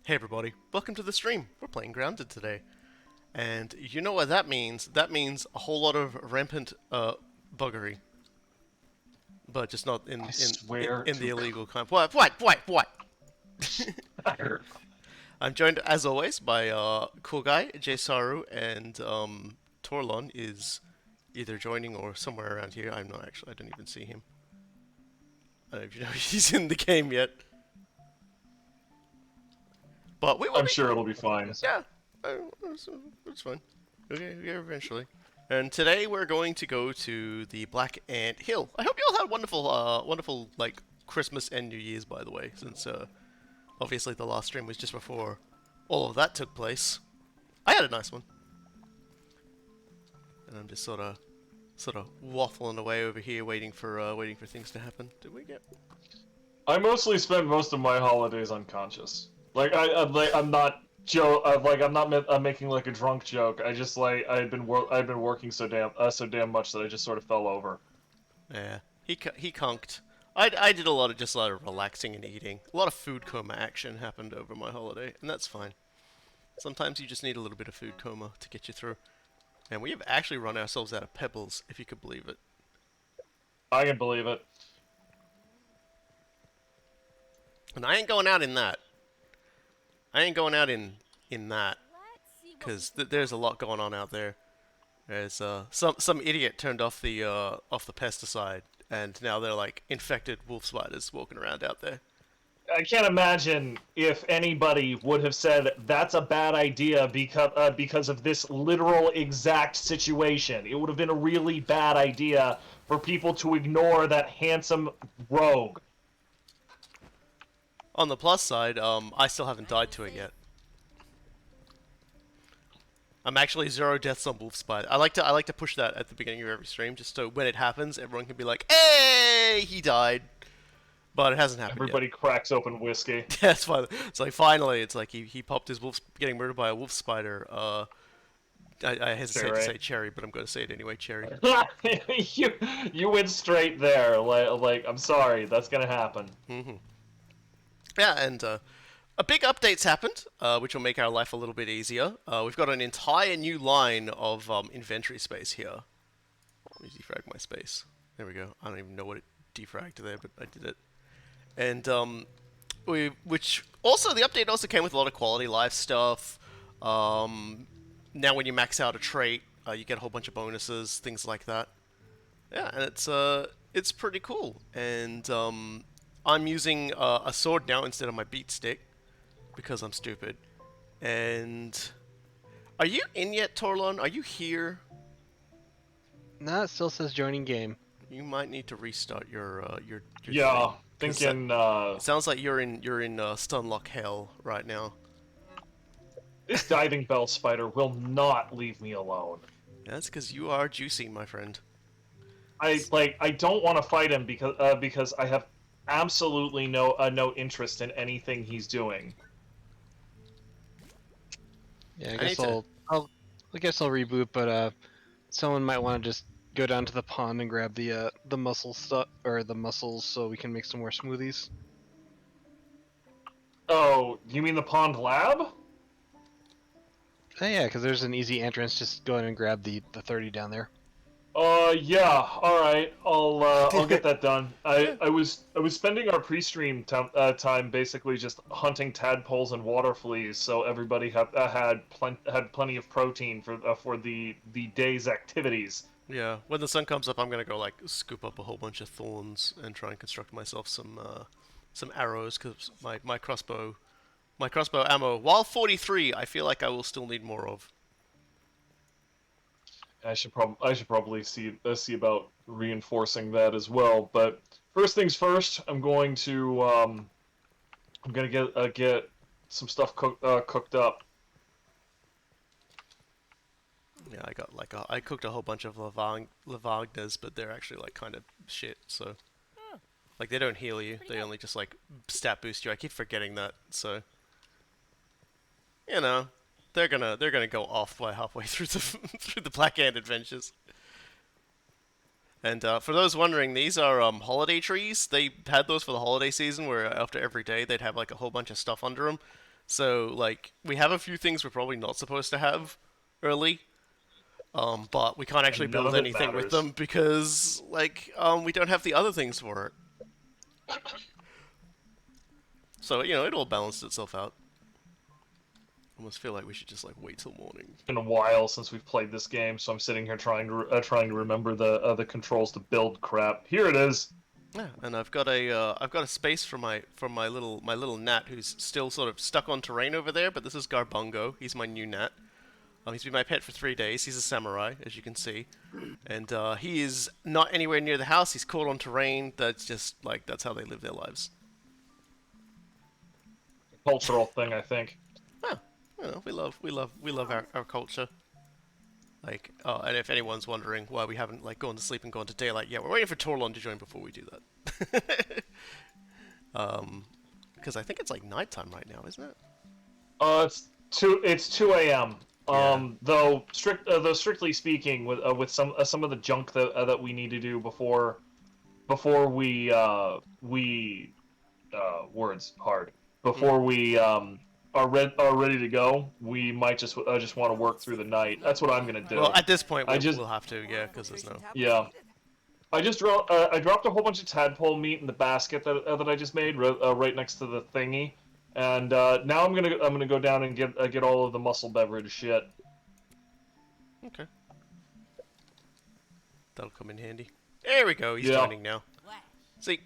Hey everybody, welcome to the stream. We're playing Grounded today. And you know what that means? That means a whole lot of rampant buggery. But just not I swear in the to illegal kind. What? God. I'm joined as always by Coolguy, Jsaru, and Torlon is either joining or somewhere around here. I'm not actually, I don't even see him. I don't know if you know he's in the game yet. But we will I'm be, sure it'll be fine. yeah, it's fine. Okay, eventually. And today we're going to go to the Black Ant Hill. I hope you all had wonderful like Christmas and New Year's, by the way, since obviously the last stream was just before all of that took place. I had a nice one, and I'm just sort of waffling away over here, waiting for things to happen. Did we get? I mostly spend most of my holidays unconscious. Like I'm not I'm making like a drunk joke. I just like I've been working so damn much that I just sort of fell over. Yeah, he conked. I did a lot of relaxing and eating. A lot of food coma action happened over my holiday, and that's fine. Sometimes you just need a little bit of food coma to get you through. And we have actually run ourselves out of pebbles, if you could believe it. I can believe it. And I ain't going out in that. I ain't going out in that, because there's a lot going on out there. There's some idiot turned off the pesticide, and now they're like infected wolf spiders walking around out there. I can't imagine if anybody would have said that's a bad idea because of this literal exact situation. It would have been a really bad idea for people to ignore that handsome rogue. On the plus side, I still haven't died to it yet. I'm actually 0 deaths on wolf spider. I like to push that at the beginning of every stream, just so when it happens, everyone can be like, "Hey, he died." But it hasn't happened Everybody yet. cracks open whiskey. Yeah, it's fine. It's like finally, it's like he popped his wolf, getting murdered by a wolf spider. I hesitate to say cherry, but I'm going to say it anyway. Cherry. you went straight there. Like I'm sorry, that's gonna happen. Yeah, and a big update's happened, which will make our life a little bit easier. We've got an entire new line of inventory space here. Let me defrag my space. There we go. I don't even know what it defragged there, but I did it. And which also the update also came with a lot of quality life stuff. Now when you max out a trait, you get a whole bunch of bonuses, things like that. Yeah, and it's pretty cool. And I'm using a sword now instead of my beat stick because I'm stupid. And are you in yet, Torlon? Are you here? No, it still says joining game. You might need to restart your Yeah, thing. thinking. It sounds like you're in Stunlock hell right now. This diving bell spider will not leave me alone. Yeah, that's because you are juicy, my friend. I don't want to fight him because I have absolutely no interest in anything he's doing. Yeah, I guess I guess I'll reboot, but someone might want to just go down to the pond and grab the mussel stuff or the mussels so we can make some more smoothies. Oh, you mean the pond lab? Oh, yeah, because there's an easy entrance. Just go in and grab the 30 down there. Yeah. All right. I'll get that done. I was spending our pre-stream time basically just hunting tadpoles and water fleas, so everybody had plenty of protein for the day's activities. Yeah, when the sun comes up, I'm gonna go like scoop up a whole bunch of thorns and try and construct myself some arrows because my crossbow ammo, while 43, I feel like I will still need more of. I should probably see about reinforcing that as well. But first things first, I'm gonna get some stuff cooked up. Yeah, I got like I cooked a whole bunch of lavagnas, but they're actually like kind of shit. So like they don't heal you; they only just like stat boost you. I keep forgetting that. So you know, they're gonna go off by halfway through the through the Black Hand adventures. And for those wondering, these are holiday trees. They had those for the holiday season, where after every day they'd have like a whole bunch of stuff under them. So like we have a few things we're probably not supposed to have early, but we can't actually And none build of it anything with matters. them because like we don't have the other things for it. So you know it all balanced itself out. Almost feel like we should just like wait till morning. It's been a while since we've played this game, so I'm sitting here trying to remember the controls to build crap. Here it is. Yeah, and I've got a space for my little gnat who's still sort of stuck on terrain over there. But this is Garbungo. He's my new gnat. He's been my pet for 3 days. He's a samurai, as you can see, and he is not anywhere near the house. He's caught on terrain. That's just like that's how they live their lives. Cultural thing, I think. Oh, you know, we love our culture. Like, oh, and if anyone's wondering why we haven't like gone to sleep and gone to daylight yet, we're waiting for Torlon to join before we do that. Because I think it's like nighttime right now, isn't it? It's 2 a.m. Yeah. Though strictly speaking, with some of the junk that we need to do before we words hard before we are ready to go, we might just want to work through the night. That's what I'm gonna do. Well, at this point, I just we'll have to, yeah, because there's no. Yeah. I dropped a whole bunch of tadpole meat in the basket that I just made right next to the thingy, and now I'm gonna go down and get all of the muscle beverage shit. Okay. That'll come in handy. There we go. He's Yeah. joining now. See,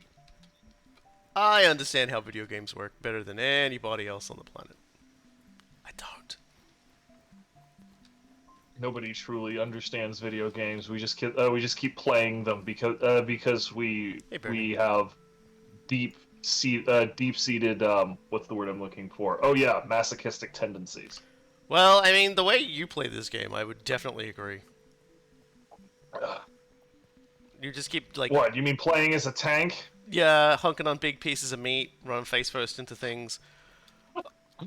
I understand how video games work better than anybody else on the planet. I don't. Nobody truly understands video games. We just keep playing them because Hey, Bernie. we have deep-seated what's the word I'm looking for? Oh yeah, masochistic tendencies. Well, I mean, the way you play this game, I would definitely agree. You just keep like, What, you mean playing as a tank? yeah, hunking on big pieces of meat, running face first into things.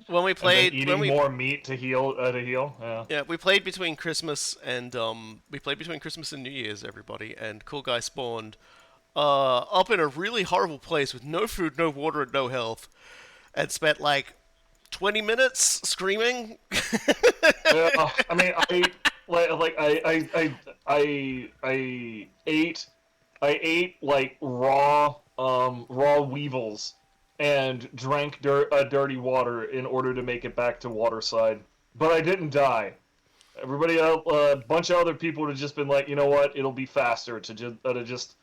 When we And then played, eating more meat to heal. Yeah. yeah, we played between Christmas and New Year's, everybody, and Coolguy spawned up in a really horrible place with no food, no water, and no health, and spent like 20 minutes screaming. Yeah, I mean, I ate like raw weevils and drank dirty water in order to make it back to waterside, but I didn't die. Everybody else, a bunch of other people would have just been like, you know what, it'll be faster to just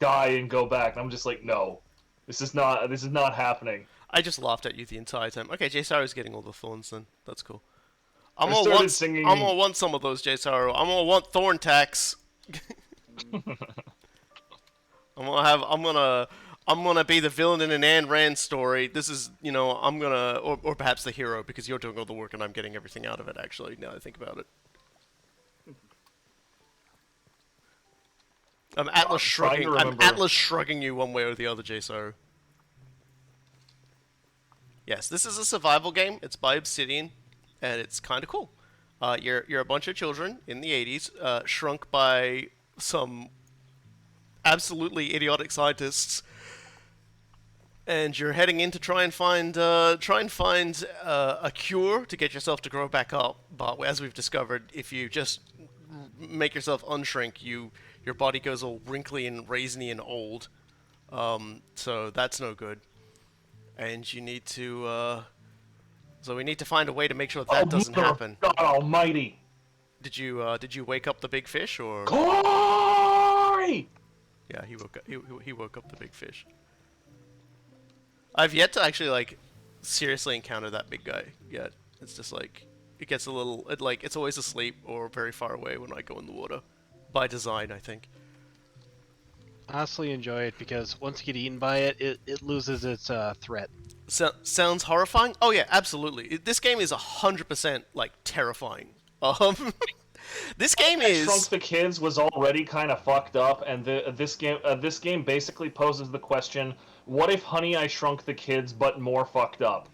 die and go back. And I'm just like, no, this is not happening. I just laughed at you the entire time. Okay, Jsaru's getting all the thorns then. That's cool. I'm I gonna started want. singing. I'm gonna want some of those, Jsaru. I'm gonna want thorn tax. I'm gonna be the villain in an Ayn Rand story. This is, I'm gonna, or perhaps the hero because you're doing all the work and I'm getting everything out of it. Actually, now that I think about it, I'm Atlas trying to shrugging. I'm remember. Atlas shrugging you one way or the other, Jsaru. Yes, this is a survival game. It's by Obsidian, and it's kind of cool. You're a bunch of children in the '80s, shrunk by some absolutely idiotic scientists, and you're heading in to try and find a cure to get yourself to grow back up. But as we've discovered, if you just make yourself unshrink, your body goes all wrinkly and raisiny and old. So that's no good. And you need to. So we need to find a way to make sure that doesn't Mother of happen. God Almighty! Did you wake up the big fish or? Cory! Yeah, he woke up. He woke up the big fish. I've yet to actually like seriously encounter that big guy yet. It's just like it gets a little it's always asleep or very far away when I go in the water, by design, I think. Honestly, enjoy it because once you get eaten by it, it loses its threat. Sounds horrifying. Oh yeah, absolutely. This game is 100% like terrifying. This game is. Shrunk the Kids was already kind of fucked up, and this game basically poses the question: what if Honey I Shrunk the Kids but more fucked up?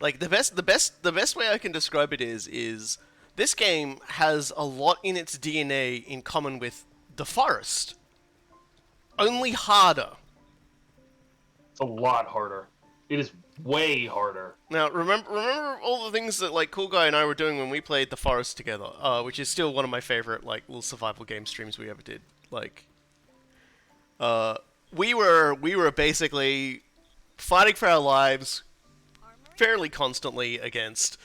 Like the best way I can describe it is this game has a lot in its DNA in common with The Forest, only harder. It's a lot harder. It is way harder. Now remember all the things that like Coolguy and I were doing when we played The Forest together, which is still one of my favorite like little survival game streams we ever did. Like, we were basically fighting for our lives fairly constantly against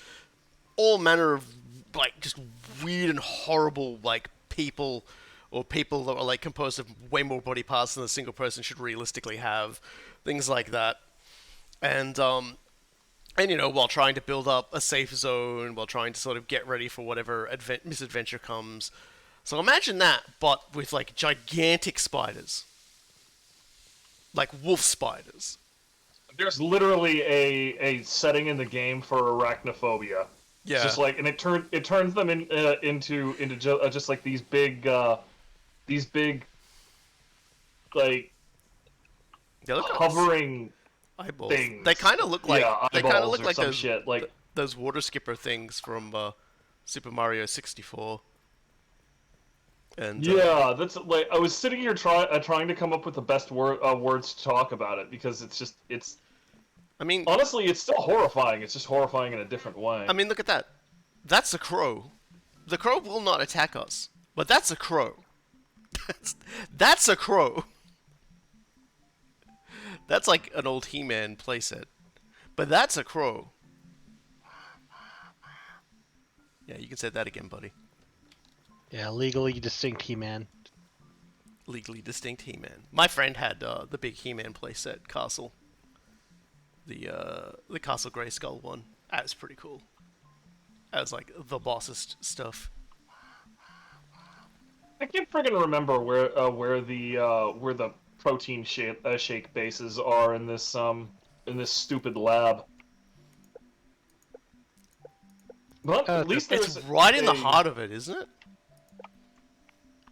all manner of like just weird and horrible like people, or people that are like composed of way more body parts than a single person should realistically have, things like that. And you know, while trying to build up a safe zone, while trying to sort of get ready for whatever misadventure comes. So imagine that, but with like gigantic spiders, like wolf spiders. There's literally a setting in the game for arachnophobia. Yeah. It's just like, and it turns them into just like these big like hovering eyeballs. things. They kind of look like they kind of look like those shit, like those water skipper things from Super Mario 64. And yeah, that's like I was sitting here trying to come up with the best words to talk about it, because it's. I mean, honestly, it's still horrifying. It's just horrifying in a different way. I mean, look at that. That's a crow. The crow will not attack us, but that's a crow. That's a crow. That's like an old He-Man playset, but that's a crow. Yeah, you can say that again, buddy. Yeah, legally distinct He-Man. Legally distinct He-Man. My friend had the big He-Man playset castle. The Castle Grayskull one. That was pretty cool. That was like the bossest stuff. I can't friggin' remember where the protein shake bases are in this stupid lab. But at least it's right in the heart of it, isn't it?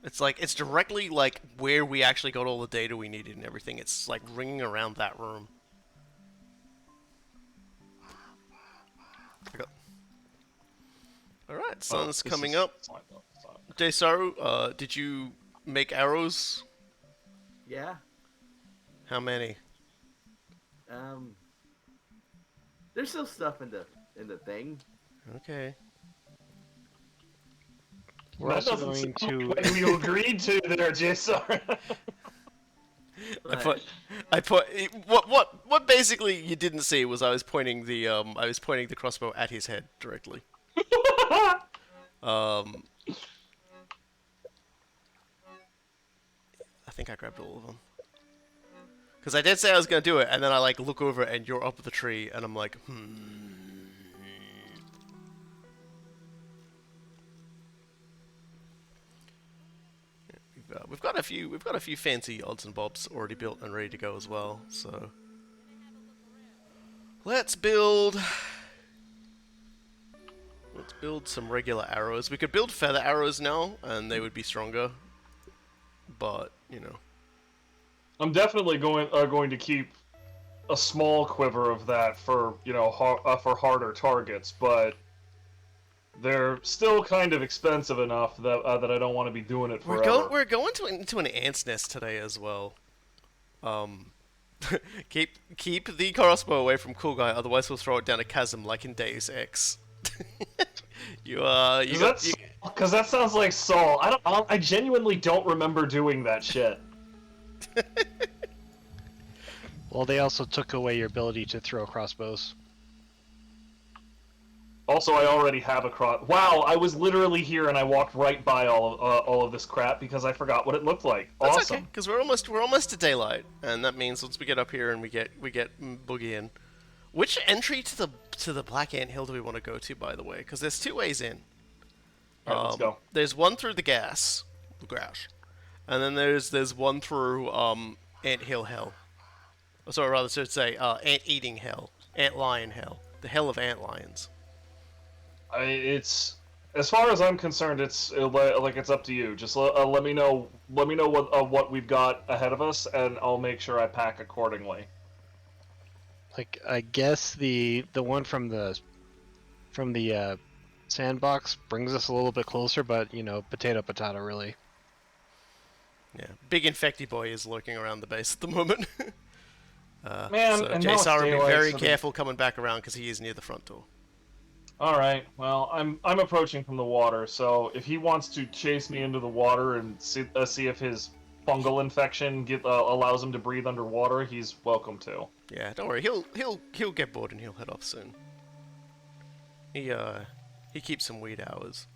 It's like it's directly like where we actually got all the data we needed and everything. It's like ringing around that room. Alright, sun's coming up. Jsaru, did you make arrows? Yeah. How many? There's still stuff in the thing. Okay. We're also going to. What you agreed to there, Jsaru. What basically you didn't see was I was pointing the crossbow at his head directly. I think I grabbed all of them. Because I did say I was going to do it, and then I like look over and you're up the tree, and I'm like, We've got a few fancy odds and bobs already built and ready to go as well. So let's build some regular arrows. We could build feather arrows now, and they would be stronger. But you know, I'm definitely going to keep a small quiver of that for for harder targets, but they're still kind of expensive enough that I don't want to be doing it forever. We're going into an ant's nest today as well. Keep the crossbow away from Coolguy, otherwise we'll throw it down a chasm like in Deus Ex. Because that sounds like Saul. I genuinely don't remember doing that shit. Well, they also took away your ability to throw crossbows. Also, I already have a Wow, I was literally here and I walked right by all of this crap because I forgot what it looked like. That's awesome. Okay, because we're almost to daylight, and that means once we get up here and we get Boogie in. Which entry to the Black Ant Hill do we want to go to, by the way? Because there's two ways in. Alright, let's go. There's one through the grass, and then there's one through Ant Hill Hell. Or sorry, rather should say Ant Eating Hell, Ant Lion Hell, the Hell of Ant Lions. It's as far as I'm concerned, it's up to you. Just let me know. Let me know what we've got ahead of us, and I'll make sure I pack accordingly. Like, I guess the one from the sandbox brings us a little bit closer, but you know, potato really. Yeah, big infected boy is lurking around the base at the moment. Man, so and now it's Jsaru, be daylight, very so careful coming back around because he is near the front door. All right. Well, I'm approaching from the water, so if he wants to chase me into the water and see if his fungal infection allows him to breathe underwater, he's welcome to. Yeah, don't worry. He'll get bored and he'll head off soon. He keeps some weed hours.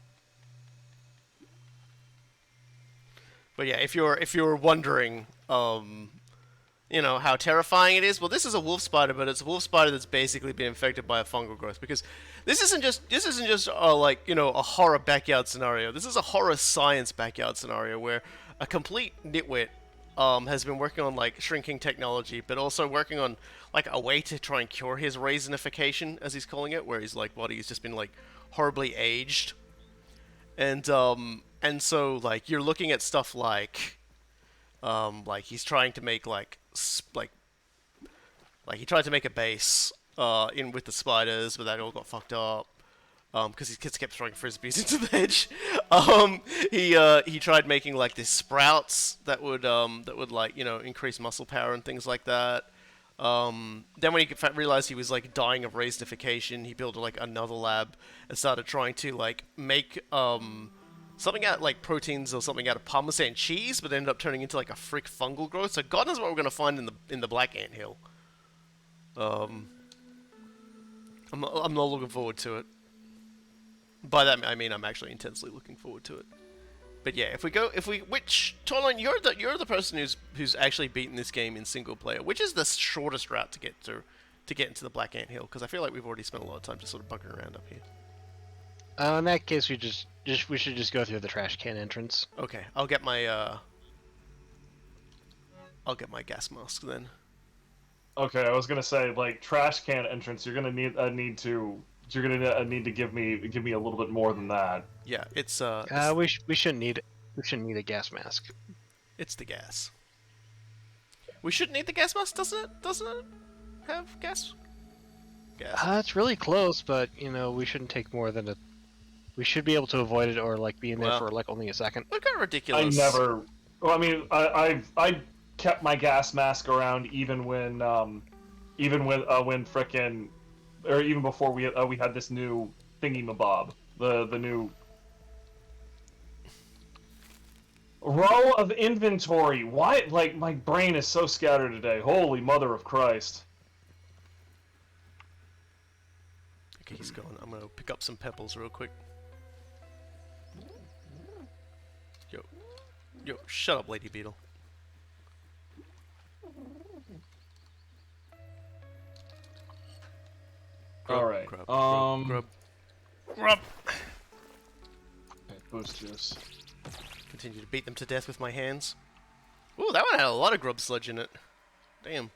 But yeah, if you're wondering, you know, how terrifying it is, well, this is a wolf spider, but it's a wolf spider that's basically been infected by a fungal growth. Because this isn't just like, you know, a horror backyard scenario. This is a horror science backyard scenario where a complete nitwit has been working on like shrinking technology, but also working on like a way to try and cure his raisinification, as he's calling it, where his like body has just been like horribly aged. And so like you're looking at stuff like he's trying to make like he tried to make a base in with the spiders, but that all got fucked up because his kids kept throwing frisbees into the hedge. He tried making like these sprouts that would like, you know, increase muscle power and things like that. Then when he realized he was like dying of raisinification, he built like another lab and started trying to like make something out like proteins or something out of Parmesan cheese, but ended up turning into like a frick fungal growth. So God knows what we're gonna find in the Black Ant Hill. I'm not looking forward to it. By that I mean I'm actually intensely looking forward to it. But yeah, which Torlon, you're the person who's actually beaten this game in single player. Which is the shortest route to get into the Black Ant Hill? Because I feel like we've already spent a lot of time just sort of bugging around up here. In that case, we should just go through the trash can entrance. Okay, I'll get my gas mask then. Okay, I was gonna say like trash can entrance. You're gonna need to give me a little bit more than that. Yeah, it's we shouldn't need a gas mask. It's the gas. We shouldn't need the gas mask, doesn't it have gas? Gas. It's really close, but you know, we shouldn't take more than we should be able to avoid it or like be in there for like only a second. Look how ridiculous. Well, I mean, I kept my gas mask around even when frickin', or even before we had this new thingy-mabob, the new row of inventory. Why? Like, my brain is so scattered today. Holy mother of Christ. Okay, he's going. I'm gonna pick up some pebbles real quick. Yo, shut up, Lady Beetle. All right. Grub. Okay, boost juice. Continue to beat them to death with my hands. Ooh, that one had a lot of grub sludge in it. Damn.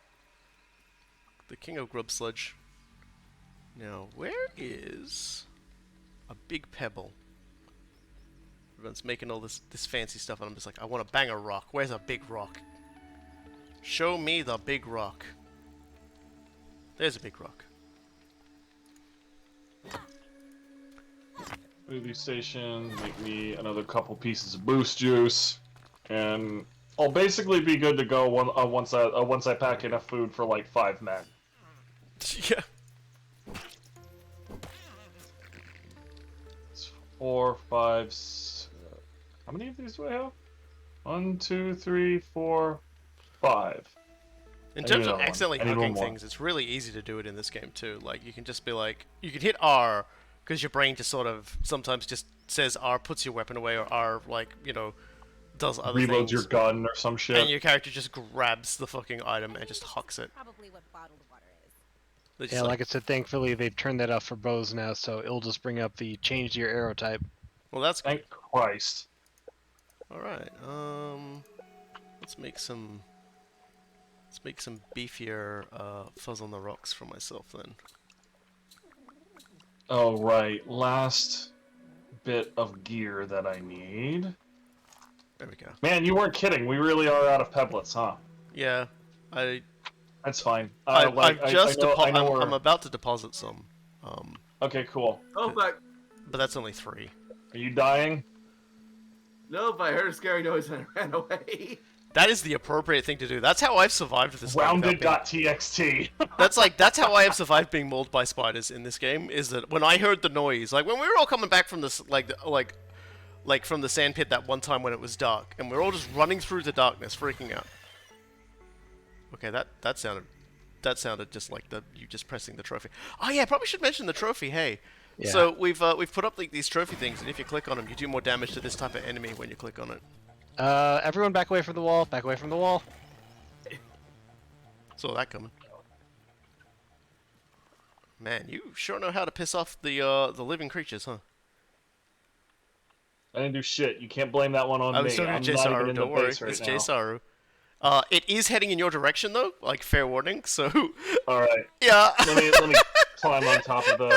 The king of grub sludge. Now, where is a big pebble? Everyone's making all this fancy stuff, and I'm just like, I want to bang a rock. Where's a big rock? Show me the big rock. There's a big rock. Movie station, make me another couple pieces of boost juice, and I'll basically be good to go once I pack enough food for like 5 men. Yeah. It's 4, 5. How many of these do I have? 1, 2, 3, 4, 5. In terms of accidentally hugging things, it's really easy to do it in this game too. Like, you can just be like, you can hit R, because your brain just sort of sometimes just says R, puts your weapon away, or R, like, you know, does other things. Reloads your gun or some shit. And your character just grabs the fucking item and just hucks it. Probably what bottled water is. But Yeah, like I said, thankfully they've turned that off for bows now, so it'll just bring up the change to your arrow type. well, that's good. Thank Christ. All right. Let's make some beefier fuzz on the rocks for myself then. Oh, right. Last bit of gear that I need. There we go. Man, you weren't kidding. We really are out of pebblets, huh? Yeah, That's fine. I'm we're... about to deposit some. Okay, cool. Oh, fuck. But that's only 3. Are you dying? Nope, I heard a scary noise and I ran away. That is the appropriate thing to do. That's how I've survived this game. Rounded.txt. That's how I have survived being mauled by spiders in this game. Is that when I heard the noise, like when we were all coming back from this, like from the sand pit that one time when it was dark, and we were all just running through the darkness, freaking out. Okay, that sounded just like you just pressing the trophy. Oh yeah, probably should mention the trophy. Hey, Yeah. so we've put up like these trophy things, and if you click on them, you do more damage to this type of enemy when you click on it. Everyone back away from the wall. Back away from the wall. Saw that coming. Man, you sure know how to piss off the living creatures, huh? I didn't do shit. You can't blame that one on I me. was talking I'm to not even Jsaru, in the don't worry. base right It's now. Jsaru. It is heading in your direction though, like fair warning, so All right. yeah. Let me climb on top of the...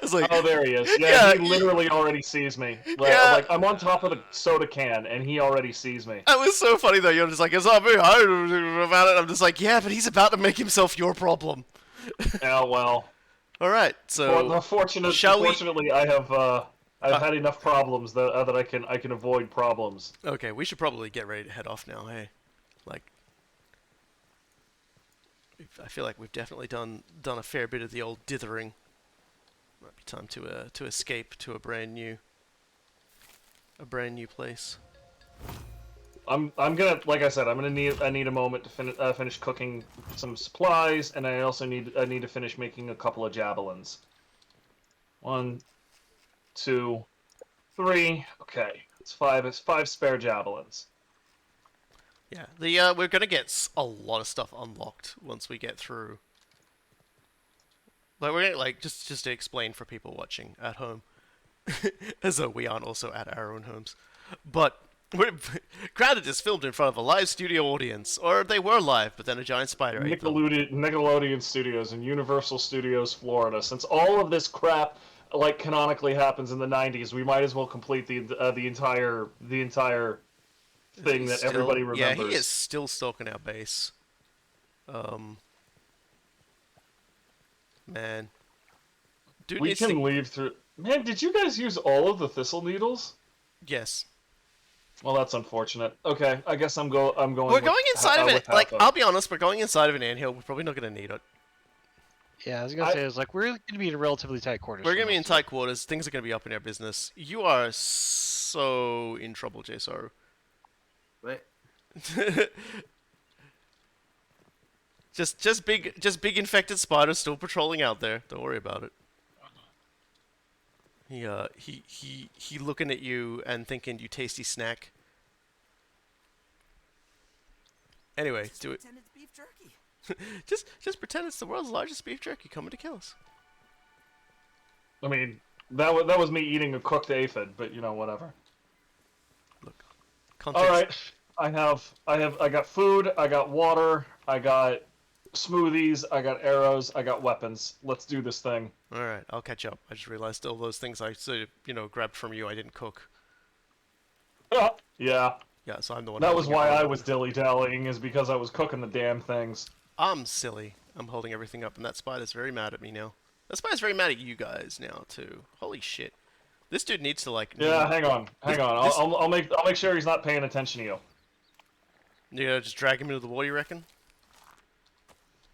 It's like, Oh, there he is. Yeah, He literally already sees me. Yeah. Like, I'm on top of the soda can, and he already sees me. that was so funny though. You're just like, it's not me. I don't know about it. I'm just like, yeah, but he's about to make himself your problem. Yeah, well. All right, so Fortunately, I've had enough problems that I can avoid problems. okay, we should probably get ready to head off now. Hey, like, I feel like we've definitely done a fair bit of the old dithering. Might be time to escape to a brand new place. I'm gonna, like I said, I need a moment to finish cooking some supplies, and I also need to finish making a couple of javelins. 1, 2, 3. Okay, it's 5. It's 5 spare javelins. Yeah, we're gonna get a lot of stuff unlocked once we get through. Like we're gonna, just to explain for people watching at home, as though we aren't also at our own homes, but. Granted, it's filmed in front of a live studio audience, or they were live, but then a giant spider ate them. Nickelodeon Studios and Universal Studios Florida. Since all of this crap, like, canonically happens in the 90s, we might as well complete the entire thing that everybody remembers. Yeah, he is still stalking our base. Man, dude, we can leave through. Man, did you guys use all of the thistle needles? Yes. Well, that's unfortunate. Okay, I guess I'm going. We're going inside of it. Like, I'll be honest, we're going inside of an anthill. We're probably not going to need it. Yeah, I was gonna say, it's like we're going to be in relatively tight quarters. We're going to be in tight quarters. Things are going to be up in our business. You are so in trouble, Jsaru. What? just big infected spiders still patrolling out there. Don't worry about it. He looking at you and thinking you tasty snack. Anyway, do it. Pretend it's beef jerky. just pretend it's the world's largest beef jerky coming to kill us. I mean, that was me eating a cooked aphid, but you know, whatever. Look, context. All right, I got food, I got water, I got smoothies, I got arrows, I got weapons. Let's do this thing. Alright, I'll catch up. I just realized all those things I sort of, grabbed from you I didn't cook. Yeah. Yeah, so I'm the one. That was why I up. was dilly-dallying, is because I was cooking the damn things. I'm silly. I'm holding everything up, and that spider's very mad at me now. That spider's very mad at you guys now, too. Holy shit. This dude needs to, like... Yeah, hang on. I'll make sure he's not paying attention to you. You gonna just drag him into the water, you reckon?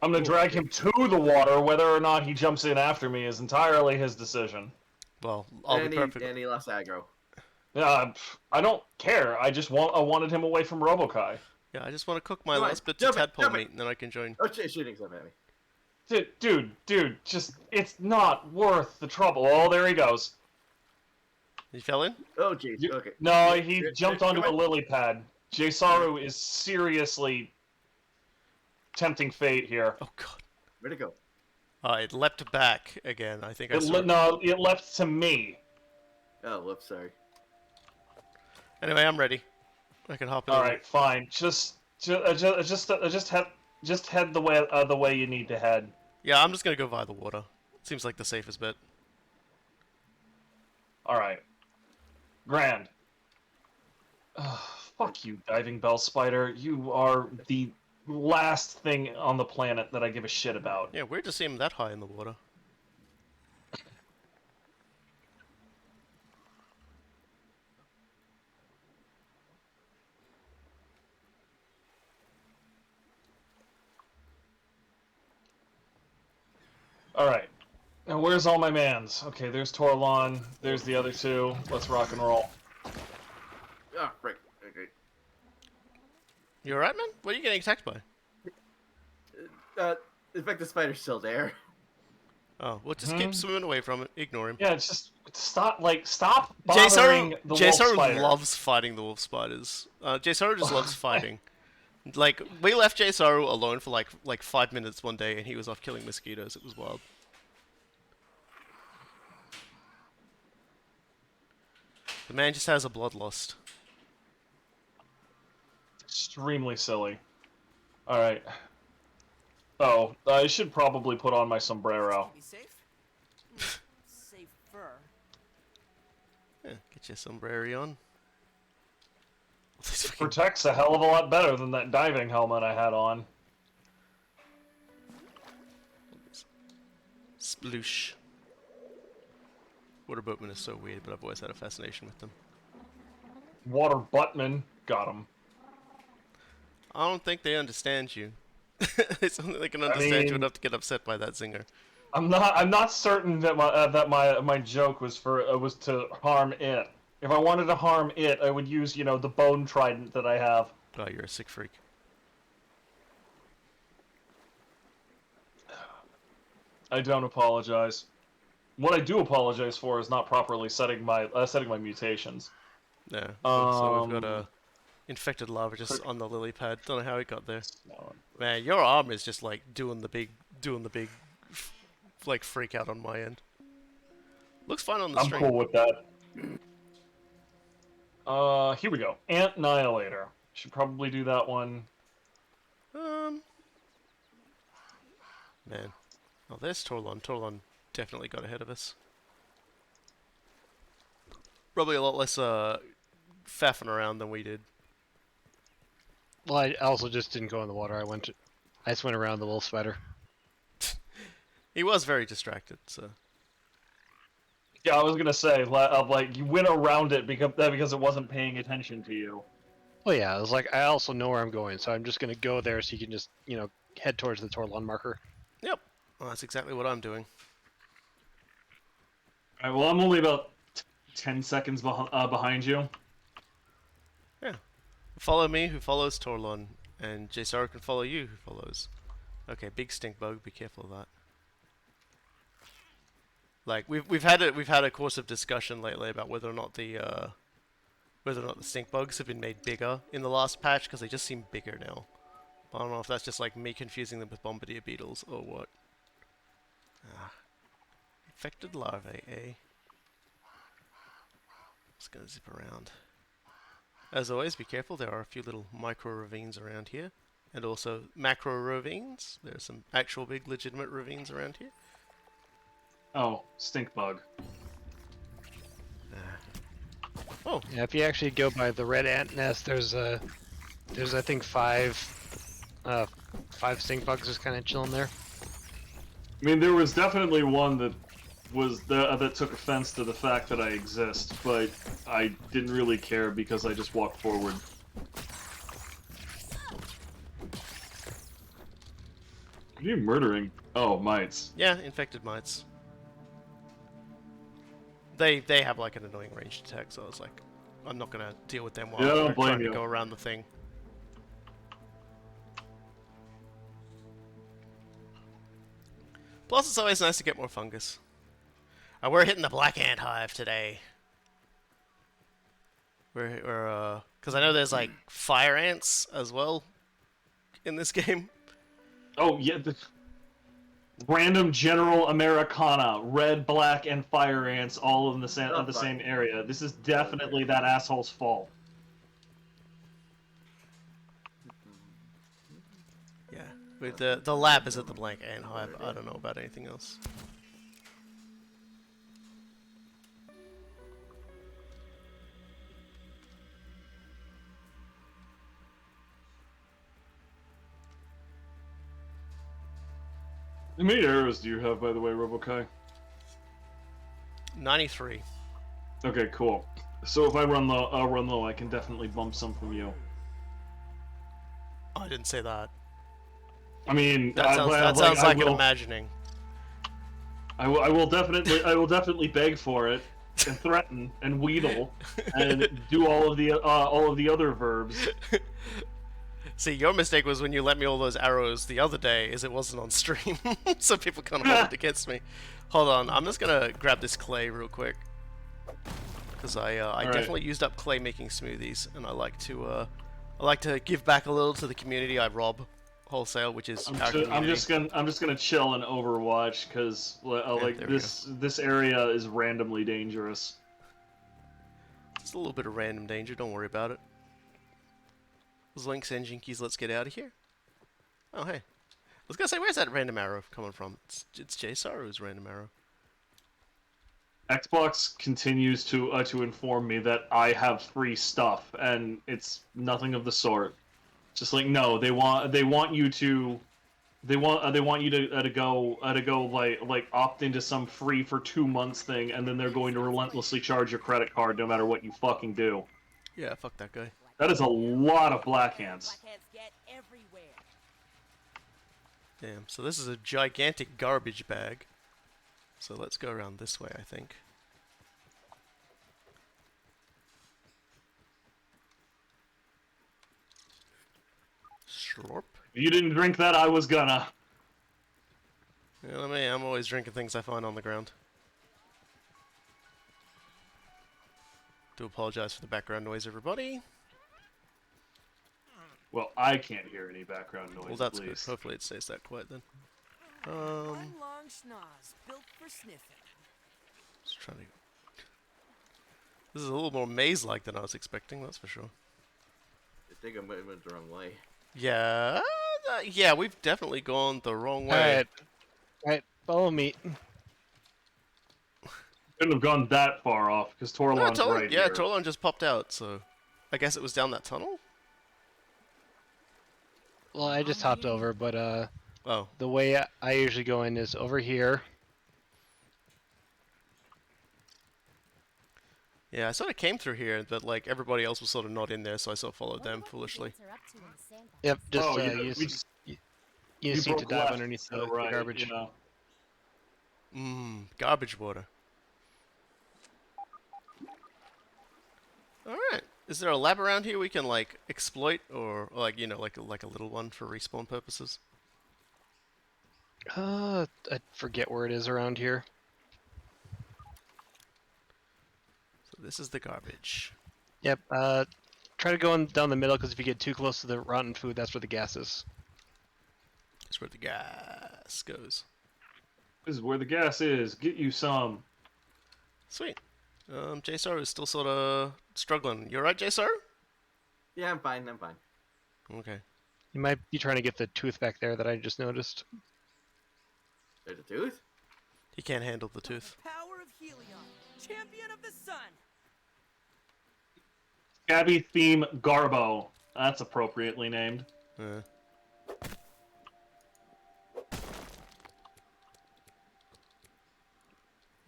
I'm gonna drag him to the water. Whether or not he jumps in after me is entirely his decision. Well, I'll be perfect. And he lost aggro. I don't care. I wanted him away from RoboKy. Yeah, I just want to cook my Come on, last bit of jump it, tadpole jump it. meat, and then I can join. Oh, shooting stuff at me. Dude, just, it's not worth the trouble. Oh, there he goes. He fell in? Oh, jeez. Okay. No, he jumped onto a Come on. lily pad. Jsaru is seriously tempting fate here. Oh, God. Where'd it go? It leapt back again. I think I It saw it. no, it leapt to me. Oh, whoops, sorry. Anyway, I'm ready. I can hop in. All right, fine. Just head the way you need to head. Yeah, I'm just gonna go via the water. Seems like the safest bet. All right. Grand. Ugh, fuck you, diving bell spider. You are the last thing on the planet that I give a shit about. Yeah, weird to see him that high in the water. All right. Now where's all my mans? Okay, there's Torlon. There's the other two. Let's rock and roll. Ah, right. Okay. You alright, man? What are you getting attacked by? In fact, the spider's still there. Oh, well, just keep swimming away from it. Ignore him. Yeah, it's just stop bothering the wolf Jsaru spider. loves fighting the wolf spiders. Jsaru just loves fighting. Like, we left Jsaru alone for like 5 minutes one day, and he was off killing mosquitoes. It was wild. The man just has a bloodlust. Extremely silly. All right. Oh, I should probably put on my sombrero. Be safe? Safer. Yeah, get your sombrero on. These It fucking- protects a hell of a lot better than that diving helmet I had on. Sploosh. Water boatmen is so weird, but I've always had a fascination with them. Water buttman. Got him. I don't think they understand you. It's only they can understand you mean- enough to get upset by that zinger. I'm not certain that my joke was to harm it. If I wanted to harm it, I would use, the bone trident that I have. Oh, you're a sick freak. I don't apologize. What I do apologize for is not properly setting my mutations. Yeah. So we've got a infected larva just on the lily pad. Don't know how it got there. Man, your arm is just like doing the big, like freak out on my end. Looks fine on the I'm stream. cool with that. Here we go. Ant Annihilator. Should probably do that one. Man. Oh, there's Torlon. Torlon definitely got ahead of us. Probably a lot less faffing around than we did. Well, I also just didn't go in the water. I just went around the wolf spider. He was very distracted, so. Yeah, I was gonna say, like you went around it because it wasn't paying attention to you. Oh yeah, I was like, I also know where I'm going, so I'm just gonna go there so you can just, head towards the Torlon marker. Yep. Well, that's exactly what I'm doing. Alright, well, I'm only about 10 seconds behind you. Yeah. Follow me, who follows Torlon, and Jsaru can follow you, who follows. Okay, big stink bug. Be careful of that. Like we've had a course of discussion lately about whether or not the stink bugs have been made bigger in the last patch because they just seem bigger now. I don't know if that's just like me confusing them with bombardier beetles or what. Infected larvae, eh? Just gonna zip around. As always, be careful. There are a few little micro ravines around here, and also macro ravines. There are some actual big legitimate ravines around here. Oh, stink bug. Oh, Yeah, if you actually go by the red ant nest, there's I think five stink bugs just kind of chilling there. I mean, there was definitely one that took offense to the fact that I exist, but I didn't really care because I just walked forward. What are you murdering? Oh, mites. yeah, infected mites. They have like an annoying ranged attack, so I was like, I'm not gonna deal with them while Yeah, I don't we're blame trying to you. go around the thing. Plus, it's always nice to get more fungus. We're hitting the black ant hive today. We're because I know there's like fire ants as well in this game. Oh, yeah. Random General Americana, red, black, and fire ants, all in the same Oh, the fuck. same area. This is definitely that asshole's fault. Yeah. With the lab is at the blank end. I don't know about anything else. How many arrows do you have, by the way, RoboKy? 93. Okay, cool. So if I run low, I can definitely bump some from you. I didn't say that. I mean, That sounds like an imagining. I will definitely beg for it, and threaten, and wheedle, and do all of the other verbs. See, your mistake was when you lent me all those arrows the other day, is it wasn't on stream, so people kind of hold it against me. Hold on, I'm just gonna grab this clay real quick, because I definitely used up clay making smoothies, and I like to give back a little to the community I rob wholesale, which is our community. I'm just gonna chill and Overwatch because like this area is randomly dangerous. It's a little bit of random danger. Don't worry about it. Links and Jinkies, let's get out of here. Oh hey, I was gonna say, where's that random arrow coming from? It's Jsaru's random arrow. Xbox continues to inform me that I have free stuff, and it's nothing of the sort. Just like, no, they want you to go like opt into some free for 2 months thing, and then they're going to relentlessly charge your credit card no matter what you fucking do. Yeah, fuck that guy. That is a lot of black ants. Damn, so this is a gigantic garbage bag. So let's go around this way, I think. Slurp. If you didn't drink that, I was gonna. You know me, I'm always drinking things I find on the ground. Do apologize for the background noise, everybody. Well, I can't hear any background noise. Well, that's at good. least. Hopefully it stays that quiet then. One long schnoz built for sniffing. Just trying to... This is a little more maze-like than I was expecting, that's for sure. I think I went the wrong way. Yeah, yeah, we've definitely gone the wrong way. Alright, follow me. Couldn't have gone that far off because Torlon's right here. Torlon just popped out, so I guess it was down that tunnel. Well, I just hopped over, but Oh, the way I usually go in is over here. yeah, I sort of came through here, but like everybody else was sort of not in there, so I sort of followed them foolishly. Yep, just Oh, yeah, you we just you need to broke dive left, underneath so the right, garbage. you know. Garbage water. Alright. Is there a lab around here we can, like, exploit? Or, like, you know, like a little one for respawn purposes? I forget where it is around here. So this is the garbage. Yep, try to go down the middle, because if you get too close to the rotten food, that's where the gas is. That's where the gas goes. This is where the gas is. Get you some. Sweet. Jsaru is still sort of struggling. You alright, Jsaru? Yeah, I'm fine. I'm fine. Okay. You might be trying to get the tooth back there that I just noticed. There's a tooth? He can't handle the tooth. Power of Helion, champion of the sun. Scabby Theme Garbo. That's appropriately named. Yeah.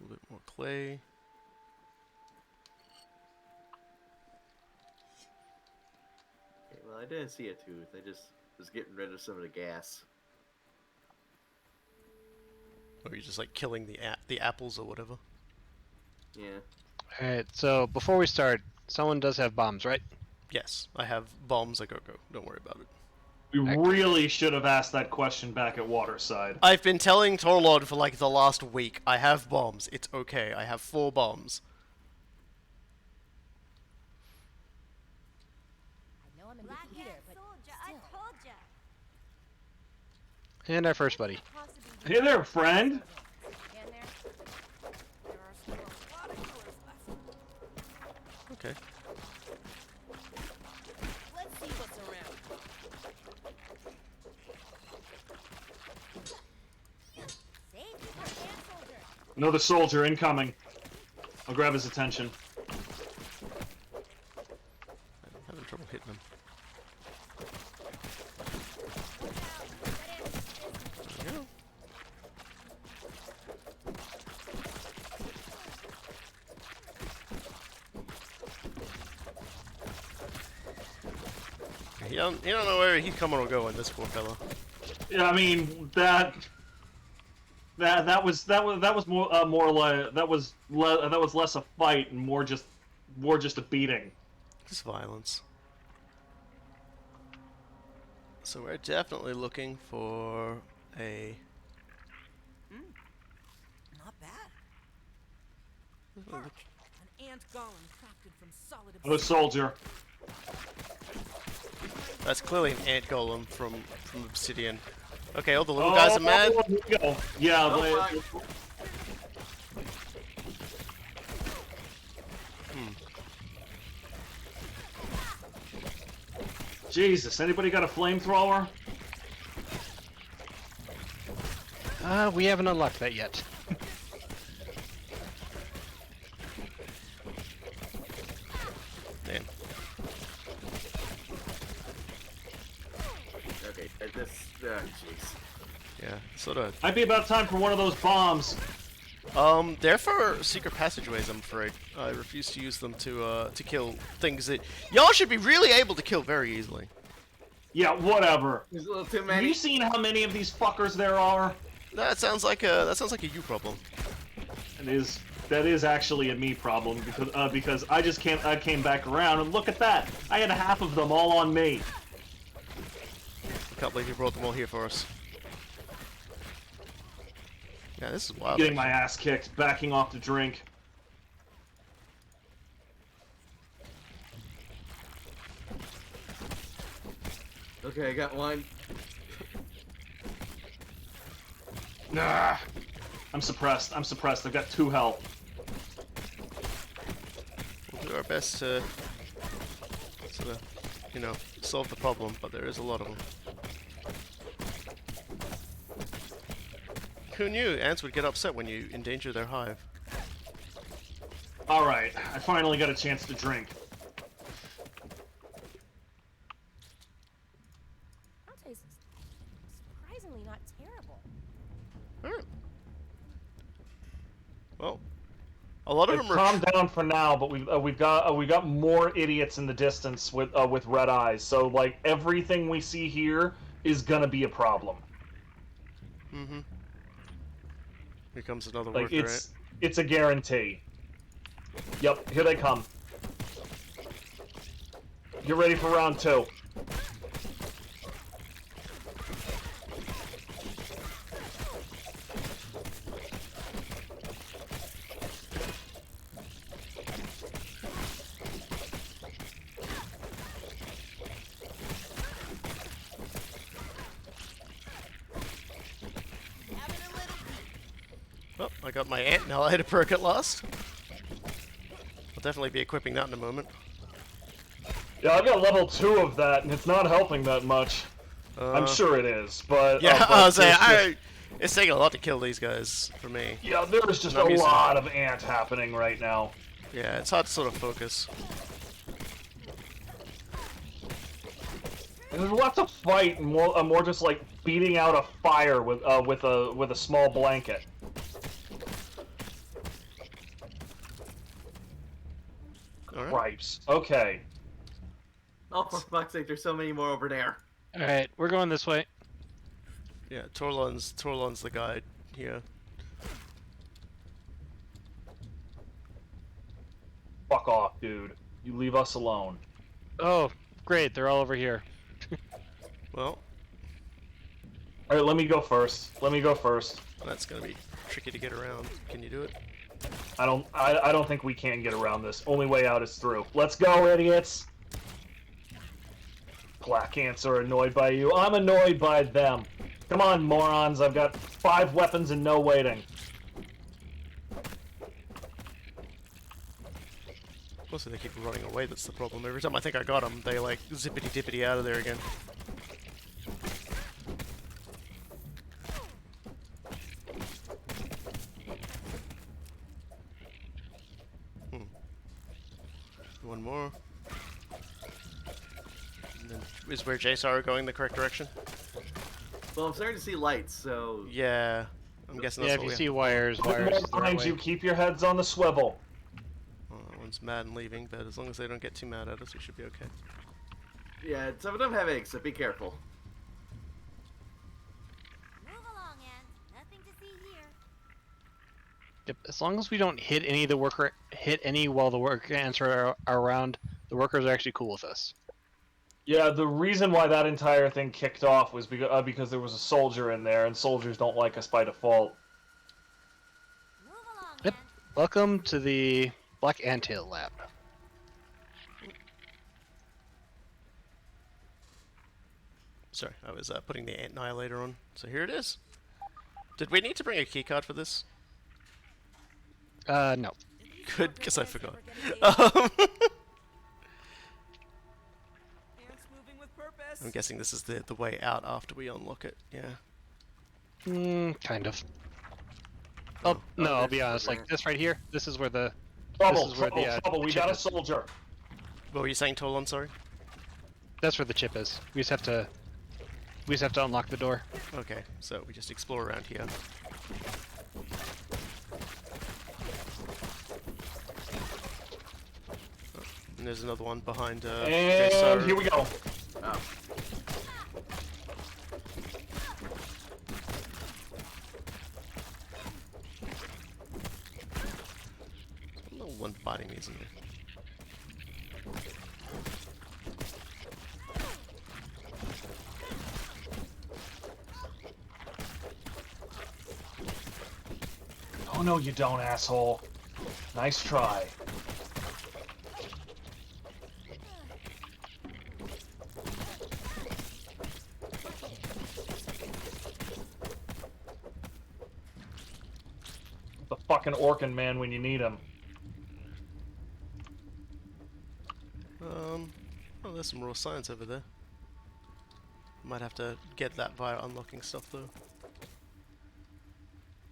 A little bit more clay. Okay, well, I didn't see a tooth. I just was getting rid of some of the gas. Or you're just like killing the apples or whatever. Yeah. Alright, so before we start, someone does have bombs, right? Yes, I have bombs a go-go. Don't worry about it. We really should have asked that question back at Waterside. I've been telling Torlon for like the last week, I have bombs. It's okay. I have 4 bombs. I know I'm in the heater, but still. And our first buddy. Possibly Hey there, friend. Can there? There are still a lot of killers left. Okay. Let's see what's around. Safety for hand soldier. Another soldier incoming. I'll grab his attention. I'm having trouble hitting him. There we go. You don't know where he's coming or going, this poor fella. Yeah, I mean that was more like that was less a fight and more just a beating. Just violence. So we're definitely looking for a... Not bad. An ant golem crafted from solid Another soldier. That's clearly an ant golem from obsidian. Okay, all the little guys are mad. Here we go. Yeah, Jesus, anybody got a flamethrower? We haven't unlocked that yet. Man. Okay, this. Jeez. Yeah, sort of. Might be about time for one of those bombs. They're for secret passageways, I'm afraid. I refuse to use them to kill things that y'all should be really able to kill very easily. Yeah, whatever. There's a little too Have many. you seen how many of these fuckers there are? That sounds like a you problem. That is actually a me problem because I came back around and look at that. I had half of them all on me. I can't believe you brought them all here for us. Yeah, this is wild. Getting my ass kicked, backing off the drink. Okay, I got one. Nah. I'm suppressed. I've got 2 health. We'll do our best to sort of, solve the problem, but there is a lot of them. Who knew ants would get upset when you endanger their hive? Alright, I finally got a chance to drink. That tastes surprisingly not terrible. Alright. Well, a lot of them are... Calm down for now, but we've got more idiots in the distance with red eyes. So like everything we see here is gonna be a problem. Mm-hmm. Here comes another Like worker, it's a guarantee. Yep, here they come. Get ready for round 2. Oh, I got my ant annihilator perk at last. I'll definitely be equipping that in a moment. Yeah, I've got level 2 of that, and it's not helping that much. I'm sure it is, but... Yeah, but I was saying, there's it's taking a lot to kill these guys for me. yeah, there's just a I'm used to lot of ant happening right now. Yeah, it's hard to sort of focus. And there's lots of fight, and more just like beating out a fire with a small blanket. Alright. Cripes. Okay. Oh, for fuck's sake, there's so many more over there. Alright, we're going this way. Yeah, Torlon's the guide here. Fuck off, dude. You leave us alone. Oh, great, they're all over here. Well, Alright, let me go first. that's gonna be tricky to get around. Can you do it? I don't think we can get around this. Only way out is through. Let's go, idiots! Black ants are annoyed by you. I'm annoyed by them. Come on, morons. I've got 5 weapons and no waiting. Also, they keep running away, that's the problem. Every time I think I got them, they like zippity-dippity out of there again. One more. And then, is where Jsaru going the correct direction? Well, I'm starting to see lights, so Yeah. I'm guessing that's Yeah, if what you we see have. wires, More wires is the right behind way. you. Keep your heads on the swivel. Well, that one's mad and leaving, but as long as they don't get too mad at us, we should be okay. yeah, some of them have eggs, so be careful. Move along, Ant. Nothing to see here. Yep, as long as we don't hit any of the hit any while the worker ants are around, the workers are actually cool with us. Yeah, the reason why that entire thing kicked off was because there was a soldier in there, and soldiers don't like us by default. Move along, Yep. Ant. Welcome to the Black Anthill Lab. Sorry, I was putting the Ant Annihilator on. So here it is. Did we need to bring a keycard for this? No. Good, because I forgot. Ant's moving with purpose. I'm guessing this is the way out after we unlock it. Yeah. Kind of. Oh, no, I'll be there's honest. the Like this right here, this is where the Trouble, is where trouble, the, trouble. We chip got a is. soldier. What were you saying, Torlon? Sorry. that's where the chip is. We just have to unlock the door. Okay, so we just explore around here. Oh, and there's another one behind. And Jsaru. here we go. Oh. Little one biting me, isn't there? Oh no, you don't, asshole. Nice try. The fucking Orkin man when you need him. Oh, there's some raw science over there. Might have to get that via unlocking stuff though.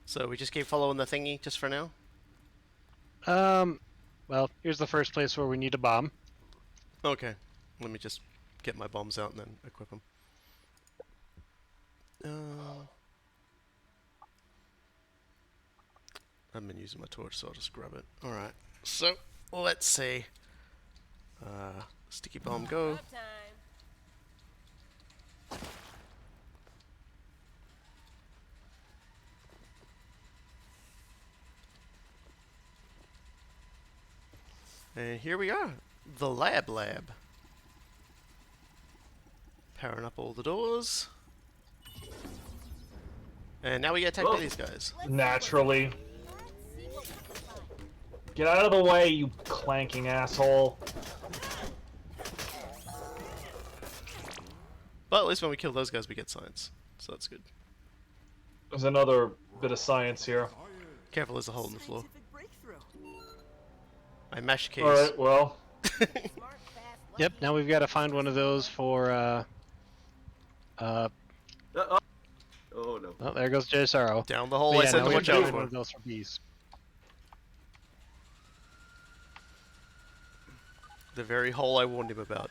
So we just keep following the thingy just for now? Well, here's the first place where we need a bomb. Okay. Let me just get my bombs out and then equip them. I've been using my torch, so I'll just grab it. Alright. So, let's see. Sticky bomb go. Up time. And here we are. The lab. Powering up all the doors. And now we get attacked by these guys. Naturally. Let's see what we can find. Get out of the way, you clanking asshole. But at least when we kill those guys, we get science. So that's good. There's another bit of science here. Careful, there's a hole in the floor. Scientific breakthrough. I mashed keys. Alright, well. Smart, fast, Yep. lucky. Now we've got to find one of those for. Oh no. Oh, there goes Jsaru. Down the hole But I yeah, said now to we watch have to out find one for. of those for bees. The very hole I warned him about.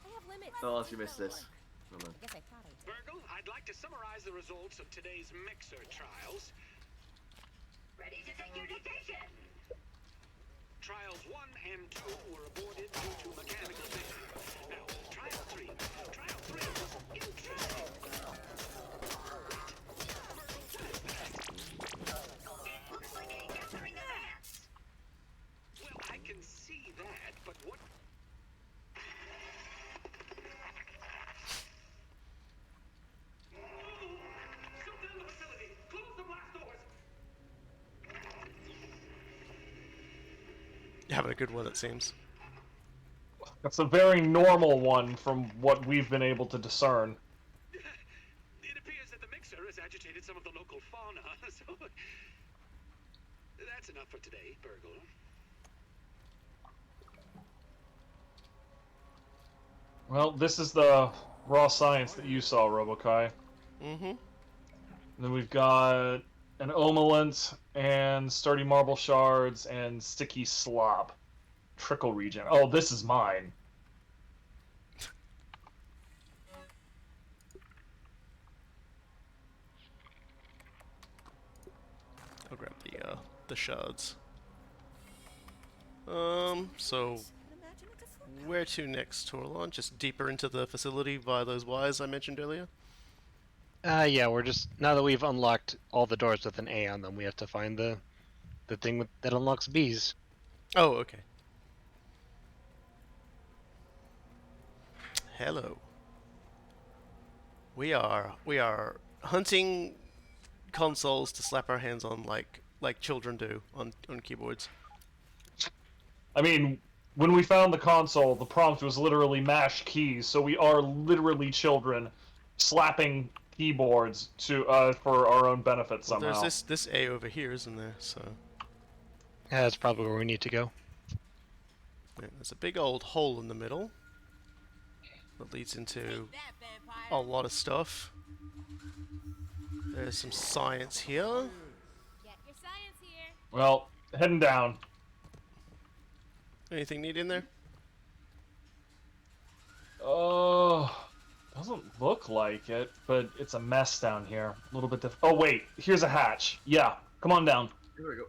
I have limits. Oh, unless you missed this. Hold on. Guess I caught it. Virgil, I'd like to summarize the results of today's mixer trials. Ready to take your dictation. Trials 1 and 2 were aborted due to mechanical failure. Now, trial 3. Trial 3 was interesting. It looks like a gathering of ants. Well, I can see that, but what... Shut down the facility! Close the blast doors! You're having a good one, it seems. That's a very normal one from what we've been able to discern. It appears that the mixer has agitated some of the local fauna, so that's enough for today, Burgle. Well, this is the raw science that you saw, RoboKy. Mm-hmm. Then we've got an omelette and sturdy marble shards and sticky slop. Trickle region. Oh, this is mine. I'll grab the shards. So where to next, Torlon? Just deeper into the facility via those wires I mentioned earlier? Yeah, we're just now that we've unlocked all the doors with an A on them, we have to find the thing that unlocks bees. Oh, okay. Hello. We are hunting consoles to slap our hands on like children do on keyboards. I mean, when we found the console, the prompt was literally mash keys, so we are literally children slapping keyboards to for our own benefit Well, somehow. there's this A over here, isn't there? So Yeah, that's probably where we need to go. yeah, there's a big old hole in the middle that leads into a lot of stuff. There's some science here. Get your science here. Well, heading down. Anything neat in there? Oh, doesn't look like it, but it's a mess down here. A little bit oh wait, here's a hatch. Yeah, come on down. Here we go.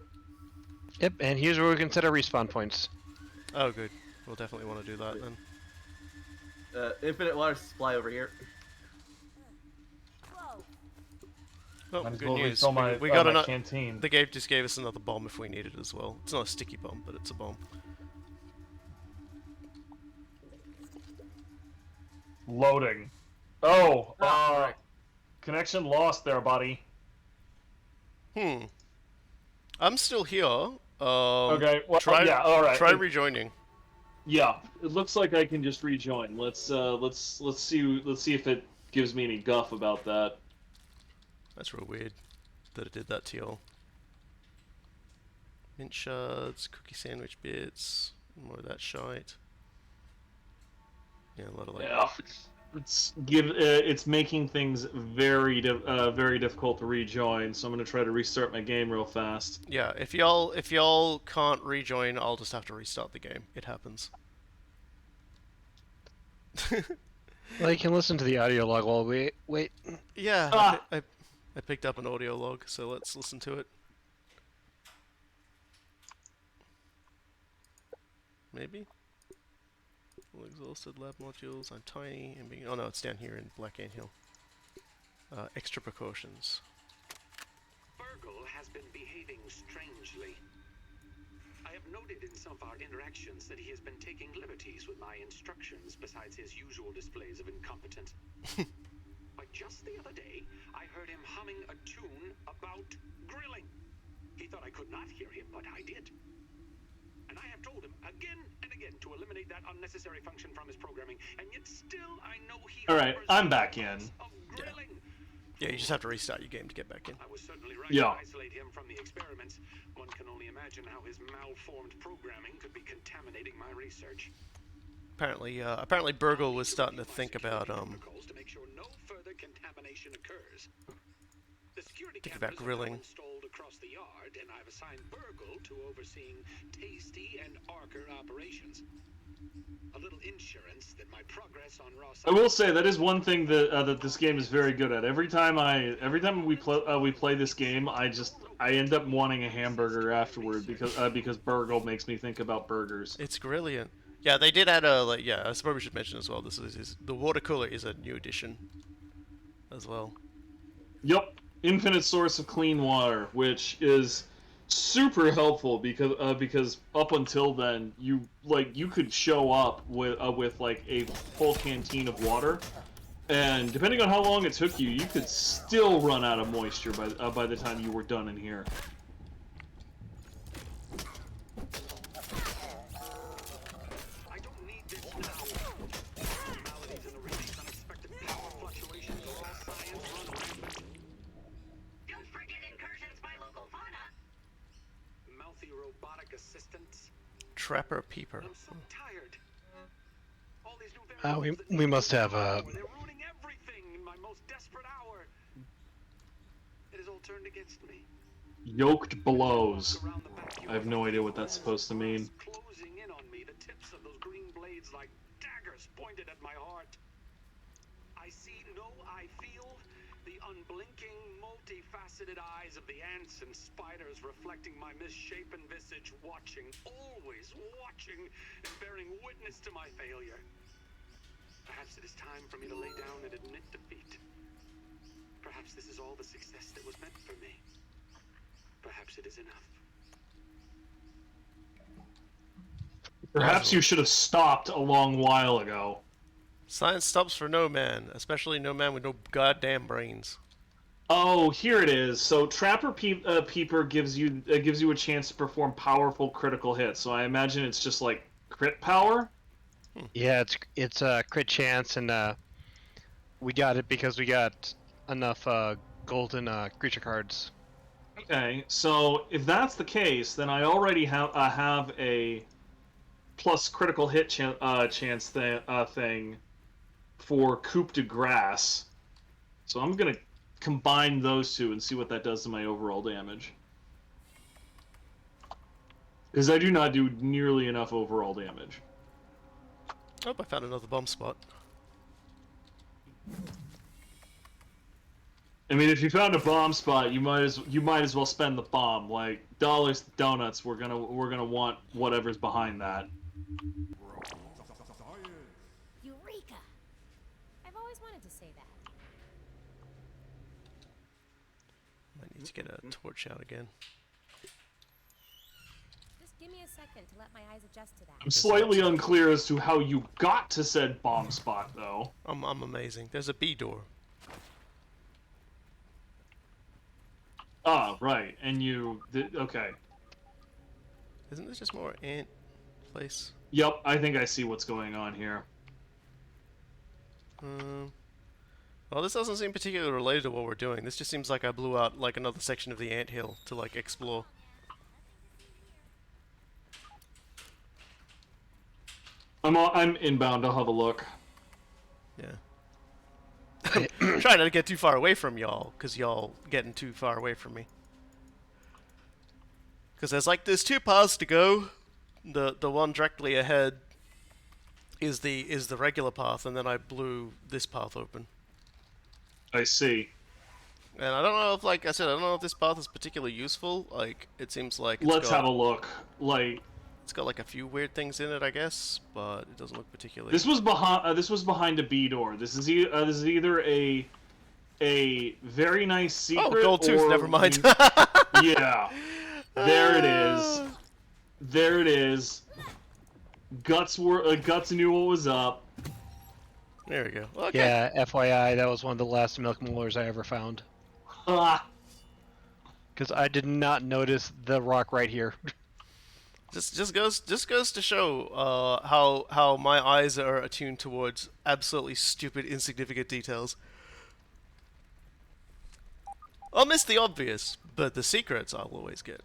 Yep, and here's where we can set our respawn points. Oh, good. We'll definitely want to do that then. Infinite water supply over here. Whoa. Oh, Might as good well news. refill my, We got my another. canteen. The game just gave us another bomb if we need it as well. It's not a sticky bomb, but it's a bomb. Loading. Oh, right. connection lost there, buddy. I'm still here. Okay, well, try, yeah, all right. Try rejoining. Yeah, it looks like I can just rejoin. Let's see if it gives me any guff about that. That's real weird that it did that to y'all. Mint shards, cookie sandwich bits, more of that shite. Yeah, a lot of like. Yeah, it's making things very difficult to rejoin. So I'm gonna try to restart my game real fast. Yeah, if y'all can't rejoin, I'll just have to restart the game. It happens. Well, you can listen to the audio log while we wait. Yeah, Ah! I picked up an audio log, so let's listen to it. Maybe? Full exhausted lab modules, I'm tiny and being. Oh no, it's down here in Black Anthill. Extra precautions. Burgle has been behaving strangely. I have noted in some of our interactions that he has been taking liberties with my instructions besides his usual displays of incompetence. But just the other day, I heard him humming a tune about grilling. He thought I could not hear him, but I did. And I have told him again and again to eliminate that unnecessary function from his programming, and yet still I know he Alright, harbors I'm back in. thoughts of grilling. Yeah, you just have to restart your game to get back in. I was certainly right Yeah. to isolate him from the experiments. One can only imagine how his malformed programming could be contaminating my research. Apparently Burgle was starting to think about Protocols to make sure no further contamination occurs. The security Think about cameras are grilling. now installed across the yard, and I've assigned Burgle to overseeing Tasty and Arker operations. A little insurance that my progress on raw I will say that is one thing that that this game is very good at. Every time we play this game, I end up wanting a hamburger afterward because Burgle makes me think about burgers. It's brilliant. Yeah, they did add a I suppose we should mention as well. This is the water cooler is a new addition, as well. Yep, infinite source of clean water, which is super helpful because up until then you could show up with like a full canteen of water, and depending on how long it took you, you could still run out of moisture by the time you were done in here. Trapper Peeper. I'm so tired. All these new We must have they're ruining everything in my most desperate hour. It has all turned against me. Yoked blows. Around the back, you I have no idea what that's supposed to mean. closing in on me, the tips of those green blades like daggers pointed at my heart. I see, no, I feel the unblinking, multifaceted eyes of the ants and spiders reflecting my misshapen visage, watching, always watching, and bearing witness to my failure. Perhaps it is time for me to lay down and admit defeat. Perhaps this is all the success that was meant for me. Perhaps it is enough. Perhaps you should have stopped a long while ago. Science stops for no man, especially no man with no goddamn brains. Oh, here it is. So Trapper Peeper gives you a chance to perform powerful critical hits. So I imagine it's just like crit power. Yeah, it's a crit chance, and we got it because we got enough golden creature cards. Okay, so if that's the case, then I already have a plus critical hit chance thing for Coup de Grace. So I'm gonna combine those two and see what that does to my overall damage. Because I do not do nearly enough overall damage. Oh, I found another bomb spot. I mean, if you found a bomb spot, you might as well spend the bomb. Like dollars to donuts, we're gonna want whatever's behind that. Eureka! I've always wanted to say that. I need to get a torch out again. Just give me a second to let my eyes adjust to that. I'm slightly unclear as to how you got to said bomb spot, though. I'm amazing. There's a B door. Ah, right. And okay. Isn't this just more ant place? Yep, I think I see what's going on here. Well, this doesn't seem particularly related to what we're doing. This just seems like I blew out like another section of the anthill to like explore. I'm inbound. I'll have a look. Yeah. I'm trying not to get too far away from y'all, cause y'all getting too far away from me. Cause there's two paths to go. The one directly ahead is the regular path, and then I blew this path open. I see. And I don't know if, like I said, I don't know if this path is particularly useful. Like, it seems like Let's have a look. Like, it's got like a few weird things in it, I guess, but it doesn't look particularly. this was behind a B door. This is either a very nice secret. Oh, gold tooth. Never mind. Yeah, there it is. There it is. Guts knew what was up. There we go. Okay. Yeah, FYI, that was one of the last milk molars I ever found. Ah, Because I did not notice the rock right here. Just goes to show how my eyes are attuned towards absolutely stupid, insignificant details. I'll miss the obvious, but the secrets I'll always get.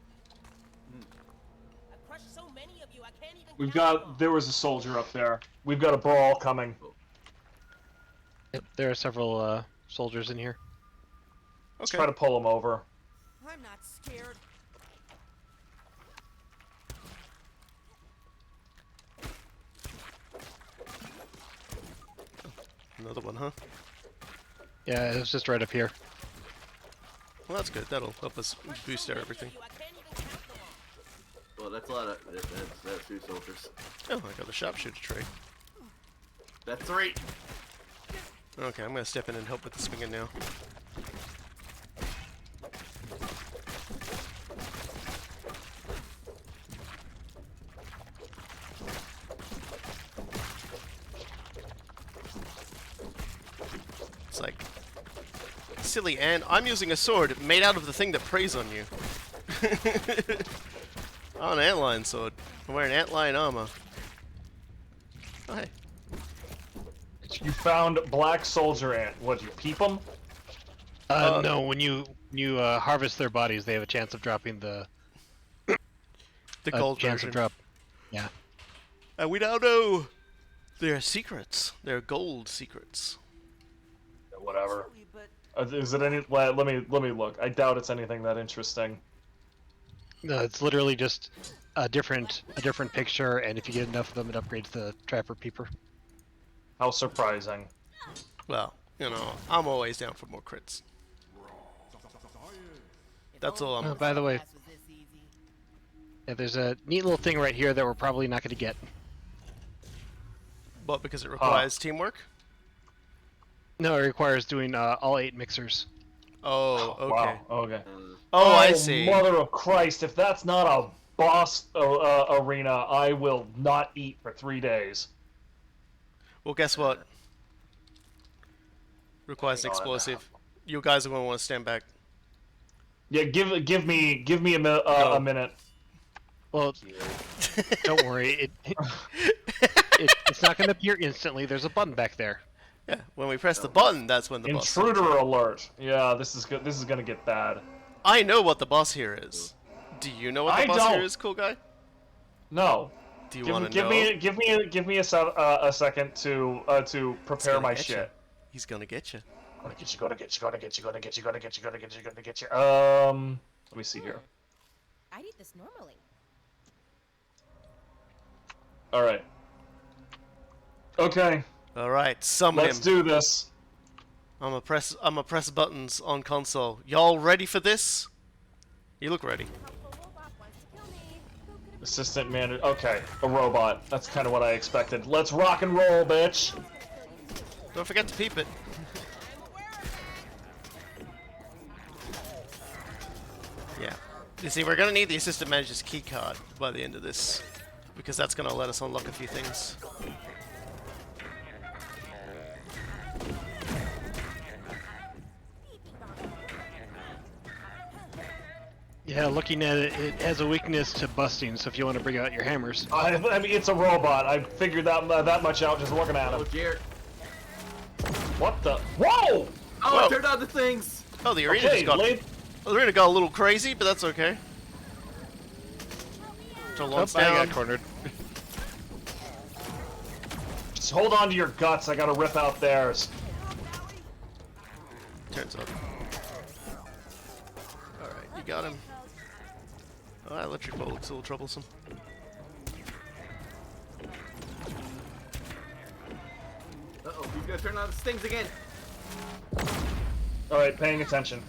I've crushed so many of you, I can't even there was a soldier up there. We've got a brawl coming. Yep, there are several soldiers in here. Let's try to pull him over. I'm not scared. Another one, huh? Yeah, it was just right up here. Well, that's good. That'll help us boost our everything. Well, that's a lot of. That's 2 soldiers. Oh, I got the sharpshooter tray. That's 3. Okay, I'm gonna step in and help with the swinging now. It's like, silly ant, I'm using a sword made out of the thing that preys on you. Oh, an antlion sword. I'm wearing antlion armor. Oh, hey. You found black soldier ant. What, you peep them? No, when you harvest their bodies, they have a chance of dropping the The gold chance version. of drop. Yeah. And we now know their secrets. Their gold secrets. Whatever. Chewy, but Is it any? Let me look. I doubt it's anything that interesting. No, it's literally just a different picture, and if you get enough of them, it upgrades the Trapper Peeper. How surprising. Well, you know, I'm always down for more crits. if That's only all I'm. Oh, by the way, class was this easy. yeah, there's a neat little thing right here that we're probably not going to get. But because it requires teamwork. No, it requires doing all 8 mixers. Oh, okay. Wow. Okay. Oh, I see. Mother of Christ! If that's not a boss arena, I will not eat for 3 days. Well, guess what? Requires an Hang on. explosive. You guys are going to want to stand back. Yeah, give me a No. minute. Well, don't worry, it's not going to appear instantly. There's a button back there. Yeah, when we press the button, that's when the boss. Intruder alert! Yeah, this is good. This is gonna get bad. I know what the boss here is. Do you know what the I boss here don't. is, cool guy? No. Do you want to know? Give me a second to He's prepare gonna my get shit. you. He's gonna get you. Gonna get you. Let me see here. I'd eat this normally. All right. Okay, All right, summon let's him. do this. I'm gonna press buttons on console. Y'all ready for this? You look ready. Helpful robot wants to kill me. Who could have Assistant manager. Okay, a robot. That's kind of what I expected. Let's rock and roll, bitch. Don't forget to peep it. Yeah. You see, we're gonna need the assistant manager's key card by the end of this, because that's gonna let us unlock a few things. Yeah, looking at it, it has a weakness to busting, so if you want to bring out your hammers. I mean, it's a robot. I figured that much out just looking at Oh, him. Jared. What the? Whoa! Oh, Whoa. I turned on the things! Oh, the arena Okay, the arena got a little crazy, but that's okay. Torlon's I down. got cornered. just hold on to your guts. I gotta rip out theirs. Turns up. Alright, you got him. Oh, that electric bolt looks a little troublesome. Uh-oh, he's gonna turn on the stings again. All right, paying attention.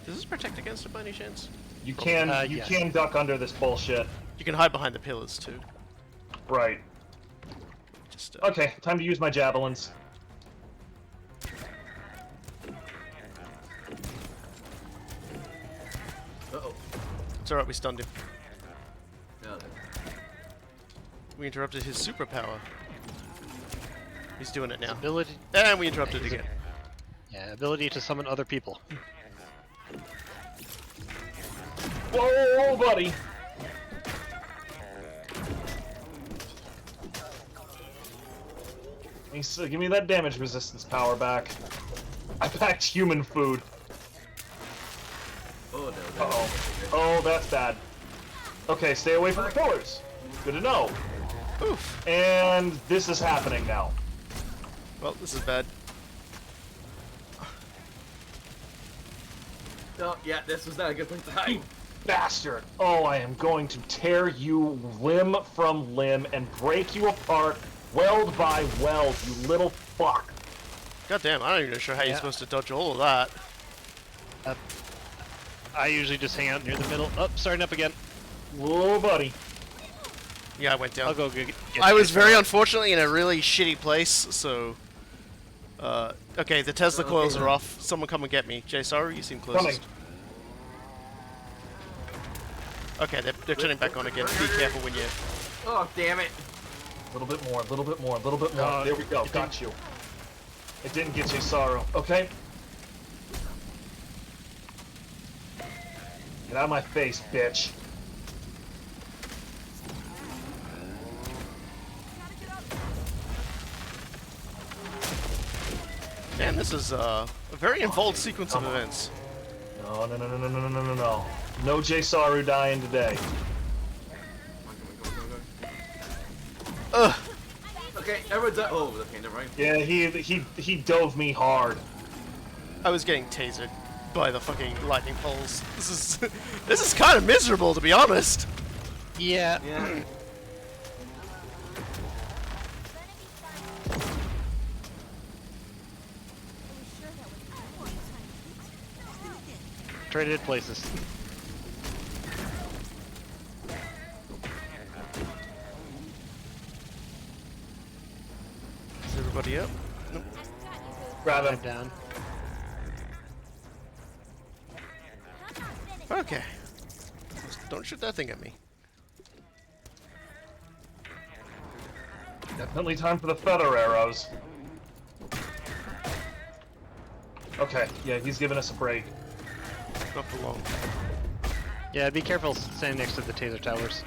Does this protect against it by any chance? You can yes. can duck under this bullshit. You can hide behind the pillars too. Right. Just Okay, time to use my javelins. Uh-oh. it's alright, we stunned him. No. We interrupted his superpower. He's doing it now. Ability, And we interrupted again. yeah, ability to summon other people. Whoa, buddy! Give me that damage resistance power back. I packed human food. Oh, no. Uh-oh. Oh, that's bad. Okay, stay away from the pillars. Good to know. Oof. And this is happening now. Well, this is bad. Oh, yeah, this was not a good place to hide. Bastard! Oh, I am going to tear you limb from limb and break you apart, weld by weld, you little fuck. God damn, I'm not even sure how you're Yeah. supposed to dodge all of that. I usually just hang out near the middle. Oh, starting up again. Whoa, buddy. Yeah, I went down. I'll go get I was you. very unfortunately in a really shitty place, so... okay, the Tesla coils are off. Someone come and get me. Jsaru, you seem closest. Okay, they're turning back on again. Be careful when you... Oh, damn it. A little bit more, a little bit more, a little bit more. There we go, got you. It didn't get you, Jsaru. Okay? Get out of my face, bitch. Man, this is a very involved sequence of events. No, no, no, no, no, no, no, no, no. No Jsaru dying today. Ugh. Okay, everyone's done. Oh, okay, never mind. Yeah, he dove me hard. I was getting tasered by the fucking lightning poles. This is kind of miserable, to be honest. Yeah. Yeah. Traded places. Is everybody up? Nope. Grab him. I'm down. Okay. Just don't shoot that thing at me. Definitely time for the feather arrows. Okay, yeah, he's giving us a break. Not for long. Yeah, be careful standing next to the taser towers.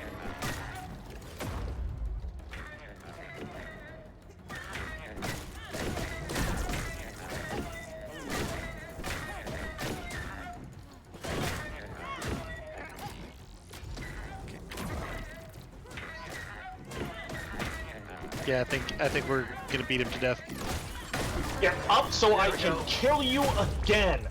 Yeah, I think we're gonna beat him to death. Get up so I can kill you again!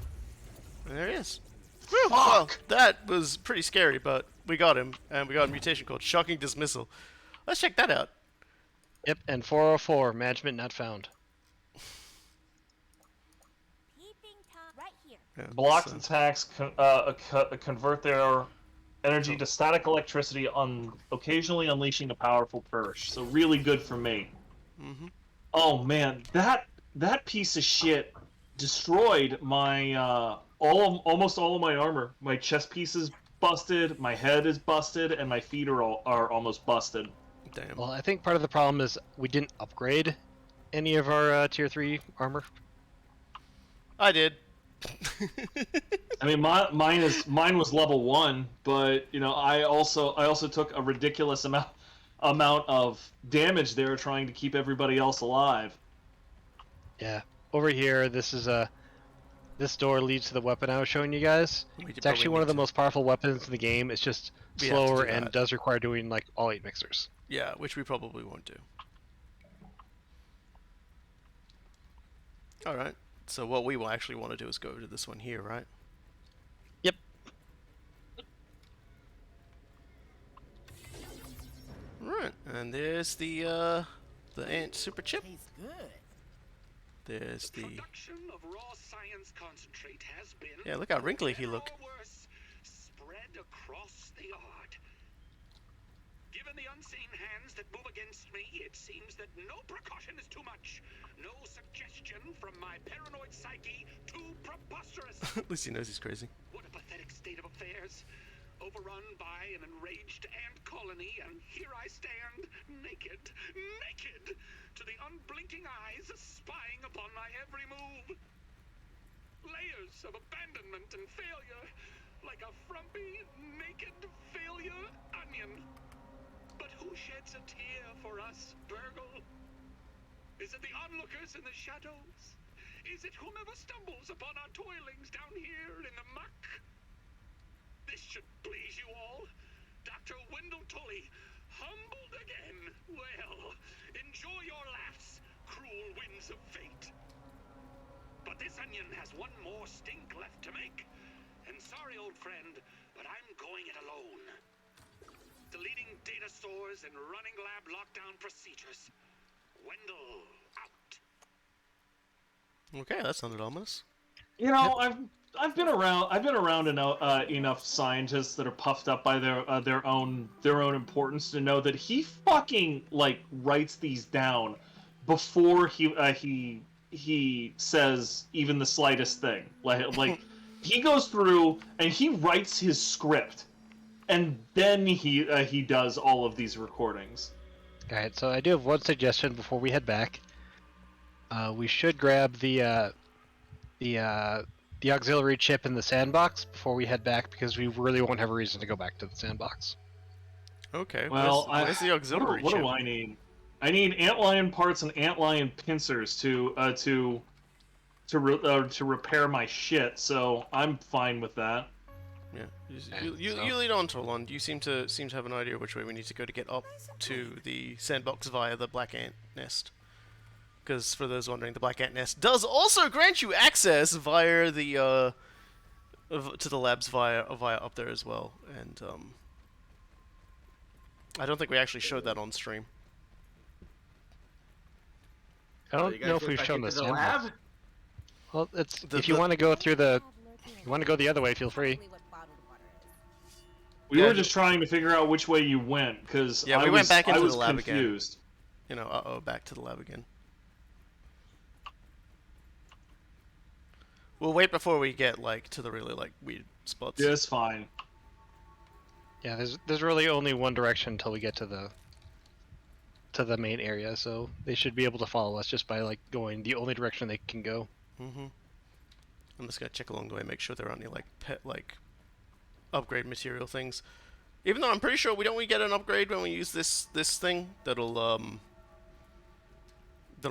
And there he is. Whew, well, Fuck! that was pretty scary, but we got him, and we got a mutation called Shocking Dismissal. Let's check that out. Yep, and 404, management not found. Peeping Tom right here. Yeah, Blocked so- attacks convert their energy to static electricity, occasionally unleashing a powerful purge. So really good for me. Mhm. Oh man, that piece of shit destroyed my almost all of my armor. My chest piece is busted, my head is busted, and my feet are almost busted. Damn. Well, I think part of the problem is we didn't upgrade any of our tier 3 armor. I did. I mean, mine was level 1, but you know, I also took a ridiculous amount of damage there trying to keep everybody else alive. Yeah. Over here, this door leads to the weapon I was showing you guys. It's actually one of the most powerful weapons in the game. It's just We have to slower do and that. does require doing like all 8 mixers. Yeah, which we probably won't do. Alright, so what we will actually want to do is go to this one here, right? Yep. Right, and there's the ant super chip. Tastes good. There's the... Production of raw science concentrate has been, Yeah, look how wrinkly he better looked. or worse, spread across the yard. Given the unseen hands that move against me, it seems that no precaution is too much. No suggestion from my paranoid psyche too preposterous. At least he knows he's crazy. What a pathetic state of affairs. Overrun by an enraged ant colony, and here I stand, naked, to the unblinking eyes spying upon my every move. Layers of abandonment and failure, like a frumpy, naked failure onion. But who sheds a tear for us, Burgle? Is it the onlookers in the shadows? Is it whomever stumbles upon our toilings down here in the muck? This should please you all. Dr. Wendell Tully, humbled again. Well, enjoy your laughs, cruel winds of fate. But this onion has one more stink left to make. And sorry, old friend, but I'm going it alone. Deleting data stores and running lab lockdown procedures. Wendell out. Okay, that sounded ominous. You know, I've been around enough scientists that are puffed up by their own importance to know that he fucking like writes these down before he says even the slightest thing. Like he goes through and he writes his script, and then he does all of these recordings. Alright, so I do have one suggestion before we head back. We should grab the auxiliary chip in the sandbox before we head back, because we really won't have a reason to go back to the sandbox. Okay, Well, where's the auxiliary what chip? do I need? I need antlion parts and antlion pincers to to repair my shit, so I'm fine with that. Yeah. You lead on, Torlon. You seem to have an idea which way we need to go to get up to the sandbox via the black ant nest. Because for those wondering, the black ant nest does also grant you access via the to the labs via up there as well. And I don't think we actually showed that on stream. I You don't guys know if get we've back shown into this. the lab? Well, it's The- if you the- want to go through the, you want to go the other way, feel free. Probably what bottled water is. We Yeah, were just trying to figure out which way you went, because Yeah, we went back into I was the lab again. confused. You know, back to the lab again. We'll wait before we get like to the really like weird spots. Yeah, it's fine. Yeah, there's really only one direction until we get to the main area, so they should be able to follow us just by like going the only direction they can go. I'm just gonna check along the way, make sure there aren't any like upgrade material things. Even though I'm pretty sure we get an upgrade when we use this thing that'll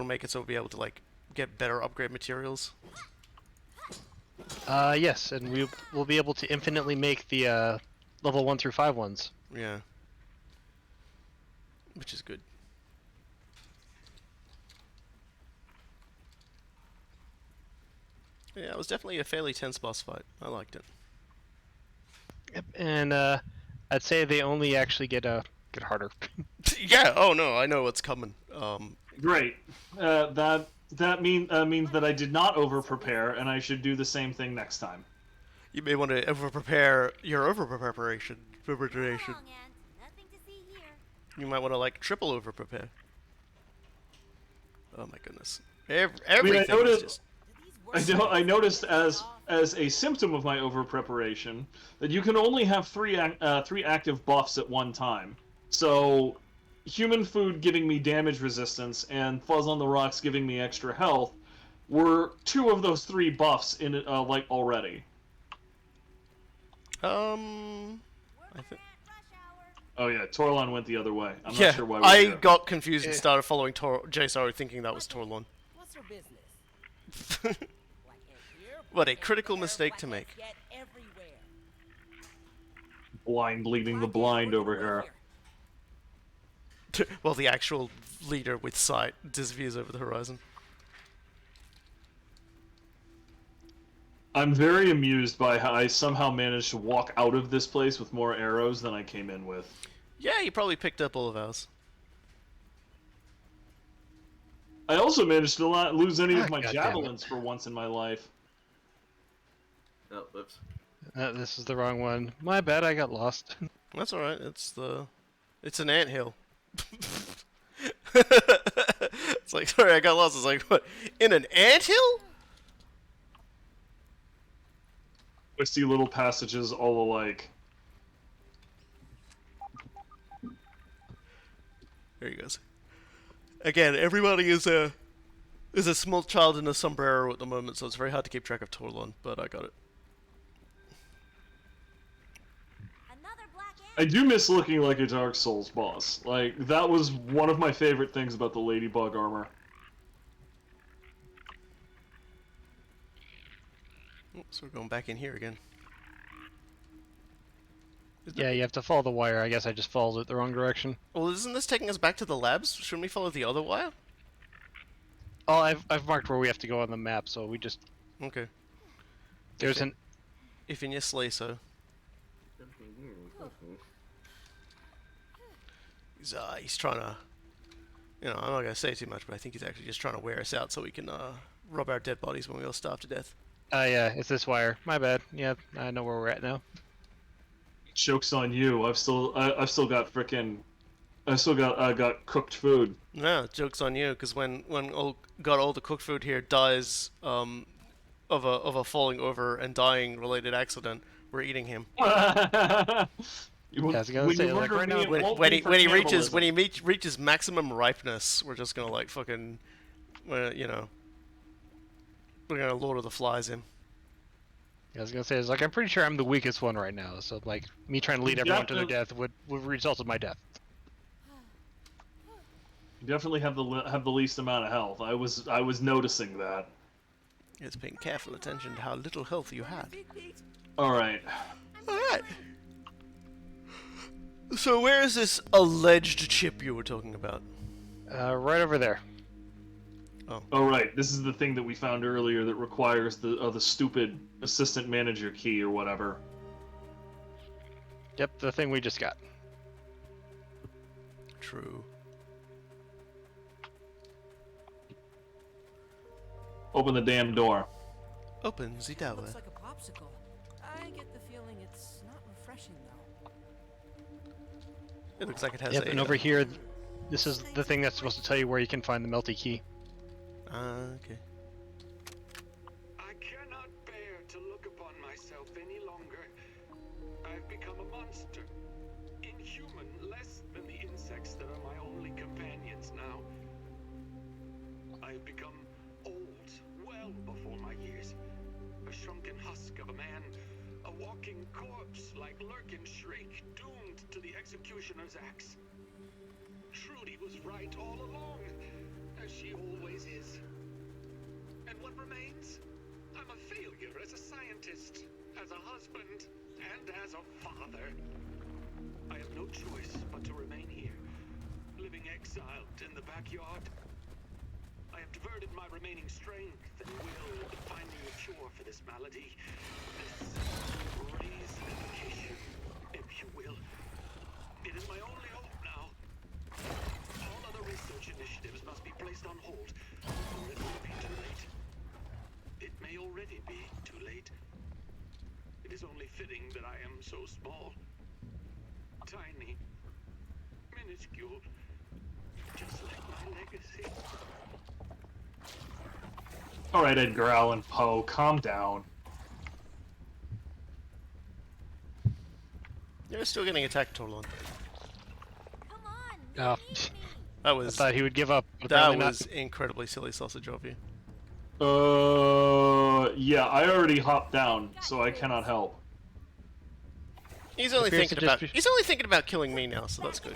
make it so we'll be able to like get better upgrade materials. Yes, and we'll be able to infinitely make the level 1 through 5 ones. Yeah. Which is good. Yeah, it was definitely a fairly tense boss fight. I liked it. Yep, and I'd say they only actually get harder. Yeah. Oh no, I know what's coming. Great. That means that I did not over prepare, and I should do the same thing next time. You may want to over prepare your over preparation. Preparation. Wrong, Ant. Nothing to see here. You might want to like triple over prepare. Oh my goodness. Everything is noticed- just. I noticed as a symptom of my over preparation that you can only have three active buffs at one time. So, human food giving me damage resistance and Fuzz on the Rocks giving me extra health were 2 of those 3 buffs in it like already. I think. Oh yeah, Torlon went the other way. I'm Yeah, not sure why. I got confused and started following Jsaru thinking that was Torlon. What's her business? Black ant here, What a black ant critical there, mistake black to make. ants get everywhere. Blind leading the Black ant, blind what over you doing here. Well, the actual leader with sight disappears over the horizon. I'm very amused by how I somehow managed to walk out of this place with more arrows than I came in with. Yeah, you probably picked up all of ours. I also managed to not lose any of my God damn it. javelins for once in my life. Oh, whoops. This is the wrong one. My bad, I got lost. That's alright, it's an anthill. It's like, sorry, I got lost. It's like, what? In an anthill? Twisty little passages all alike. There he goes. Again, everybody is a small child in a sombrero at the moment, so it's very hard to keep track of Torlon, but I got it. Another black ant. I do miss looking like a Dark Souls boss. Like, that was one of my favorite things about the Ladybug armor. Oh, so we're going back in here again. Yeah, you have to follow the wire. I guess I just followed it the wrong direction. Well, isn't this taking us back to the labs? Shouldn't we follow the other wire? Oh, I've marked where we have to go on the map, so we just Okay. there's an If in your sleigh, so. He's trying to, I'm not gonna say too much, but I think he's actually just trying to wear us out so we can rob our dead bodies when we all starve to death. yeah, it's this wire. My bad. Yeah, I know where we're at now. Joke's on you. I've still got got cooked food. No, joke's on you, because when all the cooked food here dies of a falling over and dying related accident, we're eating him. I was gonna say, like, right now, When he reaches maximum ripeness, we're just gonna like fucking, we're gonna Lord of the Flies him. I was gonna say, it's like I'm pretty sure I'm the weakest one right now. So like me trying to lead everyone to their death would result in my death. You definitely have the least amount of health. I was noticing that. It's paying careful attention to how little health you had. All right. Alright. So where is this alleged chip you were talking about? Right over there. Oh right, this is the thing that we found earlier that requires the stupid assistant manager key or whatever. Yep, the thing we just got. True. Open the damn door. Open the door. Looks like a popsicle. I get the feeling it's not refreshing though. It looks like it has Yep, a... and over here, this is the thing that's supposed to tell you where you can find the melty key. Okay. I cannot bear to look upon myself any longer. I've become a monster. Inhuman, less than the insects that are my only companions now. I've become old, well before my years. A shrunken husk of a man. A walking corpse like Lurkin Shriek, doomed to the executioner's axe. Trudy was right all along, as she always is. And what remains? I'm a failure as a scientist, as a husband, and as a father. I have no choice but to remain here, living exiled in the backyard. I have diverted my remaining strength and will into finding a cure for this malady. This reasonification, if you will. It is my only hope now. All other research initiatives must be placed on hold, or it will be too late. It may already be too late. It is only fitting that I am so small, tiny, minuscule, just like my legacy. All right, Edgar Allan Poe, calm down. You're still getting attacked, Torlon. Come on, Oh, That I was... thought he would give up. But That apparently was incredibly silly sausage of you. Yeah, I already hopped down, so I cannot help. He's only Appears to thinking just about... be- He's only thinking about killing me now, so that's good.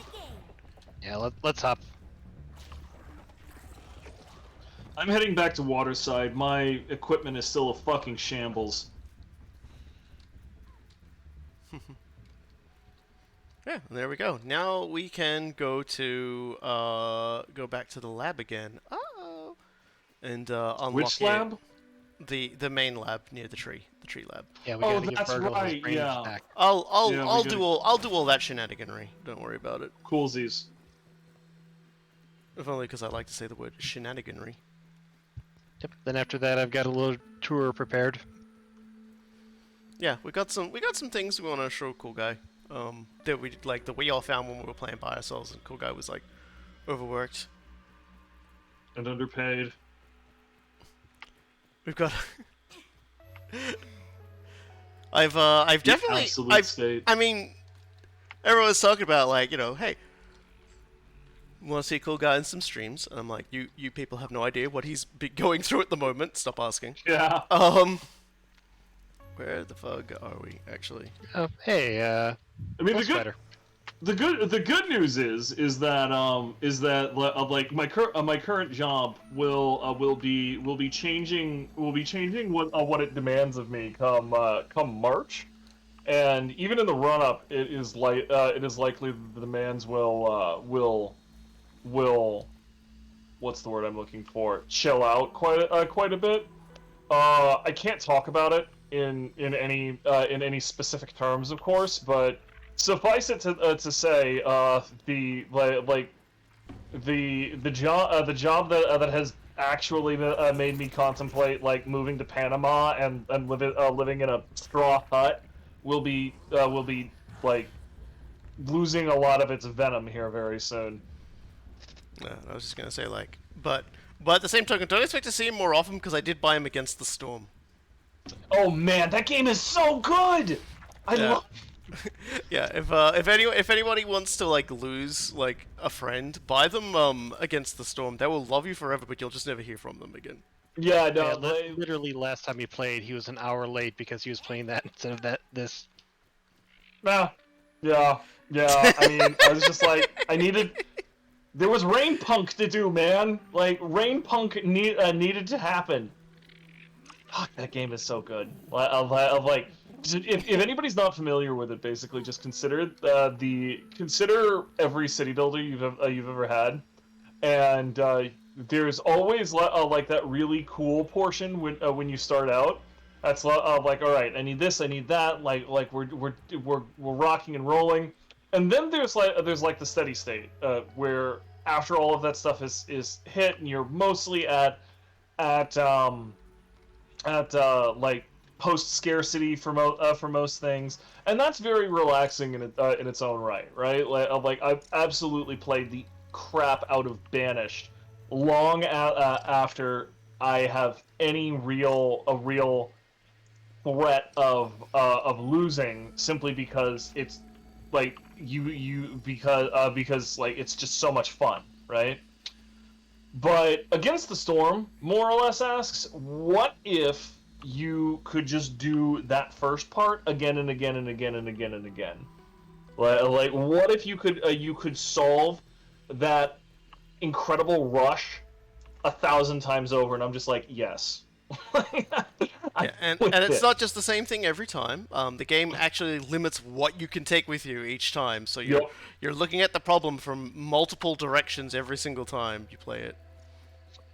Yeah, let's hop. I'm heading back to Waterside. My equipment is still a fucking shambles. Yeah, there we go. Now we can go to go back to the lab again. Uh-oh. And unlock Which lab? The main lab near the tree lab. Yeah, we Oh, gotta give that's Virgil his right, brains yeah. back. I'll Yeah, we I'll gotta- do all that shenaniganry. Don't worry about it. Coolsies. If only because I like to say the word shenaniganry. Yep. Then after that, I've got a little tour prepared. Yeah, we got some things we want to show Coolguy. That we all found when we were playing by ourselves, and Coolguy was like overworked. And underpaid. We've got. I've definitely. Absolute state. I mean, everyone's talking about like, you know, hey, want to see Coolguy in some streams, and I'm like, you people have no idea what he's going through at the moment. Stop asking. Yeah. Where the fuck are we actually? Oh, hey, I mean, that's better. the good news is that like my current job will be changing what it demands of me come March, and even in the run up it is likely the demands will what's the word I'm looking for, chill out quite a bit. I can't talk about it in any specific terms, of course, but suffice it to say, the job that has actually made me contemplate like moving to Panama and living in a straw hut will be like losing a lot of its venom here very soon. I was just gonna say like, but at the same token, don't expect to see him more often because I did buy him Against the Storm. Oh man, that game is so good! I Yeah. love. Yeah, if anybody wants to like lose like a friend, buy them Against the Storm. They will love you forever, but you'll just never hear from them again. Yeah, no, Yeah, literally last time he played, he was an hour late because he was playing that instead of this. yeah. I mean, I was just like, there was Rain Punk to do, man. Like Rain Punk needed to happen. fuck, that game is so good. Like, if anybody's not familiar with it, basically just consider consider every city builder you've ever had, and there's always like that really cool portion when you start out. That's like, all right, I need this, I need that. Like we're rocking and rolling, and then there's like the steady state where after all of that stuff is hit, and you're mostly at like post scarcity for most things, and that's very relaxing in its own right, right? Like I've absolutely played the crap out of Banished long after I have any real threat of losing, simply because it's like because like it's just so much fun, right? But Against the Storm more or less asks, what if you could just do that first part again and again and again and again and again? Like what if you could solve that incredible rush 1,000 times over? And I'm just like, yes. Yeah, and it's not just the same thing every time. The game actually limits what you can take with you each time, so you're looking at the problem from multiple directions every single time you play it.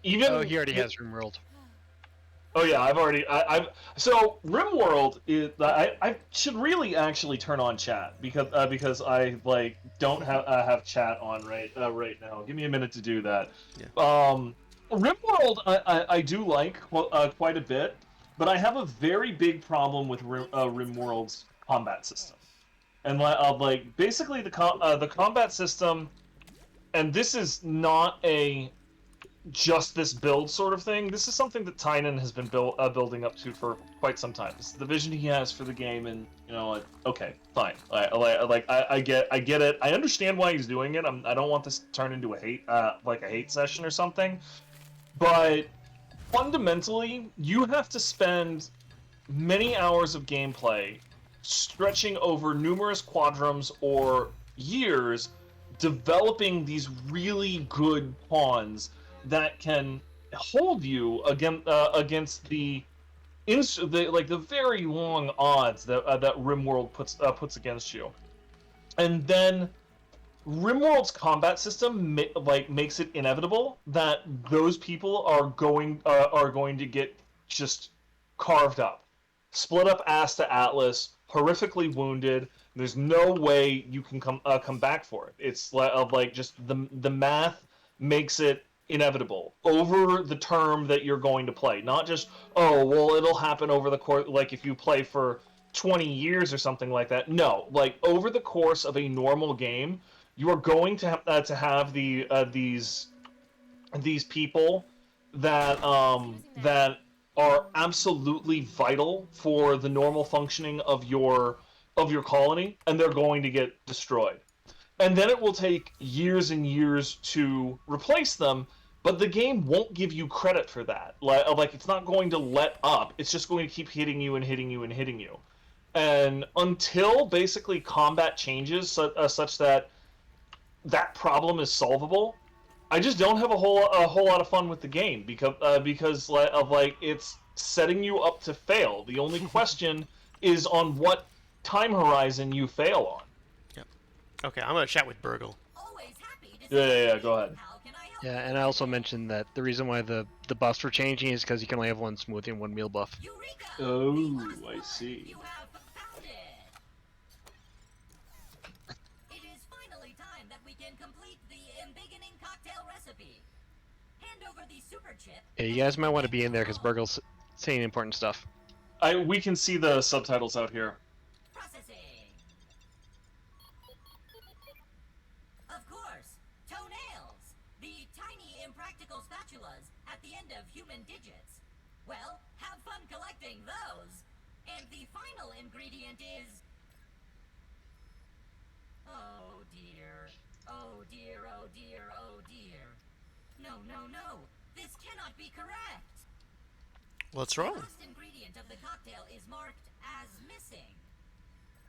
Oh, he already has RimWorld. Oh yeah, I've so RimWorld is I should really actually turn on chat because I like don't have chat on right now. Give me a minute to do that. Yeah. RimWorld I do like quite a bit, but I have a very big problem with RimWorld's combat system, and like basically the combat system, and this is not a just this build sort of thing. This is something that Tynan has been building up to for quite some time. This is the vision he has for the game, and you know, like, okay, fine. I get it. I understand why he's doing it. I don't want this to turn into a hate session or something. But fundamentally, you have to spend many hours of gameplay stretching over numerous quadrums or years developing these really good pawns that can hold you against the very long odds that RimWorld puts against you. And then RimWorld's combat system makes it inevitable that those people are going to get just carved up, split up ass to Atlas, horrifically wounded. There's no way you can come back for it. It's like just the math makes it inevitable over the term that you're going to play. Not just, oh well, it'll happen over the course, like if you play for 20 years or something like that. No, like over the course of a normal game, you are going to have these people that that are absolutely vital for the normal functioning of your colony, and they're going to get destroyed. And then it will take years and years to replace them, but the game won't give you credit for that. Like it's not going to let up. It's just going to keep hitting you and hitting you and hitting you. And until basically combat changes such that that problem is solvable, I just don't have a whole lot of fun with the game because like it's setting you up to fail. The only question is on what time horizon you fail on. Yep. Okay, I'm gonna chat with Burgle. Yeah, go ahead. Yeah, and I also mentioned that the reason why the buffs were changing is because you can only have one smoothie and one meal buff. Oh, I see. It is finally time that we can complete the embiggening cocktail recipe. Hand over the super chip. Yeah, you guys might want to be in there because Burgle's saying important stuff. We can see the subtitles out here. Processing. Of course, toenails. The tiny impractical spatulas at the end of human digits. Well, have fun collecting those. And the final ingredient is... Oh dear. Oh dear, oh dear, oh dear. No, no, no. This cannot be correct. What's The wrong? last ingredient of the cocktail is marked as missing.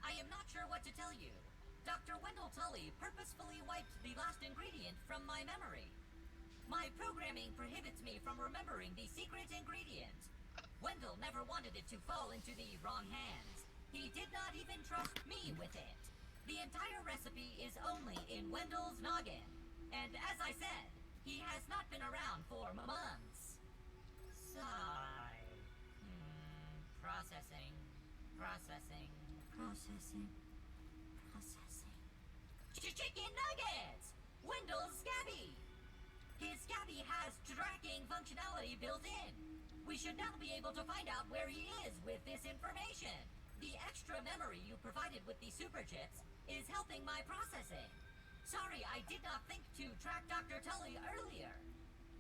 I am not sure what to tell you. Dr. Wendell Tully purposefully wiped the last ingredient from my memory. My programming prohibits me from remembering the secret ingredient. Wendell never wanted it to fall into the wrong hands. He did not even trust me with it. The entire recipe is only in Wendell's noggin. And as I said, he has not been around for months. Sigh. Processing. Processing. Processing. Processing. Chicken nuggets! Wendell's Scabby! His Scabby has tracking functionality built in. We should now be able to find out where he is with this information. The extra memory you provided with the super chips is helping my processing. Sorry, I did not think to track Dr. Tully earlier.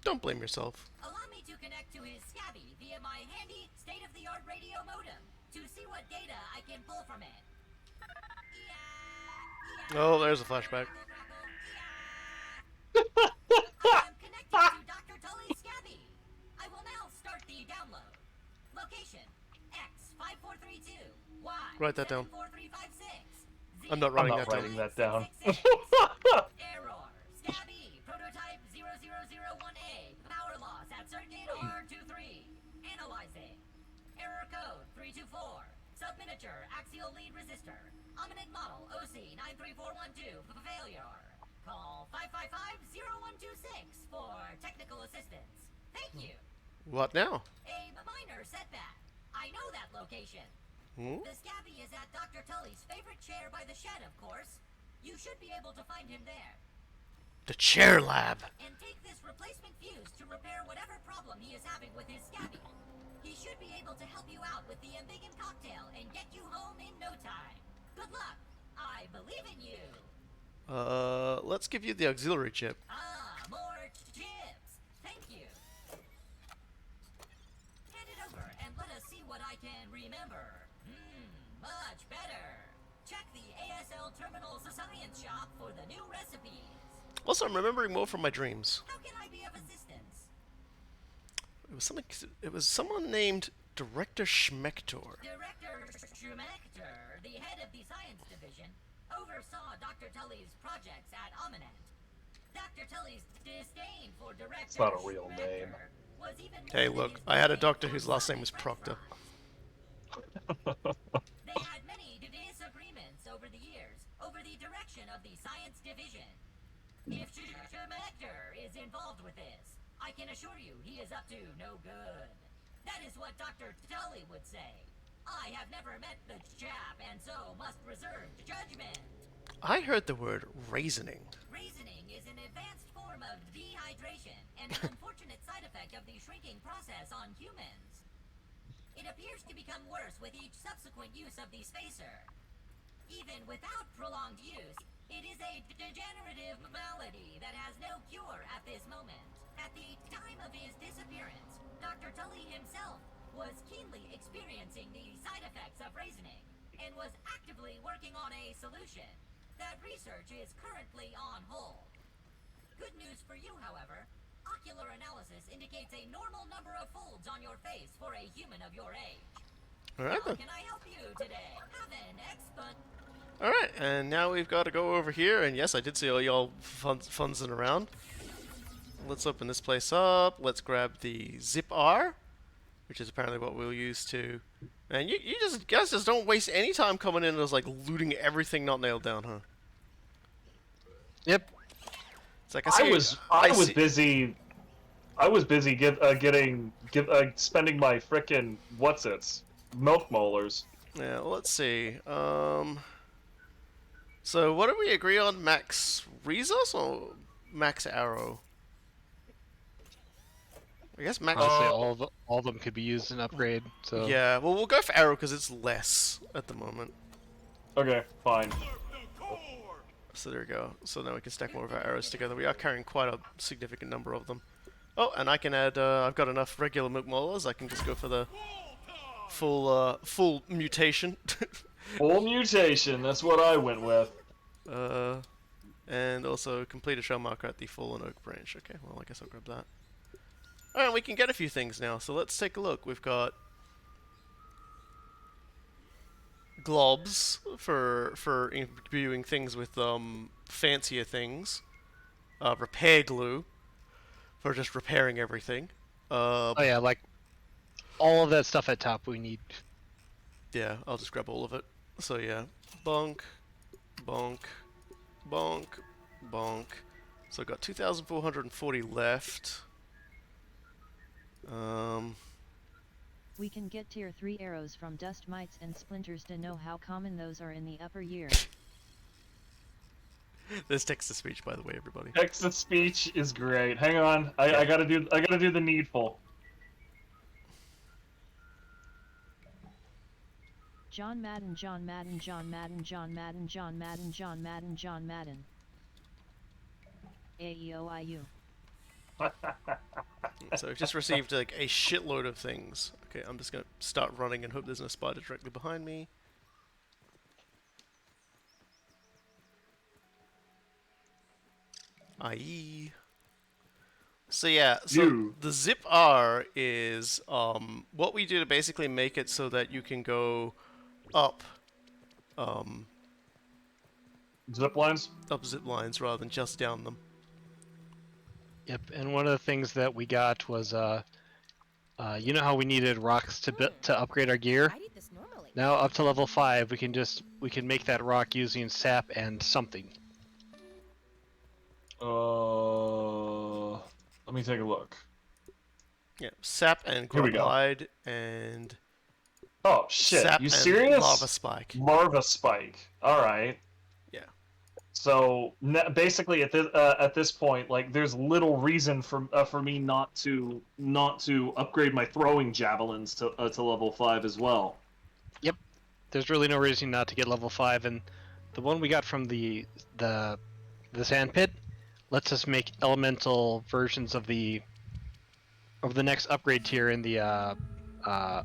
Don't blame yourself. Allow me to connect to his Scabby via my handy state-of-the-art radio modem to see what data I can pull from it. Oh, there's a flashback. I am connected to Dr. Tully's Scabby. I will now start the download. Location: X 5432 Y. Write that down. 7356. I'm not writing that down. Error. Scabby. Prototype 0001A. Power loss at circuit R23. Analyzing. Error code 324. Subminiature axial lead resistor. Ominid model OC93412. Failure. Call 555-0126 for technical assistance. Thank you. What now? A minor setback. I know that location. The Scabby is at Dr. Tully's favorite chair by the shed, of course. You should be able to find him there. The chair lab. And take this replacement fuse to repair whatever problem he is having with his Scabby. He should be able to help you out with the Ambiguous cocktail and get you home in no time. Good luck. I believe in you. Let's give you the auxiliary chip. More chips. Thank you. Hand it over and let us see what I can remember. Much better. Check the ASL Terminal's science shop for the new recipes. Also, I'm remembering more from my dreams. How can I be of assistance? It was something. It was someone named Director Schmector. Director Schumector, the head of the science division, oversaw Dr. Tully's projects at Ominent. Dr. Tully's disdain for Director It's not a real name. was even Hey, more than look, his I had a disdain doctor for whose last name was French Proctor. fries. They had many disagreements over the years over the direction of the science division. If Schumector is involved with this, I can assure you he is up to no good. That is what Dr. Tully would say. I have never met the chap and so must reserve judgment. I heard the word raisening. Raisening is an advanced form of dehydration and an unfortunate side effect of the shrinking process on humans. It appears to become worse with each subsequent use of the spacer. Even without prolonged use, it is a degenerative malady that has no cure at this moment. At the time of his disappearance, Dr. Tully himself was keenly experiencing the side effects of raisening and was actively working on a solution. That research is currently on hold. Good news for you, however. Ocular analysis indicates a normal number of folds on your face for a human of your age. Alright How then. can I help you today? Have an expert. Alright, and now we've got to go over here, and yes, I did see all y'all funsing around. Let's open this place up. Let's grab the Zip R, which is apparently what we'll use to... And you guys just don't waste any time coming in and just like looting everything not nailed down, huh? Yep. It's like I was busy. I was busy spending my frickin' milk molars. Yeah, well, let's see. So what did we agree on? Max Rezos or Max Arrow? I guess Max. Honestly, all of them could be used in upgrade. So Yeah, well, we'll go for Arrow because it's less at the moment. Okay, fine. So there we go. So now we can stack more of our arrows together. We are carrying quite a significant number of them. Oh, and I can add. I've got enough regular milk molars. I can just go for the full mutation. Full mutation. That's what I went with. And also complete a shell marker at the fallen oak branch. Okay, well, I guess I'll grab that. Alright, we can get a few things now, so let's take a look. We've got globs for imbuing things with fancier things. Repair glue for just repairing everything. oh yeah, like all of that stuff at top we need. Yeah, I'll just grab all of it. So yeah, bonk, bonk, bonk, bonk. So I've got 2,440 left. We can get tier 3 arrows from dust mites and splinters to know how common those are in the upper year. There's text-to-speech, by the way, everybody. Text-to-speech is great. Hang on, I gotta do the needful. John Madden, John Madden, John Madden, John Madden, John Madden, John Madden, John Madden. AEOIU. So I've just received like a shitload of things. Okay, I'm just gonna start running and hope there's no spider directly behind me. IE. So yeah, so the zip R is what we do to basically make it so that you can go up zip lines? Up zip lines rather than just down them. Yep, and one of the things that we got was you know how we needed rocks to upgrade our gear? Now up to level 5 we can make that rock using sap and something. Let me take a look. Yeah, sap and grubhide and oh shit! sap You and serious? lava spike. Lava spike. All right. Yeah. So basically, at this point, like, there's little reason for me not to upgrade my throwing javelins to level 5 as well. Yep. There's really no reason not to get level 5, and the one we got from the sand pit lets us make elemental versions of the next upgrade tier in the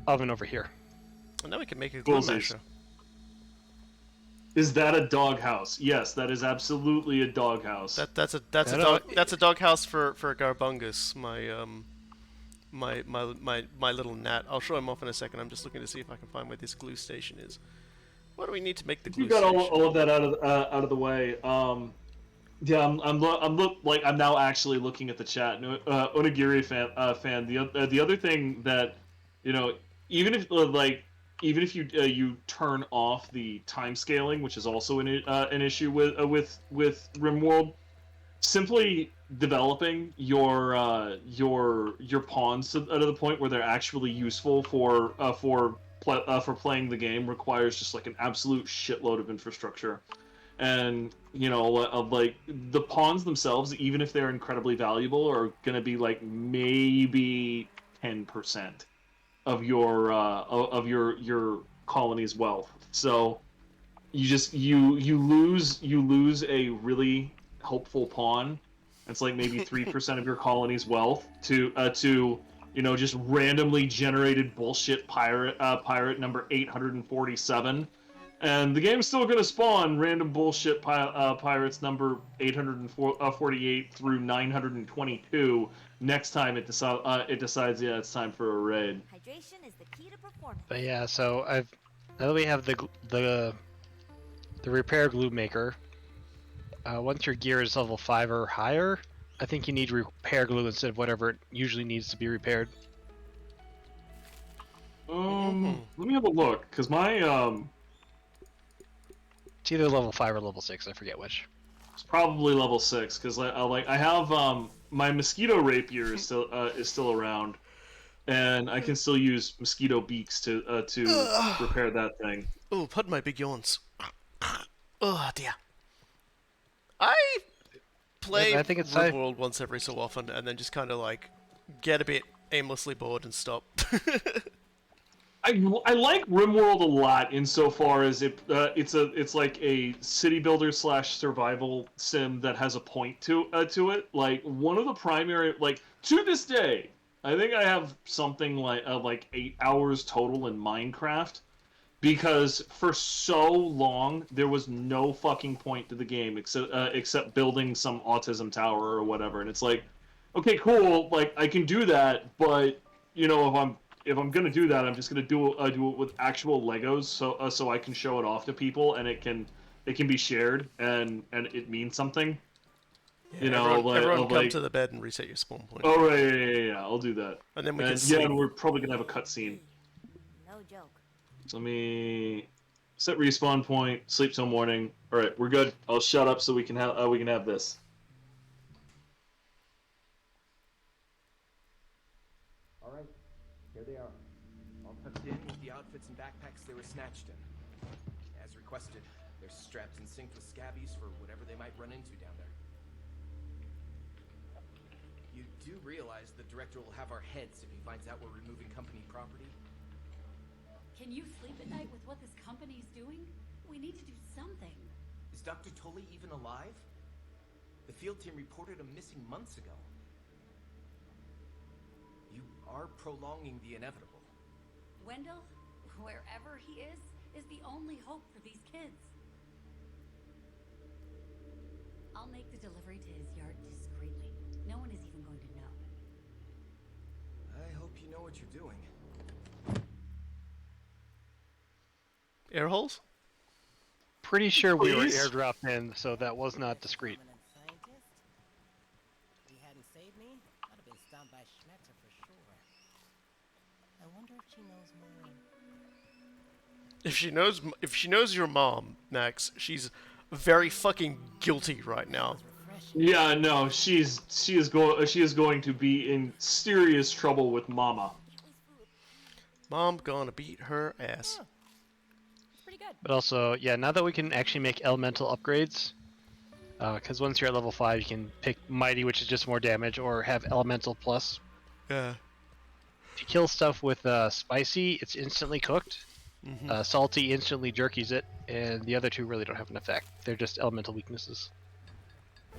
oven over here. And now we can make a glue masher. Is that a doghouse? Yes, that is absolutely a doghouse. That's a doghouse for Garbungus, my little gnat. I'll show him off in a second. I'm just looking to see if I can find where this glue station is. What do we need to make the glue station? You got all of that out of the way. Yeah, I'm now actually looking at the chat. Onigiri fan. The other thing that, you know, even if you turn off the time scaling, which is also an issue with RimWorld, simply developing your pawns to the point where they're actually useful for playing the game requires just like an absolute shitload of infrastructure. And, you know, like, the pawns themselves, even if they're incredibly valuable, are going to be like maybe 10% of your colony's wealth. So you lose a really helpful pawn. It's like maybe 3% of your colony's wealth to you know, just randomly generated bullshit pirate number 847. And the game's still going to spawn random bullshit pirates number 848 through 922 next time it decides, yeah, it's time for a raid. Hydration is the key to performance. But yeah, so now that we have the repair glue maker, once your gear is level 5 or higher, I think you need repair glue instead of whatever it usually needs to be repaired. Let me have a look, because my it's either level 5 or level 6, I forget which. It's probably level 6, because I have my mosquito rapier is still around, and I can still use mosquito beaks to repair that thing. Oh, pardon my big yawns. Oh dear. I play RimWorld once every so often, and then just kind of like get a bit aimlessly bored and stop. I like RimWorld a lot insofar as it's like a city builder / survival sim that has a point to it. Like, one of the primary, like, to this day, I think I have something like 8 hours total in Minecraft, because for so long there was no fucking point to the game except building some autism tower or whatever. And it's like, okay, cool, like, I can do that, but, you know, if I'm gonna do that, I'm just gonna do it with actual Legos, so I can show it off to people, and it can be shared, and it means something. You know, everyone come like, to the bed and reset your spawn point. oh right, yeah, I'll do that. And then we can Yeah, sleep. and we're probably gonna have a cutscene. No joke. So let me set respawn point, sleep till morning. All right, we're good. I'll shut up so we can have this. All right, here they are. All tucked in with the outfits and backpacks they were snatched in. As requested, they're strapped in sync with scabbies for whatever they might run into down there. You do realize the director will have our heads if he finds out we're removing company property? Can you sleep at night with what this company's doing? We need to do something. Is Dr. Tully even alive? The field team reported him missing months ago. You are prolonging the inevitable. Wendell, wherever he is the only hope for these kids. I'll make the delivery to his yard discreetly. No one is even going to know. I hope you know what you're doing. Air holes? Pretty sure we were Please? airdropped in, so that was not discreet. Scientist? If he hadn't saved me, I'd have been stomped by Schmetzer for sure. I wonder if she knows more. If she knows your mom, Max, she's very fucking guilty right now. Yeah, no, she is going to be in serious trouble with Mama. Mom gonna beat her ass. Pretty good. But also, yeah, now that we can actually make elemental upgrades, because once you're at level 5, you can pick Mighty, which is just more damage, or have Elemental Plus. Yeah. If you kill stuff with Spicy, it's instantly cooked. Salty instantly jerkies it, and the other two really don't have an effect. They're just elemental weaknesses.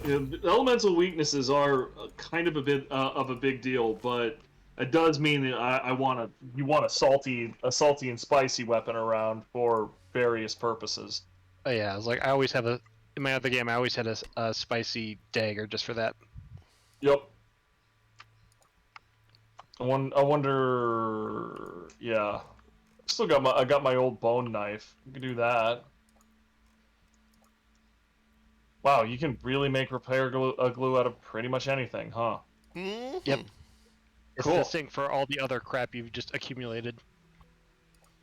Yeah, elemental weaknesses are kind of a bit of a big deal, but it does mean that you want a salty and spicy weapon around for various purposes. Oh yeah, I was like, I always have in my other game, I always had a spicy dagger just for that. Yep. I wonder. Yeah, I got my old bone knife. You can do that. Wow, you can really make repair glue out of pretty much anything, huh? Mm-hmm. Yep. It's Cool. the thing for all the other crap you've just accumulated.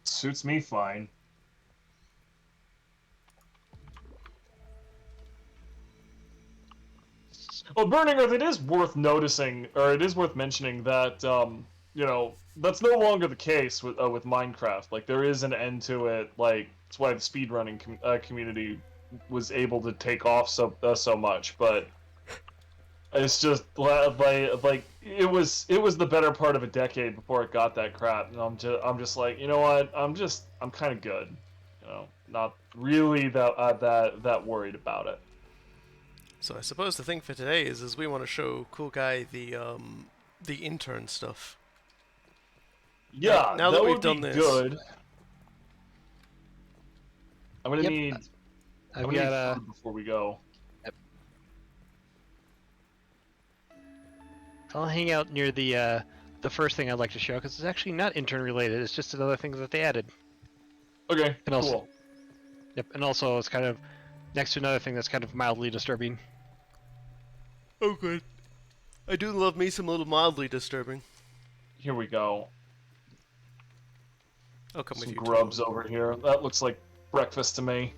Suits me fine. Well, Burning Earth, it is worth noticing, or it is worth mentioning that, you know, that's no longer the case with Minecraft. Like, there is an end to it. Like, that's why the speedrunning community was able to take off so much. But it's just like it was the better part of a decade before it got that crap, and I'm just like, you know what? I'm kind of good, you know, not really that worried about it. So I suppose the thing for today is we want to show Coolguy the intern stuff. Yeah, now that we've done be this. good. I'm gonna Yep. need. I've I'm gonna got need food before we go. I'll hang out near the first thing I'd like to show because it's actually not intern related. It's just another thing that they added. Okay, And also, cool. Yep, and also it's kind of next to another thing that's kind of mildly disturbing. Oh, good. I do love me some little mildly disturbing. Here we go. I'll come with Some you. grubs Tom. over here. That looks like breakfast to me.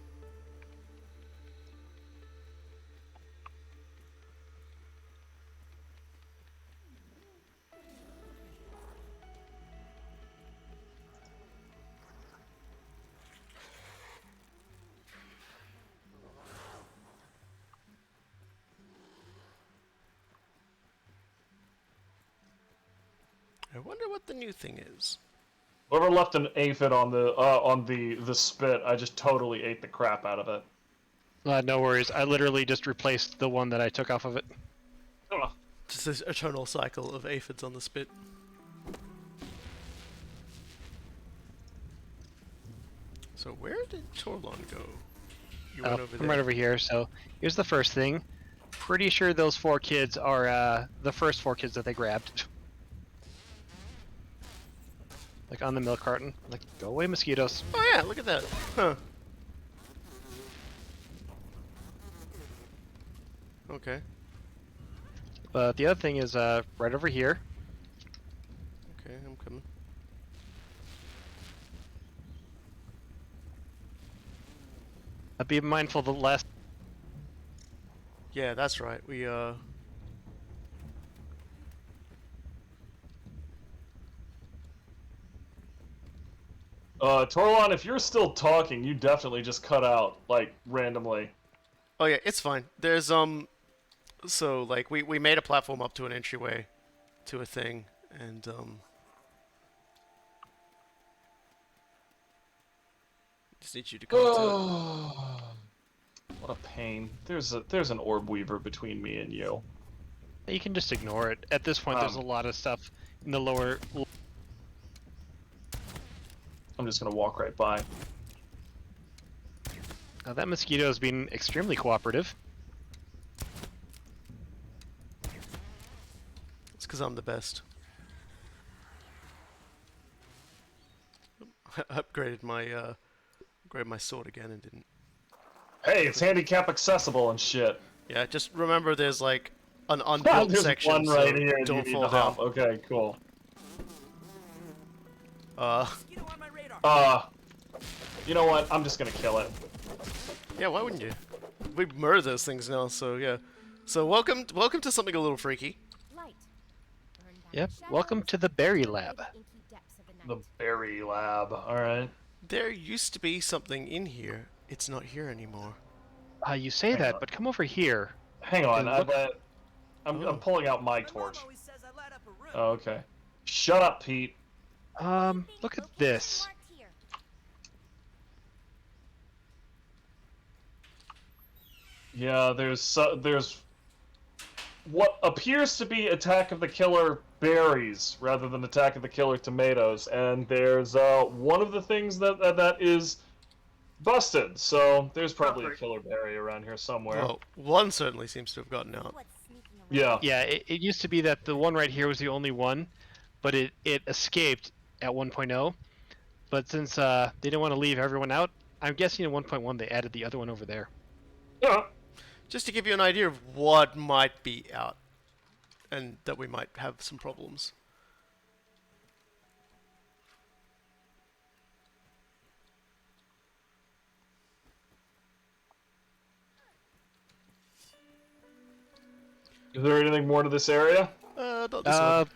I wonder what the new thing is. Whoever left an aphid on the spit, I just totally ate the crap out of it. No worries. I literally just replaced the one that I took off of it. Ugh. Just this eternal cycle of aphids on the spit. So where did Torlon go? You went over I'm there. right over here. So here's the first thing. Pretty sure those 4 kids are the first 4 kids that they grabbed. Like on the milk carton. Like, go away, mosquitoes. Oh yeah, look at that. Huh. Okay. But the other thing is right over here. Okay, I'm coming. Be mindful of the last. Yeah, that's right. We Torlon, if you're still talking, you definitely just cut out, like, randomly. Oh yeah, it's fine. There's so like we made a platform up to an entryway to a thing, and just need you to come to What a pain. There's an orb weaver between me and you. You can just ignore it. At this point, there's a lot of stuff in the lower. I'm just gonna walk right by. That mosquito has been extremely cooperative. It's because I'm the best. I upgraded my sword again and didn't. Hey, it's handicap accessible and shit. Yeah, just remember there's like an unbuilt There's section, one right so here. don't You fall need to down. hop. Okay, cool. You know what? I'm just gonna kill it. Yeah, why wouldn't you? We murder those things now, so yeah. So welcome to something a little freaky. Yep. Welcome to the Berry Lab. The Berry Lab. All right. There used to be something in here. It's not here anymore. You say Hang that, on. but come over here. Hang on. And look- I'm pulling out my torch. Oh, okay. Shut up, Pete. Look at this. Yeah, there's what appears to be Attack of the Killer berries rather than Attack of the Killer tomatoes, and there's one of the things that is busted. So there's probably a killer berry around here somewhere. Well, one certainly seems to have gotten out. Yeah. Yeah, it used to be that the one right here was the only one, but it escaped at 1.0. But since they didn't want to leave everyone out, I'm guessing in 1.1 they added the other one over there. Yeah. Just to give you an idea of what might be out, and that we might have some problems. Is there anything more to this area? Not this one.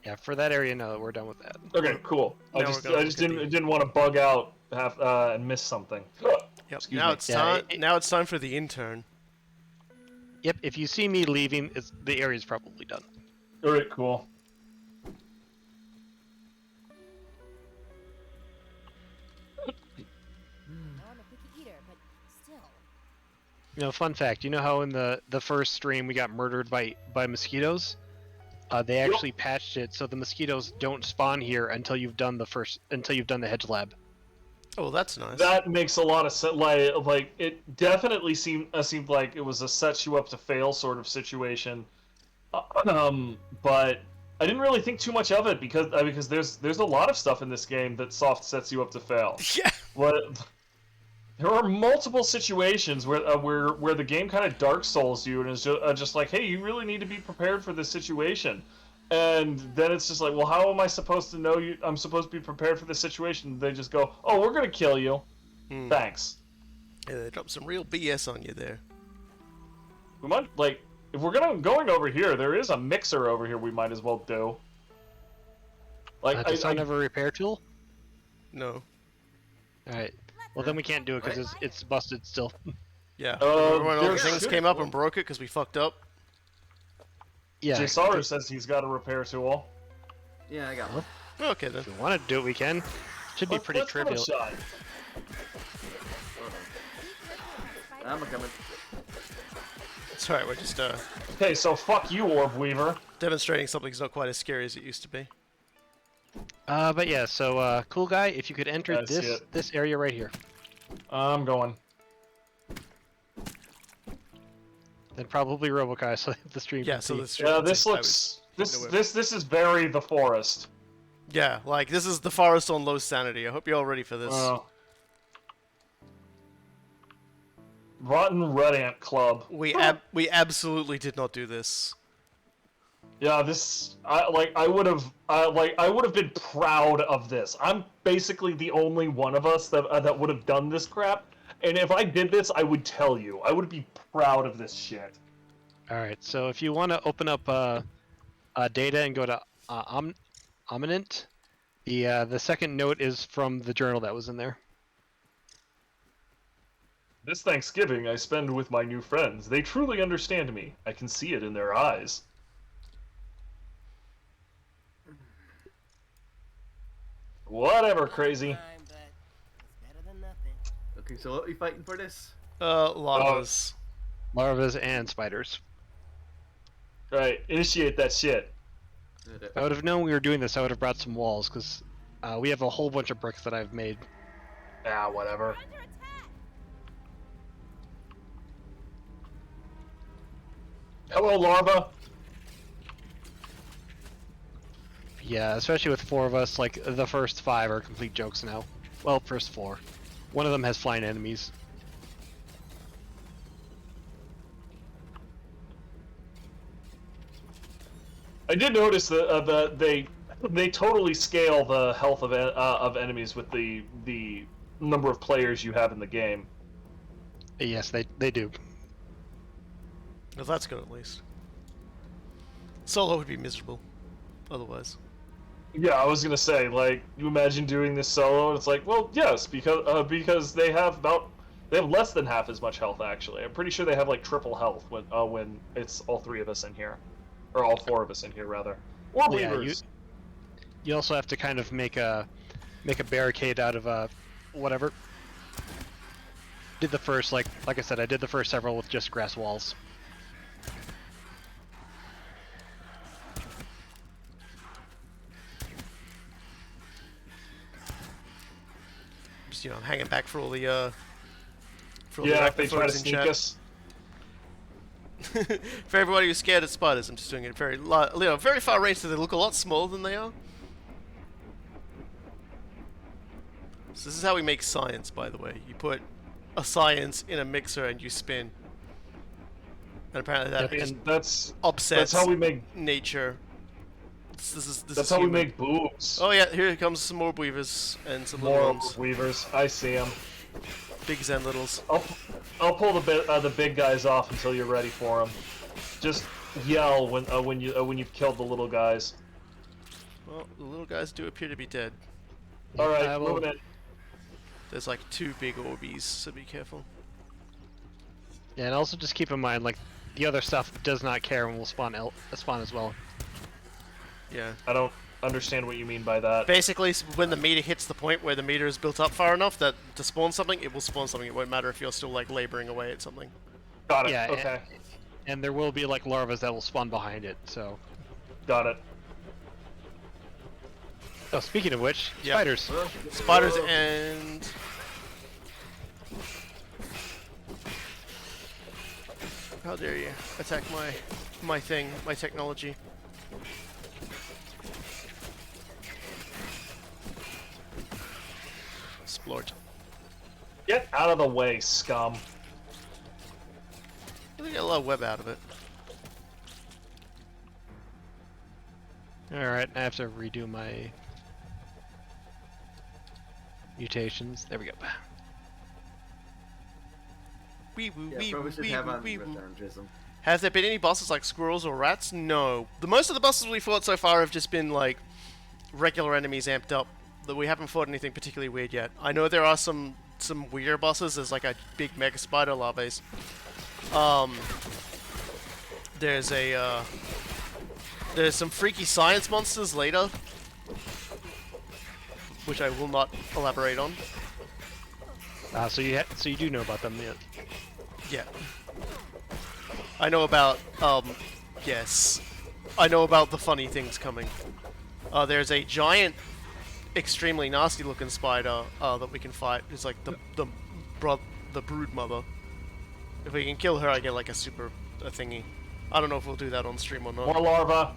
Yeah, for that area, no, we're done with that. Okay, cool. I Now just we're gonna didn't want to bug out and miss something. Yep. Excuse Now me. it's Yeah, time. Now it's time for the intern. Yep, if you see me leaving, the area's probably done. All right, cool. I'm a picky eater, but still. You know, fun fact, you know how in the first stream we got murdered by mosquitoes? They actually patched it so the mosquitoes don't spawn here until you've done the hedge lab. Oh, well, that's nice. That makes a lot of sense. Like it definitely seemed like it was a set you up to fail sort of situation. But I didn't really think too much of it because there's a lot of stuff in this game that soft sets you up to fail. Yeah. There are multiple situations where the game kind of Dark Souls you and is just like, hey, you really need to be prepared for this situation. And then it's just like, well, how am I supposed to know I'm supposed to be prepared for this situation? They just go, oh, we're gonna kill you. Thanks. Yeah, they dropped some real BS on you there. We might if we're going over here, there is a mixer over here. We might as well do. Like, Does someone have a repair tool? No. All right. Well, then we can't do it because it's busted still. Yeah. Remember when all the there things should- came up and broke it because we fucked up? Yeah. Jsaru says he's got a repair tool. Yeah, I got one. Okay then. If we want to do it, we can. Should be pretty Let's give it a trivial. shot. I'm coming. It's alright. We're just Okay, so fuck you, Orb Weaver. demonstrating something's not quite as scary as it used to be. But yeah, so cool guy, if you could enter Yeah, I see this area right here, I'm going. then probably RoboKy, so the stream. Yeah. can So see. this. Yeah, this looks this is very the forest. Yeah, like this is the forest on low sanity. I hope you're all ready for this. Rotten Red Ant Club. We absolutely did not do this. Yeah, I would have been proud of this. I'm basically the only one of us that would have done this crap. And if I did this, I would tell you. I would be proud of this shit. All right. So if you want to open up data and go to Omninent, the second note is from the journal that was in there. This Thanksgiving I spend with my new friends. They truly understand me. I can see it in their eyes. Whatever, crazy. Okay, so what are we fighting for this? Larvas. Larvas and spiders. Right, initiate that shit. If I would have known we were doing this, I would have brought some walls, because we have a whole bunch of bricks that I've made. Ah, whatever. Hello, larva. Yeah, especially with 4 of us, like, the first 5 are complete jokes now. Well, first 4. One of them has flying enemies. I did notice that they totally scale the health of enemies with the number of players you have in the game. Yes, they do. Well, that's good at least. Solo would be miserable, otherwise. Yeah, I was gonna say, like, you imagine doing this solo, and it's like, well, yes, because they have less than half as much health actually. I'm pretty sure they have like triple health when it's all 3 of us in here, or all 4 of us in here rather. Or weavers. Yeah, you also have to kind of make a barricade out of whatever. Did the first like I said, I did the first several with just grass walls. Just, I'm hanging back for all the if they try to sneak us. For everybody who's scared of spiders, I'm just doing it very far range, so they look a lot smaller than they are. So this is how we make science, by the way. You put a science in a mixer and you spin. And apparently that upsets how we make nature. That's how we make boobs. Oh yeah, here comes some more weavers and some little More ones. weavers. I see them. Bigs and littles. I'll pull the big guys off until you're ready for them. Just yell when you've killed the little guys. Well, the little guys do appear to be dead. All right, moving in. There's like 2 big orbies, so be careful. Yeah, and also just keep in mind, like, the other stuff does not care and will spawn as well. Yeah. I don't understand what you mean by that. Basically, when the meter hits the point where the meter is built up far enough that to spawn something, it will spawn something. It won't matter if you're still like laboring away at something. Got it. Yeah, okay. And there will be like larvas that will spawn behind it. So. Got it. Oh, speaking of which, yep. Spiders. Spiders and. How dare you attack my technology. Splort. Get out of the way, scum. We get a lot of web out of it. Alright, I have to redo my mutations. There we go. Wee woo, Yeah, wee probably woo, should wee have woo, on wee with woo. Jism. Has there been any bosses like squirrels or rats? No. Most of the bosses we fought so far have just been like regular enemies amped up. We haven't fought anything particularly weird yet. I know there are some weirder bosses. There's like a big mega spider larvae. There's some freaky science monsters later, which I will not elaborate on. So you do know about them, yeah? Yeah. I know about yes. I know about the funny things coming. There's a giant, extremely nasty-looking spider that we can fight. It's like the brood mother. If we can kill her, I get like a super thingy. I don't know if we'll do that on stream or not. More larva.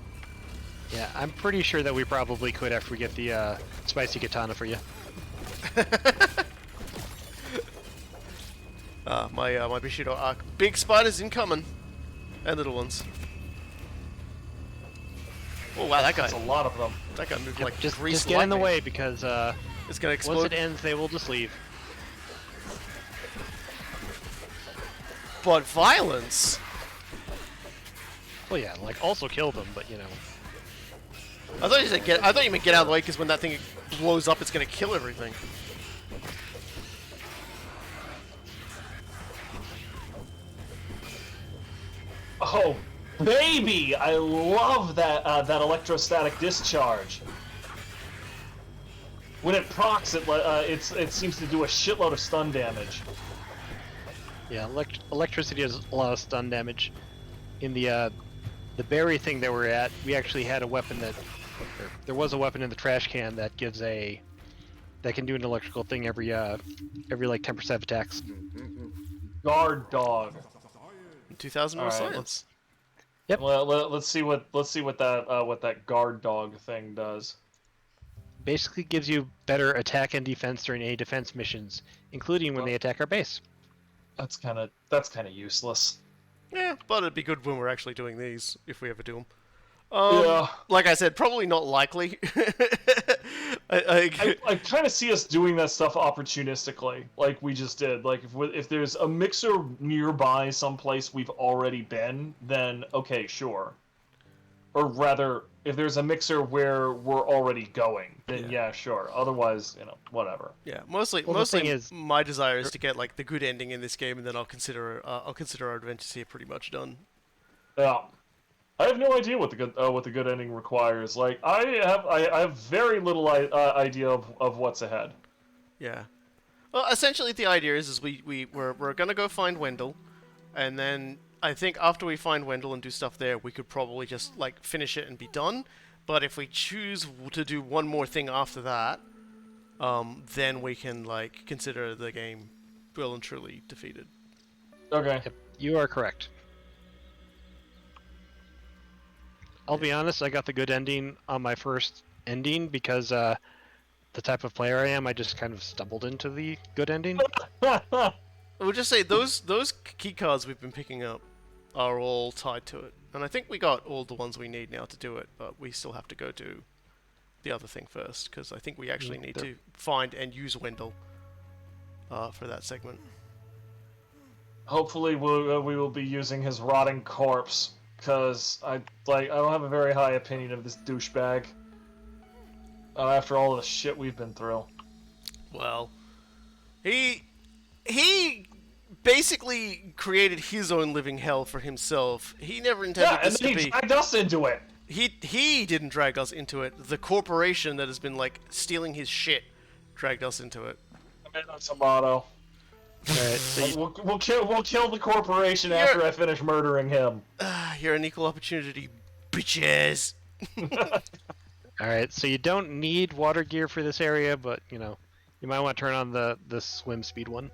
Yeah, I'm pretty sure that we probably could after we get the spicy katana for you. My Bushido arc. Big spiders incoming, and little ones. Oh wow, that guy. That's a lot of them. That guy moved like Just grease get in the lightning. way because It's gonna explode. once it ends, they will just leave. But violence. Well, yeah, like also kill them, but you know. I thought you said get. I thought you meant get out of the way because when that thing blows up, it's gonna kill everything. Oh, baby! I love that that electrostatic discharge. When it procs, it seems to do a shitload of stun damage. Yeah, electricity has a lot of stun damage. In the berry thing that we're at, we actually had a weapon that, or there was a weapon in the trash can that gives that can do an electrical thing every like 10% of attacks. Guard dog. 2,000 more All right, science. Yep. Well, let's see what that guard dog thing does. Basically gives you better attack and defense during any defense missions, including when they attack our base. That's kind of useless. Yeah, but it'd be good when we're actually doing these, if we ever do them. Yeah. Like I said, probably not likely. I kind of see us doing that stuff opportunistically, like we just did. Like if there's a mixer nearby someplace we've already been, then okay, sure. Or rather, if there's a mixer where we're already going, then yeah, sure. Otherwise, whatever. Yeah, mostly the thing is, my desire is to get like the good ending in this game, and then I'll consider our adventures here pretty much done. Yeah. I have no idea what the good ending requires. Like I have very little idea of what's ahead. Yeah. Well, essentially the idea is we're gonna go find Wendell, and then I think after we find Wendell and do stuff there, we could probably just like finish it and be done. But if we choose to do one more thing after that, then we can like consider the game well and truly defeated. Okay. Yep, you are correct. I'll be honest, I got the good ending on my first ending because the type of player I am, I just kind of stumbled into the good ending. We'll just say those key cards we've been picking up are all tied to it, and I think we got all the ones we need now to do it, but we still have to go do the other thing first because I think we actually need to find and use Wendell for that segment. Hopefully, we will be using his rotting corpse. Because I don't have a very high opinion of this douchebag. After all the shit we've been through. Well, he basically created his own living hell for himself. He never intended this to be. Yeah, and he dragged us into it. He didn't drag us into it. The corporation that has been like stealing his shit dragged us into it. That's a motto. Right, so we'll kill the corporation after I finish murdering him. You're an equal opportunity, bitches. Alright, so you don't need water gear for this area, but you might want to turn on the swim speed one.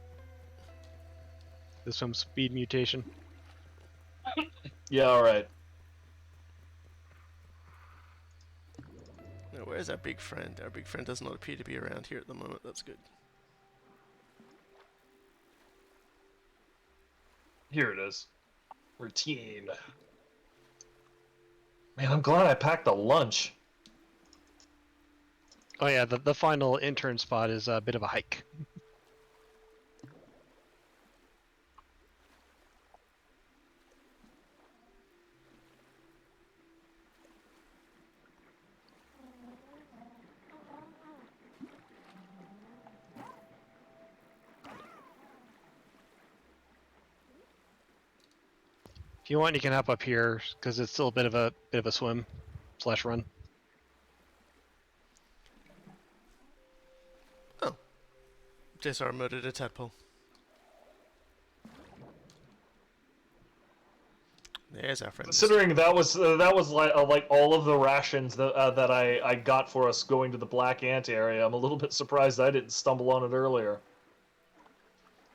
The swim speed mutation. Yeah, alright. Now, where's our big friend? Our big friend does not appear to be around here at the moment. That's good. Here it is. Routine. Man, I'm glad I packed a lunch. Oh yeah, the final intern spot is a bit of a hike. If you want, you can hop up here because it's still a bit of a swim / run. Oh, Jsaru murdered a tadpole. There's our friend. Considering that was like all of the rations that I got for us going to the Black Ant area, I'm a little bit surprised I didn't stumble on it earlier.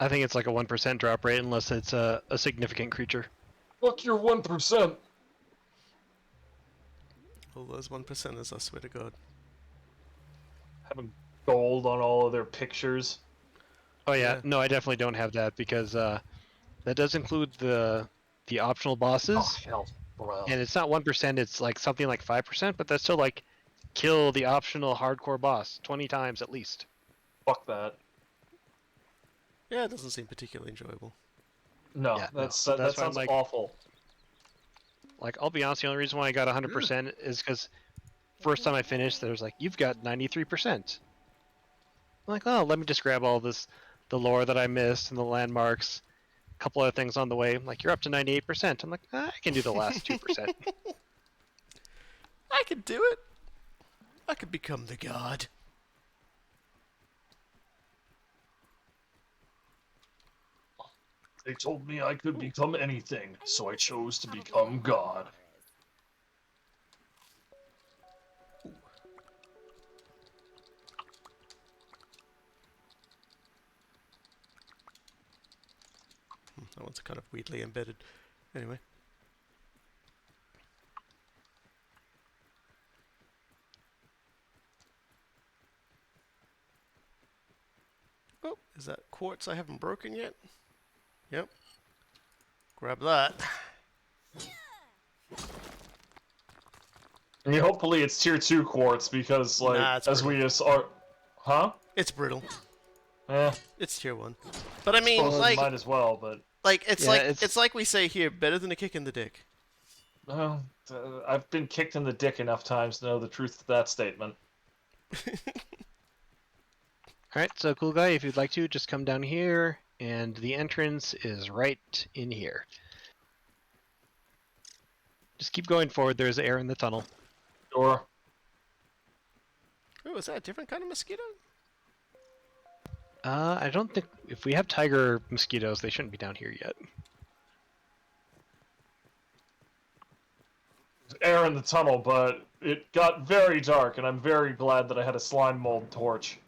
I think it's like a 1% drop rate unless it's a significant creature. Fuck your 1%. All those 1%ers, I swear to God. Having gold on all of their pictures. Oh yeah, no, I definitely don't have that because that does include the optional bosses. Oh, hell. Well, And it's not 1%, it's like something like 5%, but that's still like kill the optional hardcore boss 20 times at least. fuck that. Yeah, it doesn't seem particularly enjoyable. No, Yeah, no. that That's why I'm sounds like, awful. like I'll be honest, the only reason why I got 100% is because first time I finished, there's like, you've got 93%. I'm like, oh, let me just grab all this, the lore that I missed and the landmarks, a couple other things on the way. I'm like, you're up to 98%. I'm like, I can do the last 2%. I could do it. I could become the god. They told me I could become anything, so I chose to become God. That one's kind of weirdly embedded. Anyway. Oh, is that quartz I haven't broken yet? Yep. Grab that. I mean, hopefully it's tier 2 quartz, because, like, Nah, it's as we brittle. just are... Huh? It's brittle. Eh, It's tier 1. But I mean, suppose like, might as well, but... it's like we say here, better than a kick in the dick. Well, I've been kicked in the dick enough times to know the truth of that statement. Alright, so Coolguy, if you'd like to, just come down here, and the entrance is right in here. Just keep going forward, there's air in the tunnel. Sure. Oh, is that a different kind of mosquito? I don't think, if we have tiger mosquitoes, they shouldn't be down here yet. There's air in the tunnel, but it got very dark, and I'm very glad that I had a slime mold torch.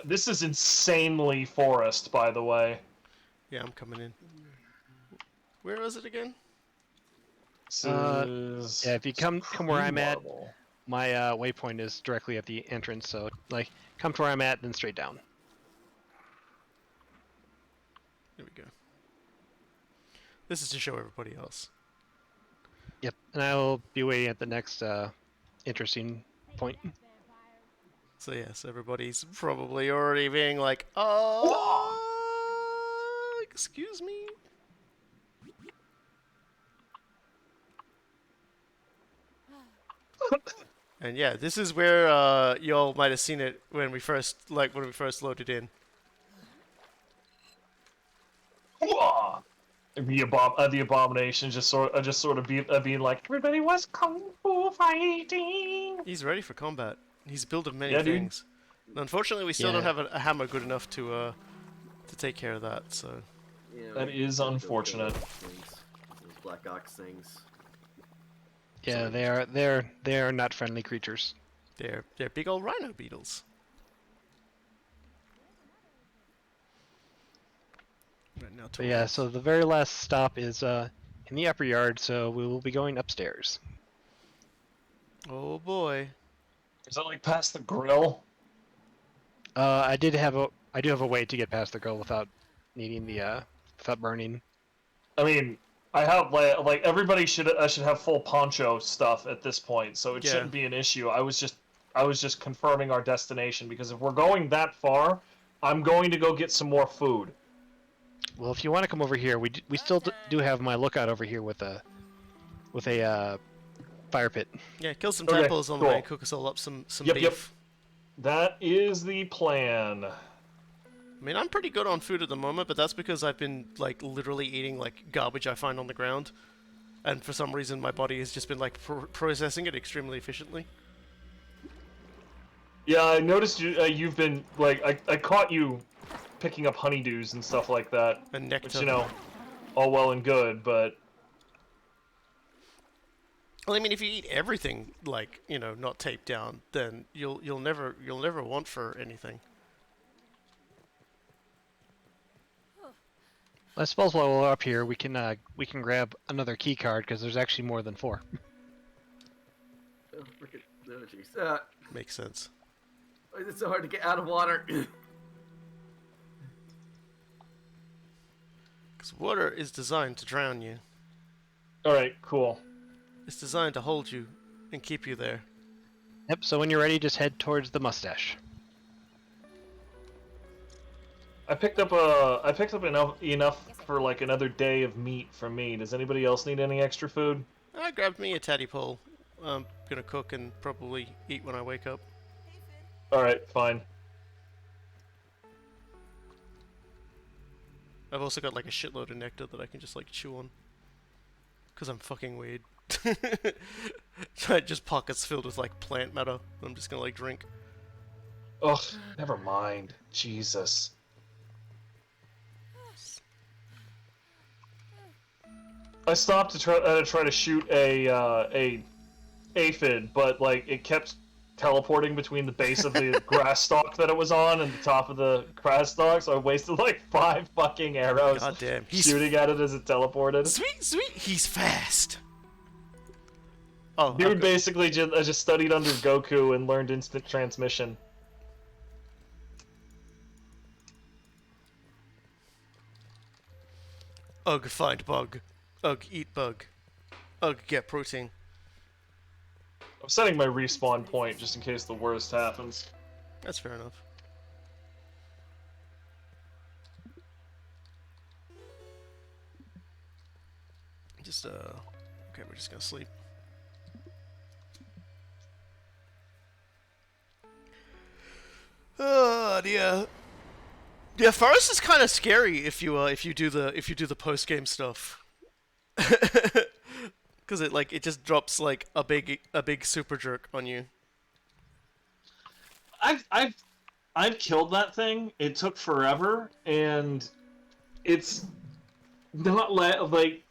This is insanely forest, by the way. Yeah, I'm coming in. Where is it again? This is... Yeah, if you come where I'm at, marble. my waypoint is directly at the entrance, so like come to where I'm at, then straight down. There we go. This is to show everybody else. Yep, and I'll be waiting at the next interesting point. So yes, everybody's probably already being like, excuse me? And yeah, this is where y'all might have seen it when we first loaded in. The abomination just sort of being like, everybody was kung fu fighting. He's ready for combat. He's built many Yeah, dude. things. And unfortunately, we still don't Yeah. have a hammer good enough to take care of that. So Yeah, That is unfortunate. Those black ox things. Yeah, they are not friendly creatures. they're big old rhino beetles. Right now, But yeah, so the very last stop is in the upper yard, so we will be going upstairs. Oh boy. Is that like past the grill? I do have a way to get past the girl without needing the without burning. I mean, I have like everybody should have full poncho stuff at this point, so it Yeah. shouldn't be an issue. I was just confirming our destination, because if we're going that far, I'm going to go get some more food. Well, if you want to come over here, we still do have my lookout over here with a fire pit. Yeah, kill some Okay, temples on the cool. way and cook us all up some Yep, beef. yep. That is the plan. I mean, I'm pretty good on food at the moment, but that's because I've been like literally eating like garbage I find on the ground, and for some reason my body has just been like processing it extremely efficiently. Yeah, I noticed you've been like I caught you picking up honeydews and stuff like that. And nectar. Which, you know, all well and good, but Well, I mean, if you eat everything like not taped down, then you'll never want for anything. I suppose while we're up here, we can grab another key card because there's actually more than 4. Oh, frickin', oh jeez. Makes sense. Why is it so hard to get out of water? 'Cause water is designed to drown you. Alright, cool. It's designed to hold you and keep you there. Yep, so when you're ready, just head towards the mustache. I picked up enough for like another day of meat from me. Does anybody else need any extra food? I grabbed me a tadpole. I'm gonna cook and probably eat when I wake up. Alright, fine. I've also got like a shitload of nectar that I can just like chew on. Cause I'm fucking weird. Just pockets filled with like plant matter that I'm just gonna like drink. Ugh, never mind. Jesus. I stopped to try to shoot a aphid, but like it kept teleporting between the base of the grass stalk that it was on and the top of the grass stalk, so I wasted like 5 fucking arrows shooting at it as it teleported. Sweet, he's fast. Oh, dude basically just studied under Goku and learned instant transmission. Ugh, find bug. Ugh, eat bug. Ugh, get protein. I'm setting my respawn point just in case the worst happens. That's fair enough. Just, okay, we're just gonna sleep. Oh dear. Yeah, Forest is kind of scary if you do the post game stuff, because it just drops like a big super jerk on you. I've killed that thing. It took forever, and it's not like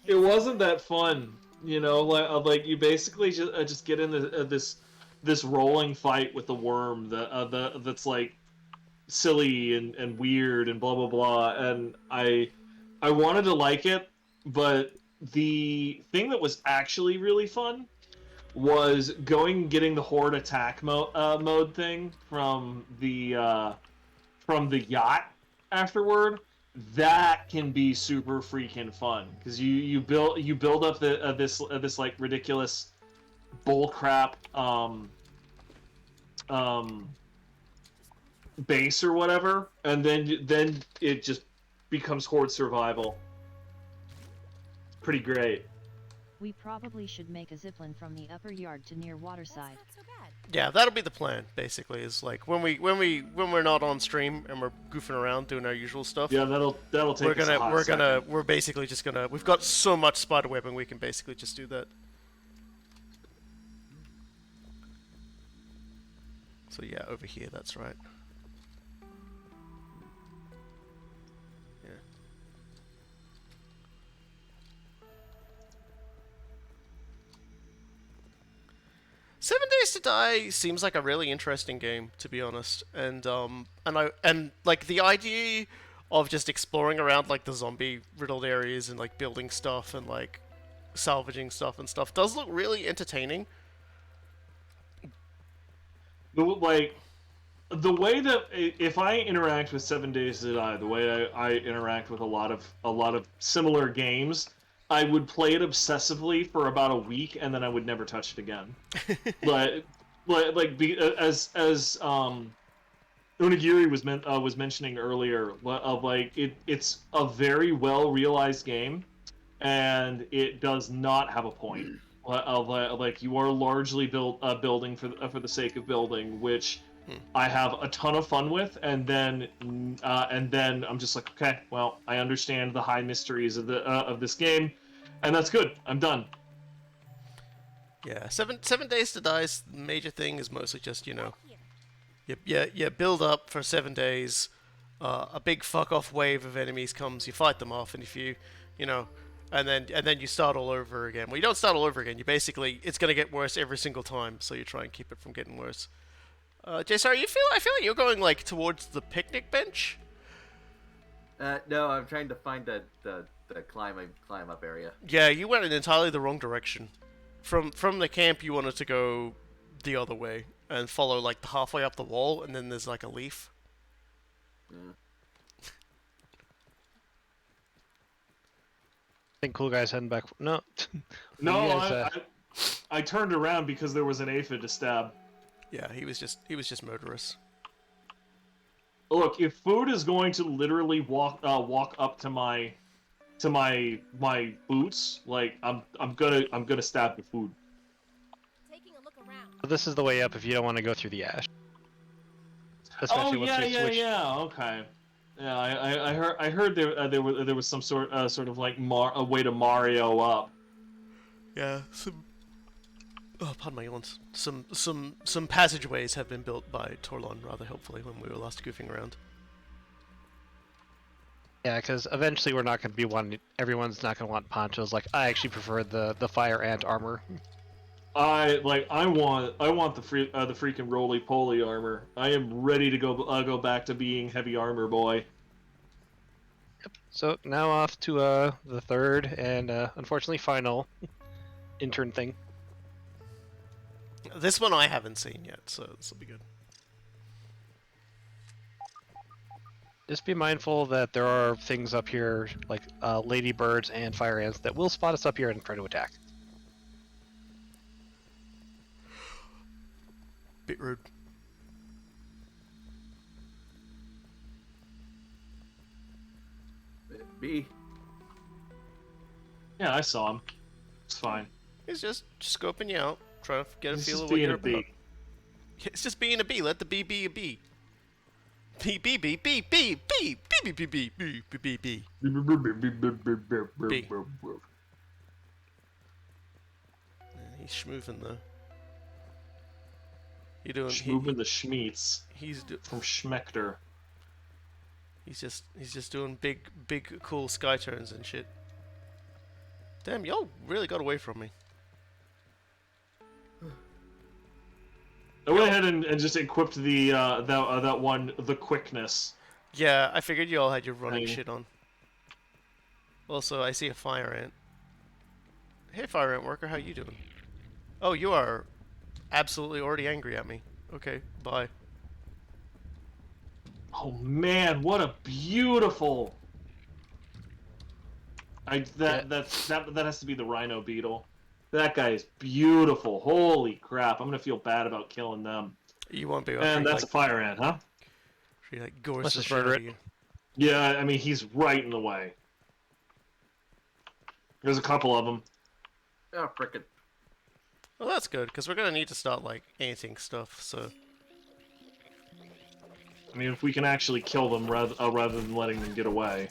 it wasn't that fun. You know, like you basically just get in this rolling fight with the worm that's like silly and weird and blah blah blah, and I wanted to like it, but the thing that was actually really fun was getting the horde attack mode thing from the yacht afterward. That can be super freaking fun because you build up this like ridiculous bullcrap base or whatever, and then it just becomes horde survival. Pretty great. We probably should make a zipline from the upper yard to near waterside. Yeah, that'll be the plan. Basically, is like when we're not on stream and we're goofing around doing our usual stuff. Yeah, that'll take us a hot second. We're basically just gonna. We've got so much spider webbing, we can basically just do that. So yeah, over here, that's right. Yeah. 7 Days to Die seems like a really interesting game, to be honest, and like the idea of just exploring around like the zombie riddled areas and like building stuff and like salvaging stuff and stuff does look really entertaining. Like the way that if I interact with 7 Days to Die, the way I interact with a lot of similar games, I would play it obsessively for about a week and then I would never touch it again. As Onigiri was mentioning earlier, it's a very well realized game, and it does not have a point. Like you are largely building for the sake of building, which I have a ton of fun with, and then I'm just like, okay, well, I understand the high mysteries of this game, and that's good. I'm done. Yeah, 7 Days to Die's major thing is mostly just, you build up for 7 days, a big fuck off wave of enemies comes, you fight them off, and if and then you start all over again. Well, you don't start all over again. It's gonna get worse every single time, so you try and keep it from getting worse. Jsaru, I feel like you're going like towards the picnic bench. No, I'm trying to find the climb up area. Yeah, you went in entirely the wrong direction. From the camp, you wanted to go the other way and follow like the halfway up the wall, and then there's like a leaf. Yeah. think Coolguy's heading back. No. No, You guys, I turned around because there was an aphid to stab. Yeah, he was just murderous. Look, if food is going to literally walk up to my boots, like I'm gonna stab the food. Taking a look around. This is the way up if you don't want to go through the ash. Oh Especially once we switch. okay. Yeah, I heard there was some sort of like a way to Mario up. Yeah, pardon my yawns. Some passageways have been built by Torlon rather helpfully when we were last goofing around. Yeah, because eventually we're not going to be wanting. Everyone's not going to want ponchos. Like I actually prefer the fire ant armor. I want the freaking roly poly armor. I am ready to go back to being heavy armor boy. Yep. So now off to the third and unfortunately final intern thing. This one I haven't seen yet, so this will be good. Just be mindful that there are things up here like ladybirds and fire ants that will spot us up here and try to attack. Bit rude. B. Yeah, I saw him. It's fine. He's just scoping you out, trying to get a He's feel just of what being you're a bee. about. It's just being a bee. Let the bee be a bee. Bee, bee, bee, bee, bee, bee, bee, bee, bee, bee, bee, bee, bee. Bee. He's schmooving though. You doing? Schmooving the Schmeats He's from Schmechter. He's just doing big cool sky turns and shit. Damn, y'all really got away from me. I went ahead and just equipped the that one, the quickness. Yeah, I figured you all had your running Thing. shit on. Also, I see a fire ant. Hey, fire ant worker, how you doing? Oh, you are absolutely already angry at me. Okay, bye. Oh man, what a beautiful! That has to be the rhino beetle. That guy is beautiful. Holy crap! I'm gonna feel bad about killing them. You won't be. And that's a fire ant, huh? She like gores Let's the just shit murder out it. of you. Yeah, I mean he's right in the way. There's a couple of them. Oh, frickin'. Well, that's good because we're gonna need to start like anting stuff. So I mean, if we can actually kill them rather than letting them get away.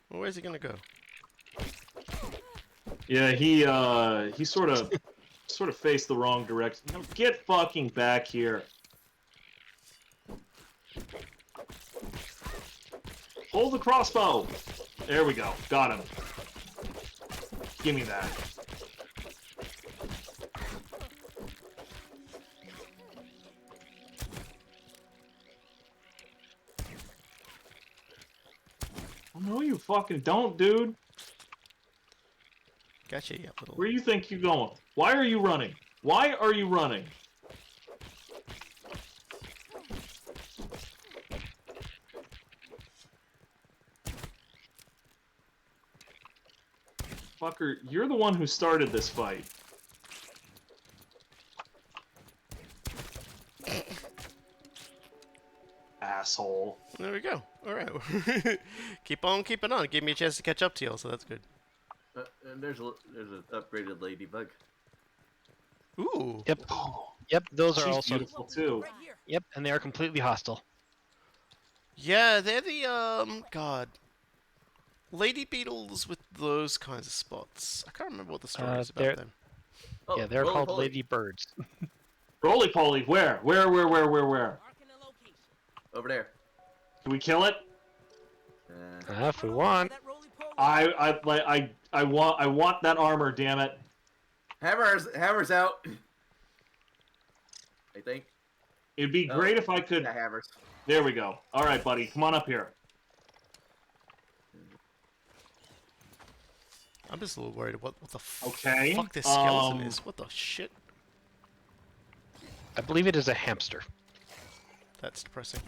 well, where's he gonna go? Yeah, he sort of faced the wrong direction. No, get fucking back here. Hold the crossbow. There we go. Got him. Give me that. Oh, no, you fucking don't, dude. Gotcha, you little. Where do you think you're going? Why are you running? Why are you running? Fucker, you're the one who started this fight. Asshole. There we go. All right. Keep on keeping on. Give me a chance to catch up to you, so that's good. And there's an upgraded ladybug. Ooh. Yep. Yep. Those are She's also beautiful too. Yep, and they are completely hostile. Yeah, they're the God. Lady beetles with those kinds of spots. I can't remember what the story is they're- about them. Oh, Yeah, they're roly called poly. lady birds. Roly poly, where? Where? Marking a location. Over there. Can we kill it? If we want. That roly-poly. I want that armor, damn it. Hammer's out. I think. It'd be great if I could. Yeah, hammers. There we go. All right, buddy, come on up here. I'm just a little worried what the Okay, fuck this skeleton is. What the shit? I believe it is a hamster. That's depressing.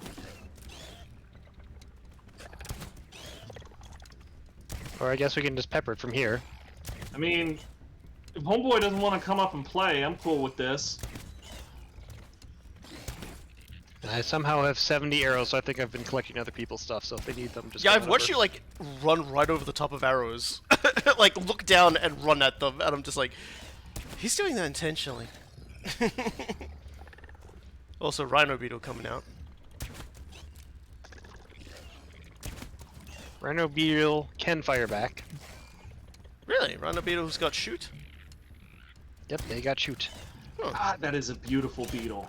Or I guess we can just pepper it from here. I mean, if Homeboy doesn't want to come up and play, I'm cool with this. I somehow have 70 arrows, so I think I've been collecting other people's stuff, so if they need them, just Yeah, come I've on watched over. you, like, run right over the top of arrows. Like, look down and run at them, and I'm just like, he's doing that intentionally. Also, Rhino Beetle coming out. Rhino Beetle can fire back. Really? Rhino Beetle's got shoot? Yep, they got shoot. Huh. God, that is a beautiful beetle.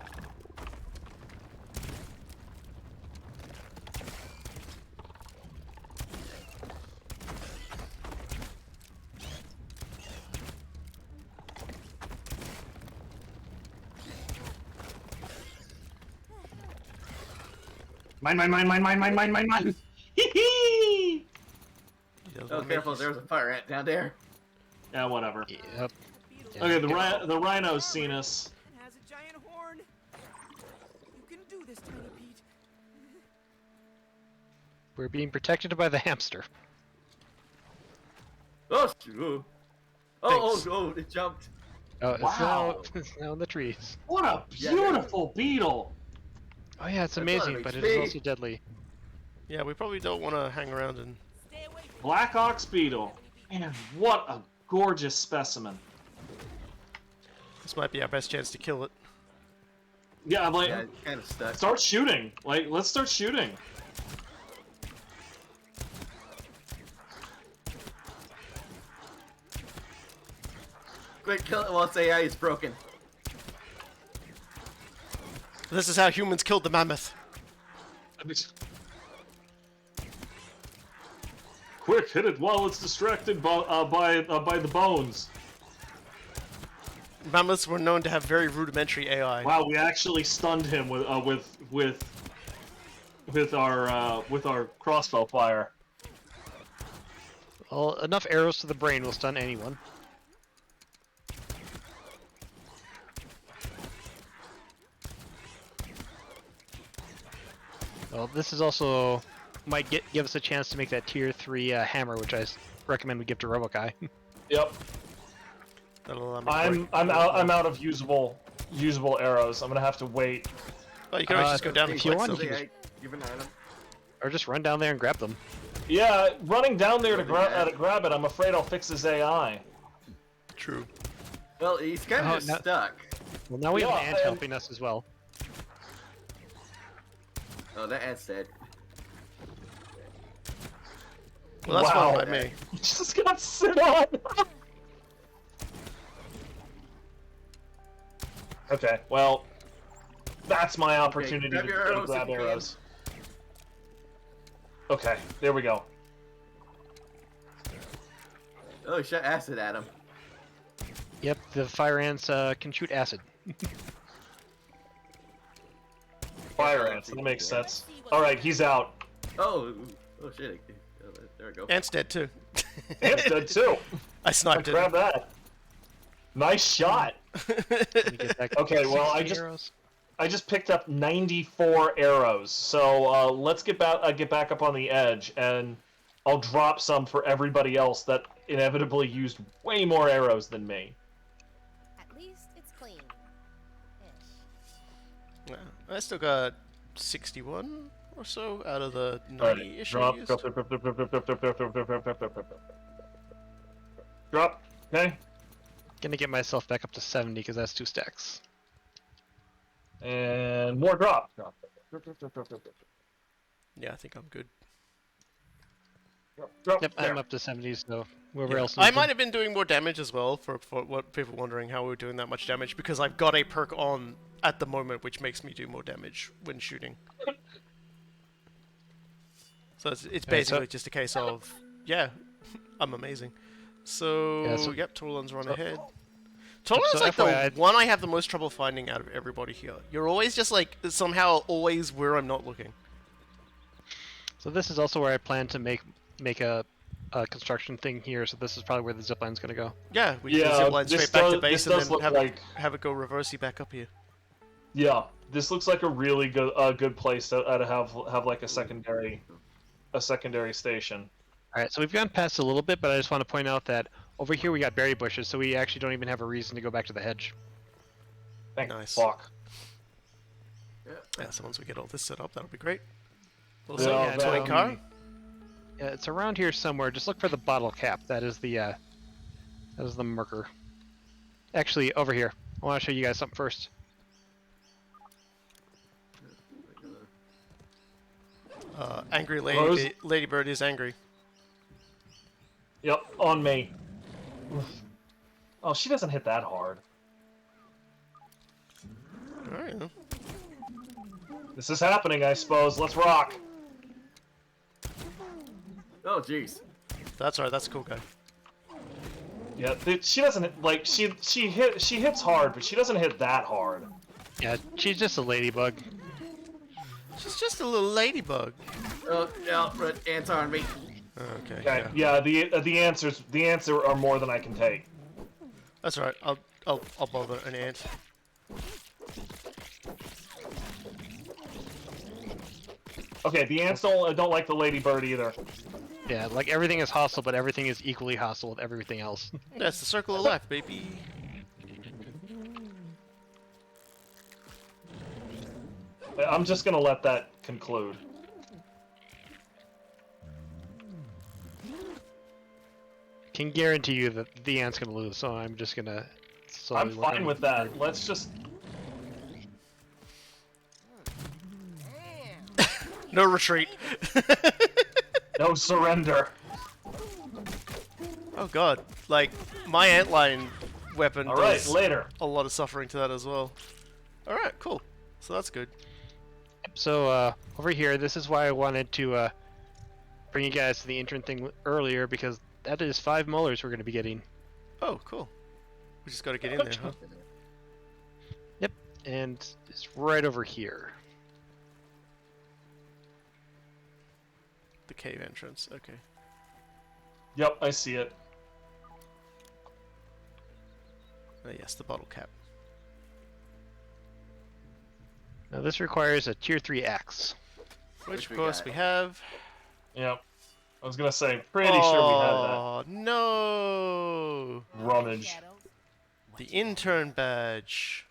Mine. Hee Oh, careful! There's a fire ant down there. Yeah, whatever. Yep. Yeah, Okay, get- the rhino's seen us. It has a giant horn. You can do this, Tiny Pete. We're being protected by the hamster. Oh, shoot. Oh, Thanks. it jumped. Oh, it's Wow. now, it's now in the trees. What a beautiful beetle! Oh yeah, it's That's amazing, not but it XP. is also deadly. Yeah, we probably don't want to hang around and... Stay away from Black ox beetle. Man, what a gorgeous specimen. This might be our best chance to kill it. Yeah, I'm like, Yeah, it's kind of stuck. start shooting. Like, let's start shooting. Quick, kill it while its AI is broken. This is how humans killed the mammoth. Quick, hit it while it's distracted by the bones. Mammoths were known to have very rudimentary AI. Wow, we actually stunned him with our crossbow fire. Well, enough arrows to the brain will stun anyone. Well, this is also might give us a chance to make that tier 3 hammer, which I recommend we give to RoboKy. Yep. That'll allow me to I'm break- out of usable arrows. I'm gonna have to wait. Oh, you can always just go down and if you collect want, them. you can Give an item. Or just run down there and grab them. Yeah, running down there to Yeah. grab it, I'm afraid I'll fix his AI. True. Well, he's kind Oh, of no. stuck. Well, now we have Yeah, an ant and- helping us as well. Oh, that ant's dead. Well, that's Wow. fine by me. Just got sit on. Okay, well, that's my opportunity grab to your arrows grab if you can. arrows. Okay, there we go. Oh, he shot acid at him. Yep, the fire ants can shoot acid. Fire ants, that makes sense. Alright, he's out. Oh shit. Oh, there we go. Ant's dead too. Ant's dead too. I sniped it. Grab that. Nice shot. Let me get back Okay, well, 60 arrows. I just picked up 94 arrows, so let's get back up on the edge, and I'll drop some for everybody else that inevitably used way more arrows than me. At least it's clean. Ish. Yeah, I still got 61 or so out of the Alright, 90-ish drop, I used. drop, okay, Gonna get myself back up to 70 because that's 2 stacks. and more drop. Yeah, I think I'm good. Drop, Yep, there. I'm up to 70, so whoever Yeah. else I needs might them. have been doing more damage as well, for what people wondering how we were doing that much damage, because I've got a perk on at the moment which makes me do more damage when shooting. So it's basically just a case of, yeah, I'm amazing. So, Yeah, so- yep, Torlon's run ahead. Torlon's so like FYI, the one I have the most trouble finding out of everybody here. You're always just like, somehow always where I'm not looking. So this is also where I plan to make a construction thing here, so this is probably where the zipline's gonna go. Yeah, we Yeah, can zip line this straight back to does- base this and does then look have, like- have it go reversey back up here. Yeah, this looks like a really good place to have like a secondary station. All right, so we've gone past a little bit, but I just want to point out that over here we got berry bushes, so we actually don't even have a reason to go back to the hedge. Thank Nice. fuck. Yeah, so once we get all this set up, that'll be great. Yeah, Also, toy that'll car. be- Yeah, it's around here somewhere. Just look for the bottle cap. That is the marker. Actually, over here. I want to show you guys something first. Angry Rose? Ladybird is angry. Yep, on me. Oh, she doesn't hit that hard. Alright. This is happening, I suppose. Let's rock. Oh, jeez. That's alright, that's a cool guy. Yeah, she doesn't like she hits hard, but she doesn't hit that hard. Yeah, she's just a ladybug. She's just a little ladybug. Oh, no, but ants are on me. Okay. Okay, yeah, the answer are more than I can take. That's alright. I'll bother an ant. Okay, the ants don't like the ladybird either. Yeah, like everything is hostile, but everything is equally hostile with everything else. That's the circle of life, baby. I'm just gonna let that conclude. Can guarantee you that the ant's gonna lose, so I'm just gonna. I'm fine with that. Let's just. No retreat. No surrender. Oh god. Like, my antline weapon Alright, does later. a lot of suffering to that as well. Alright, cool. So that's good. So, over here, this is why I wanted to, bring you guys to the intern thing earlier, because that is 5 molars we're gonna be getting. Oh, cool. We just gotta get in there, huh? Yep, and it's right over here. The cave entrance, okay. Yep, I see it. Yes, the bottle cap. Now this requires a tier 3 axe. Which, of course, we have. Yep. I was gonna say, pretty sure we had that. Oh, no! Rummage. The intern badge.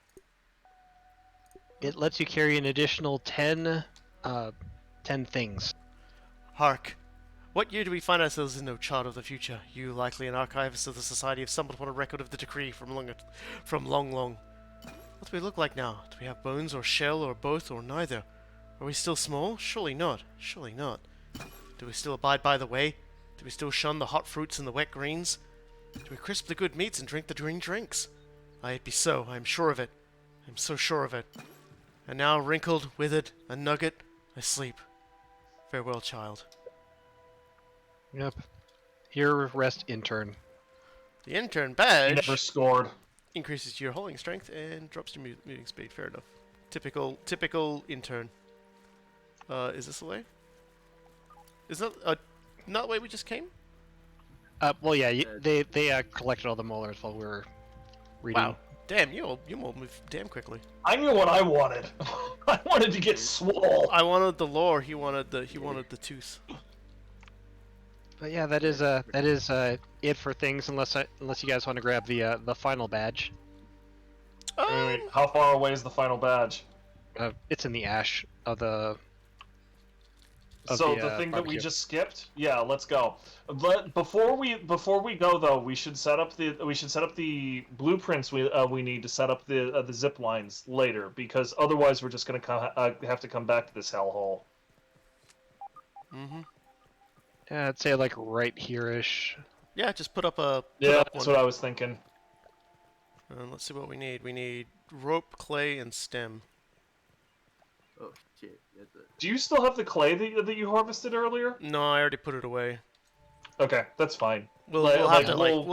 It lets you carry an additional 10 things. Hark. What year do we find ourselves in, no child of the future? You, likely an archivist of the society, have stumbled upon a record of the decree from long. What do we look like now? Do we have bones or shell or both or neither? Are we still small? Surely not. Surely not. Do we still abide by the way? Do we still shun the hot fruits and the wet greens? Do we crisp the good meats and drink the green drinks? Aye, it be so. I am sure of it. I am so sure of it. And now, wrinkled, withered, a nugget, I sleep. Farewell, child. Yep. Here, rest intern. The intern badge Never scored. increases your holding strength and drops your moving speed. Fair enough. Typical intern. Is this the way? Is that not the way we just came? Well, yeah, they collected all the molars while we were reading. Wow. Damn, you all move damn quickly. I knew what I wanted. I wanted to get swole. I wanted the lore. He wanted the tooth. But yeah, that is it for things, unless you guys want to grab the final badge. Wait, how far away is the final badge? It's in the ash of the. So the thing that we just skipped? Yeah, let's go. But before we go though, we should set up the blueprints we need to set up the zip lines later, because otherwise we're just gonna have to come back to this hellhole. Mm-hmm. Yeah, I'd say like right here-ish. Yeah, just put up a. That's what I was thinking. Let's see what we need. We need rope, clay, and stem. Oh shit! Do you still have the clay that you harvested earlier? No, I already put it away. Okay, that's fine. We'll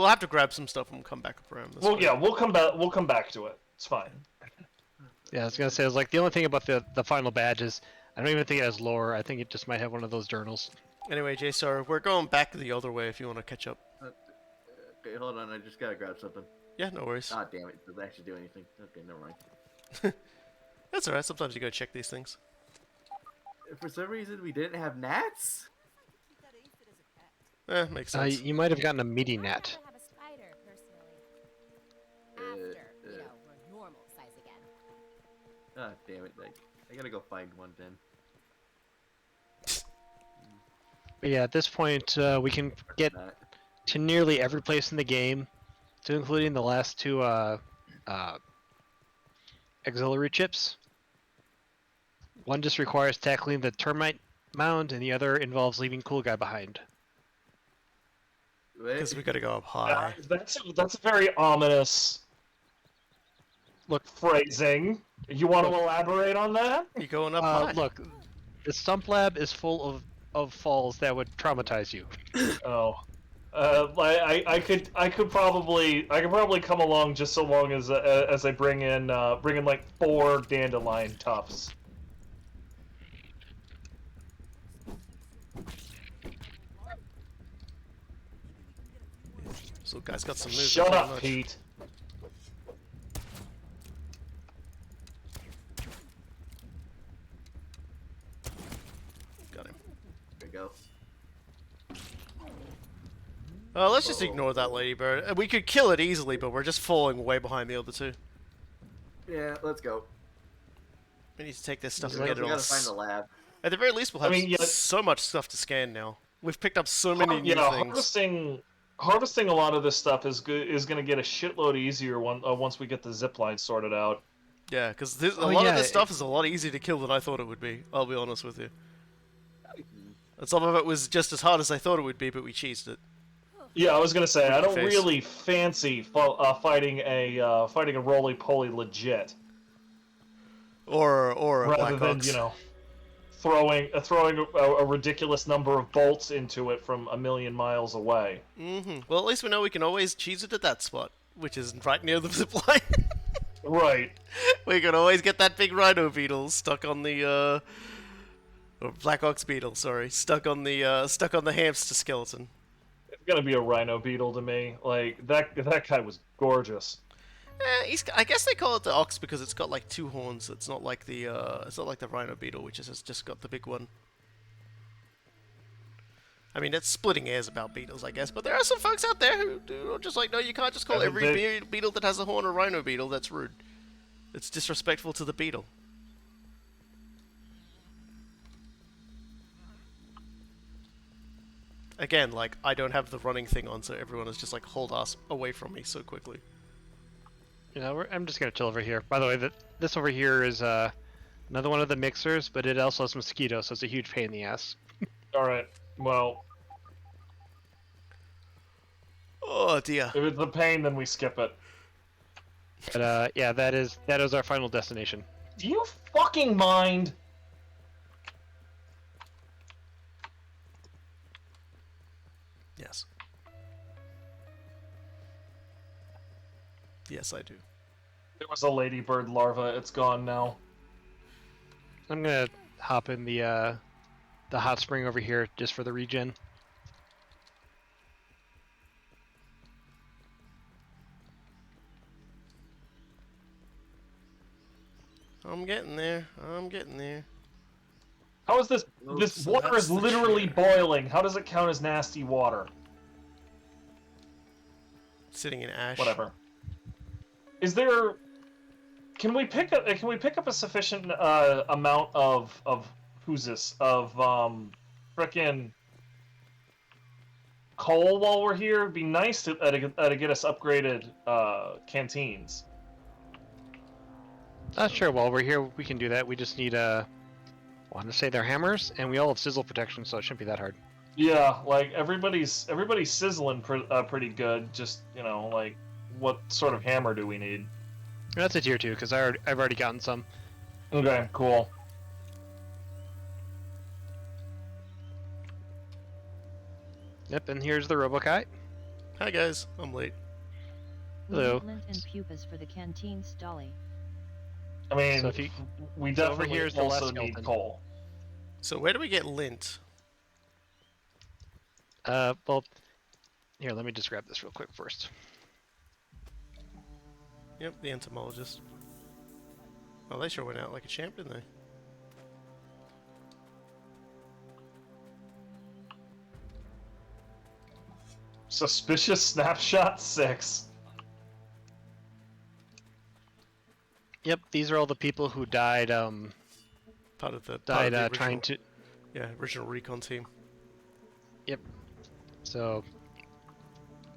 have to grab some stuff and we'll come back up around this. Well, yeah, we'll come back to it. It's fine. Yeah, I was gonna say, like the only thing about the final badge is I don't even think it has lore. I think it just might have one of those journals. Anyway, Jsaru, we're going back the other way if you want to catch up. Okay, hold on. I just gotta grab something. Yeah, no worries. Ah, damn it! Does it actually do anything? Okay, never mind. That's alright. Sometimes you gotta check these things. For some reason, we didn't have gnats. Makes sense. You might have gotten a meaty net. I'd rather have a spider, personally. After, we're normal size again. Ah, damn it. I gotta go find one then. But yeah, at this point, we can get to nearly every place in the game, to including the last two auxiliary chips. One just requires tackling the termite mound, and the other involves leaving Coolguy behind. Because we gotta go up high. That's a very ominous phrasing. You want to elaborate on that? You going up high? Look, the stump lab is full of falls that would traumatize you. Oh. I could probably come along just so long as I bring in like 4 dandelion tufts. So guy's got some moves. Shut up, Pete. Got him. There you go. Let's just ignore that ladybird. We could kill it easily, but we're just falling way behind the other two. Yeah, let's go. We need to take this stuff and We get it all. gotta find the lab. At the very least, we'll have so much stuff to scan now. We've picked up so many new things. Harvesting a lot of this stuff is going to get a shitload easier once we get the zip line sorted out. Yeah, because a lot of this stuff is a lot easier to kill than I thought it would be. I'll be honest with you. And some of it was just as hard as I thought it would be, but we cheesed it. Yeah, I was gonna say I don't really fancy fighting a roly-poly legit, or a rather Black than Ox. throwing a ridiculous number of bolts into it from a million miles away. Well, at least we know we can always cheese it at that spot, which is right near the zipline. Right. We can always get that big rhino beetle stuck on the or Black Ox beetle, sorry, stuck on the hamster skeleton. It's gonna be a rhino beetle to me. Like that guy was gorgeous. I guess they call it the ox because it's got like 2 horns. It's not like the rhino beetle, which has just got the big one. I mean, it's splitting hairs about beetles, I guess, but there are some folks out there who are just like, no, you can't just call every beetle that has a horn a rhino beetle. That's rude. It's disrespectful to the beetle. Again, like, I don't have the running thing on, so everyone is just like, hold us away from me so quickly. You know, I'm just gonna chill over here. By the way, this over here is another one of the mixers, but it also has mosquitoes, so it's a huge pain in the ass. Alright, well... Oh dear. If it's a pain, then we skip it. But yeah, that is our final destination. Do you fucking mind? Yes. Yes, I do. There was a ladybird larva. It's gone now. I'm gonna hop in the hot spring over here just for the regen. I'm getting there. I'm getting there. How is this? This water is literally boiling. How does it count as nasty water? Sitting in ash. Whatever. Is there? Can we pick up a sufficient amount of who's this of frickin' coal while we're here? It'd be nice to get us upgraded canteens. Not sure. While we're here, we can do that. We just need I want to say they're hammers, and we all have sizzle protection, so it shouldn't be that hard. Yeah, like everybody's sizzling pretty good. Just like what sort of hammer do we need? That's a tier 2 because I've already gotten some. Okay, cool. Yep, and here's the RoboKy. Hi guys, I'm late. Hello. Lint and pupas for the canteens, Dolly. I mean, So we so over definitely here is the also last need skeleton. coal. So where do we get lint? Well, here, let me just grab this real quick first. Yep, the entomologist. Oh, they sure went out like a champ, didn't they? Suspicious snapshot 6. Yep, these are all the people who died. Part of the Died original, trying to. original recon team. Yep. So,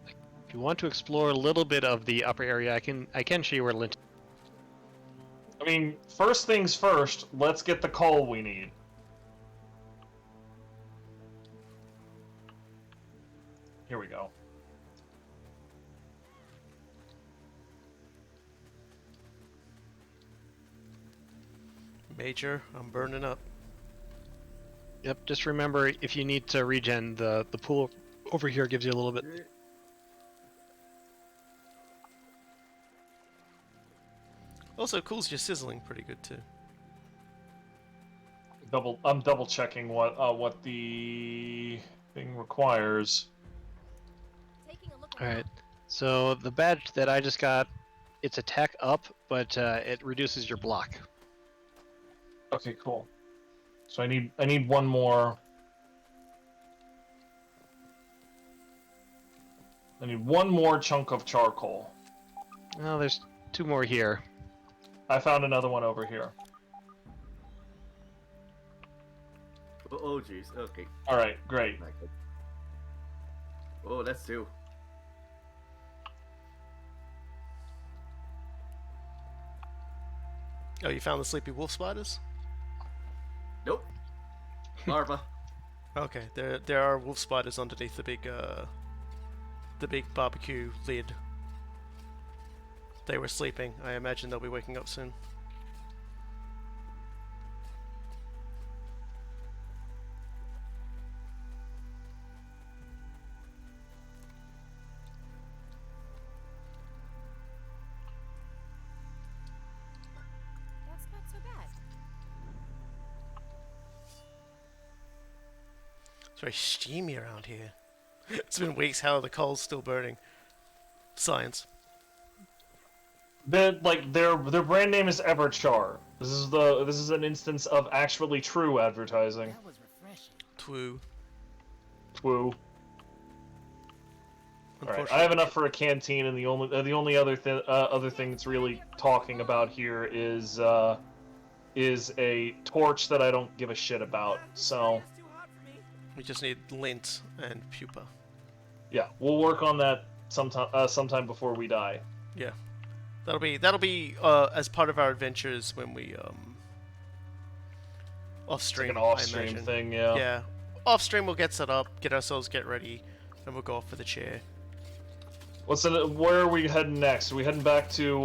if you want to explore a little bit of the upper area, I can show you where Lint. I mean, first things first, let's get the coal we need. Here we go. Major, I'm burning up. Yep. Just remember, if you need to regen, the pool over here gives you a little bit. Also, Cool's just sizzling pretty good too. I'm double checking what the thing requires. All right. So the badge that I just got, it's attack up, but it reduces your block. Okay, cool. So I need one more. I need one more chunk of charcoal. Oh, there's 2 more here. I found another one over here. Oh, jeez. Okay. All right, great. Oh, that's 2. Oh, you found the sleepy wolf spiders? Nope. Larva. Okay, there are wolf spiders underneath the big barbecue lid. They were sleeping. I imagine they'll be waking up soon. That's not so bad. It's very steamy around here. It's been weeks. How are the coals still burning? Science. Their brand name is Everchar. This is an instance of actually true advertising. That was refreshing. Twoo. Twoo. Alright, I have enough for a canteen, and the only other thing that's really talking about here is a torch that I don't give a shit about. So We just need lint and pupa. yeah, we'll work on that sometime before we die. Yeah, that'll be as part of our adventures when we off stream. Like an off-stream thing, yeah. Yeah, off stream we'll get set up, get ready, and we'll go off for the chair. Where are we heading next? Are we heading back to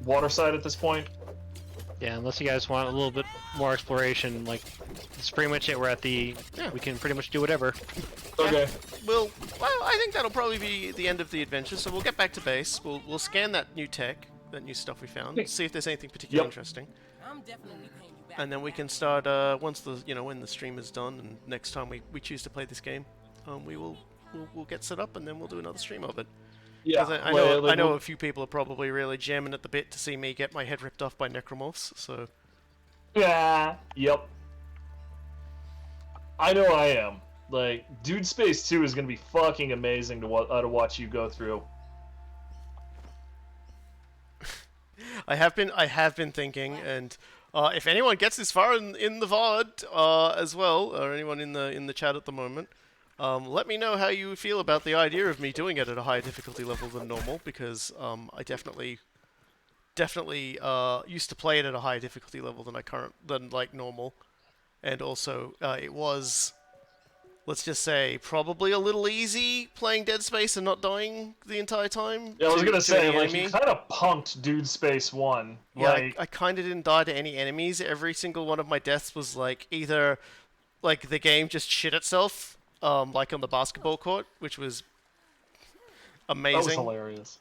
Waterside at this point? Yeah, unless you guys want a little bit more exploration, like, it's pretty much it. We're at the... Yeah. We can pretty much do whatever. Okay. Well, I think that'll probably be the end of the adventure, so we'll get back to base. We'll scan that new tech, that new stuff we found, see if there's anything particularly interesting. I'm definitely paying you back. And then we can start, once when the stream is done, and next time we choose to play this game, we'll get set up, and then we'll do another stream of it. Yeah, I know a few people are probably really jamming at the bit to see me get my head ripped off by necromorphs, so... Yeah. Yep. I know I am. Like, Dude Space 2 is gonna be fucking amazing to watch you go through. I have been thinking, and if anyone gets this far in the VOD as well, or anyone in the chat at the moment, let me know how you feel about the idea of me doing it at a higher difficulty level than normal, because I definitely used to play it at a higher difficulty level than like normal, and also it was, let's just say, probably a little easy playing Dead Space and not dying the entire time. Yeah, I was gonna say, like, enemy. you kind of punked Dude Space 1. Yeah, Like, I kind of didn't die to any enemies. Every single one of my deaths was like either like the game just shit itself, like on the basketball court, which was amazing. that was hilarious.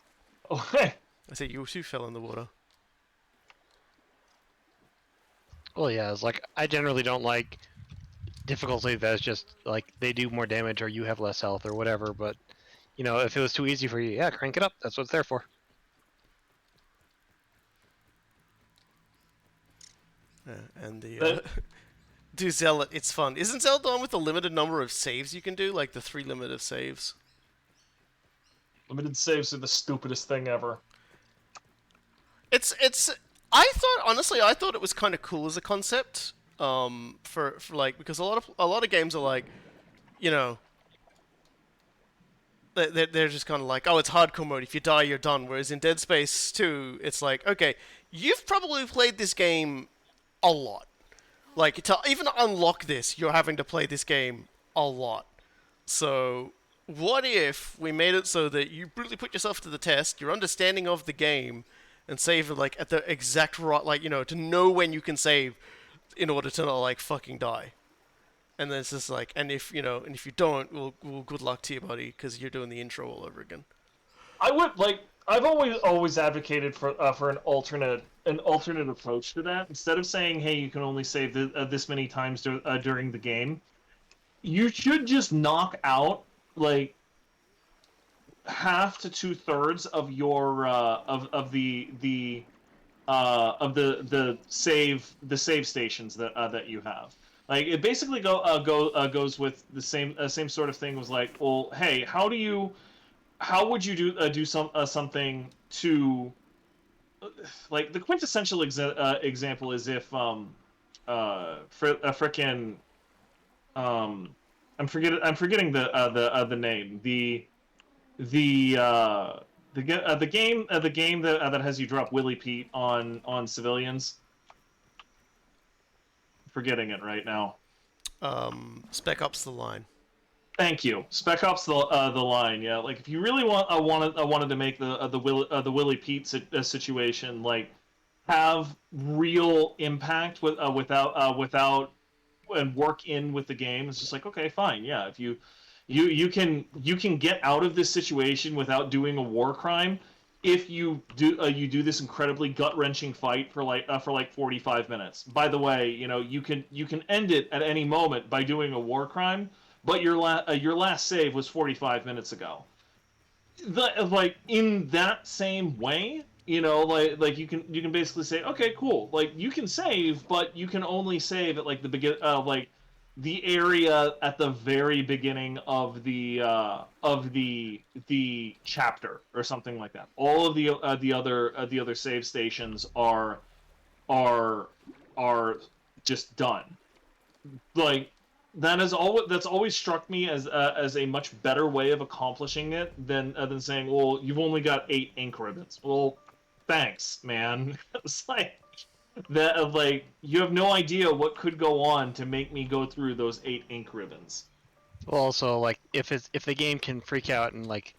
Oh, hey. I say you too fell in the water. Well, yeah, it's like, I generally don't like difficulty that's just, like, they do more damage or you have less health or whatever, but, you know, if it was too easy for you, yeah, crank it up. That's what it's there for. Yeah, and Do Zealot, it's fun. Isn't Zealot the one with the limited number of saves you can do? Like the 3 limited saves? Limited saves are the stupidest thing ever. It's I thought honestly I thought it was kind of cool as a concept for like because a lot of games are like, you know, they're just kind of like, oh, it's hardcore mode, if you die you're done, whereas in Dead Space 2 it's like, okay, you've probably played this game a lot. Like to even unlock this, you're having to play this game a lot. So what if we made it so that you brutally put yourself to the test, your understanding of the game, and save like at the exact right, like, you know, to know when you can save in order to not like fucking die. And then it's just like, and if you know, and if you don't, well good luck to you, buddy, because you're doing the intro all over again. I would like. I've always advocated for an alternate approach to that. Instead of saying, "Hey, you can only save this many times during the game," you should just knock out like half to 2/3 of your of the save stations that you have. Like it basically goes with the same sort of thing. Was like, well, hey, how would you do something to like the quintessential example is if frickin' I'm forgetting the name the game that has you drop Willy Pete on civilians. Forgetting it right now. Spec Ops: The Line. Thank you. Spec Ops the line, yeah. Like if you really wanted to make the Willy Pete situation like have real impact without and work in with the game, it's just like, okay, fine, yeah. If you can get out of this situation without doing a war crime if you do this incredibly gut-wrenching fight for like 45 minutes. By the way, you know, you can end it at any moment by doing a war crime, but your last save was 45 minutes ago. Like in that same way, you know, like you can basically say, okay, cool, like you can save, but you can only save at like the area at the very beginning of the chapter or something like that. All of the other save stations are just done. Like that's always struck me as a much better way of accomplishing it than saying, well, you've only got 8 ink ribbons. Well, thanks, man. It's like that, like, you have no idea what could go on to make me go through those 8 ink ribbons. Well, also, like, if the game can freak out and like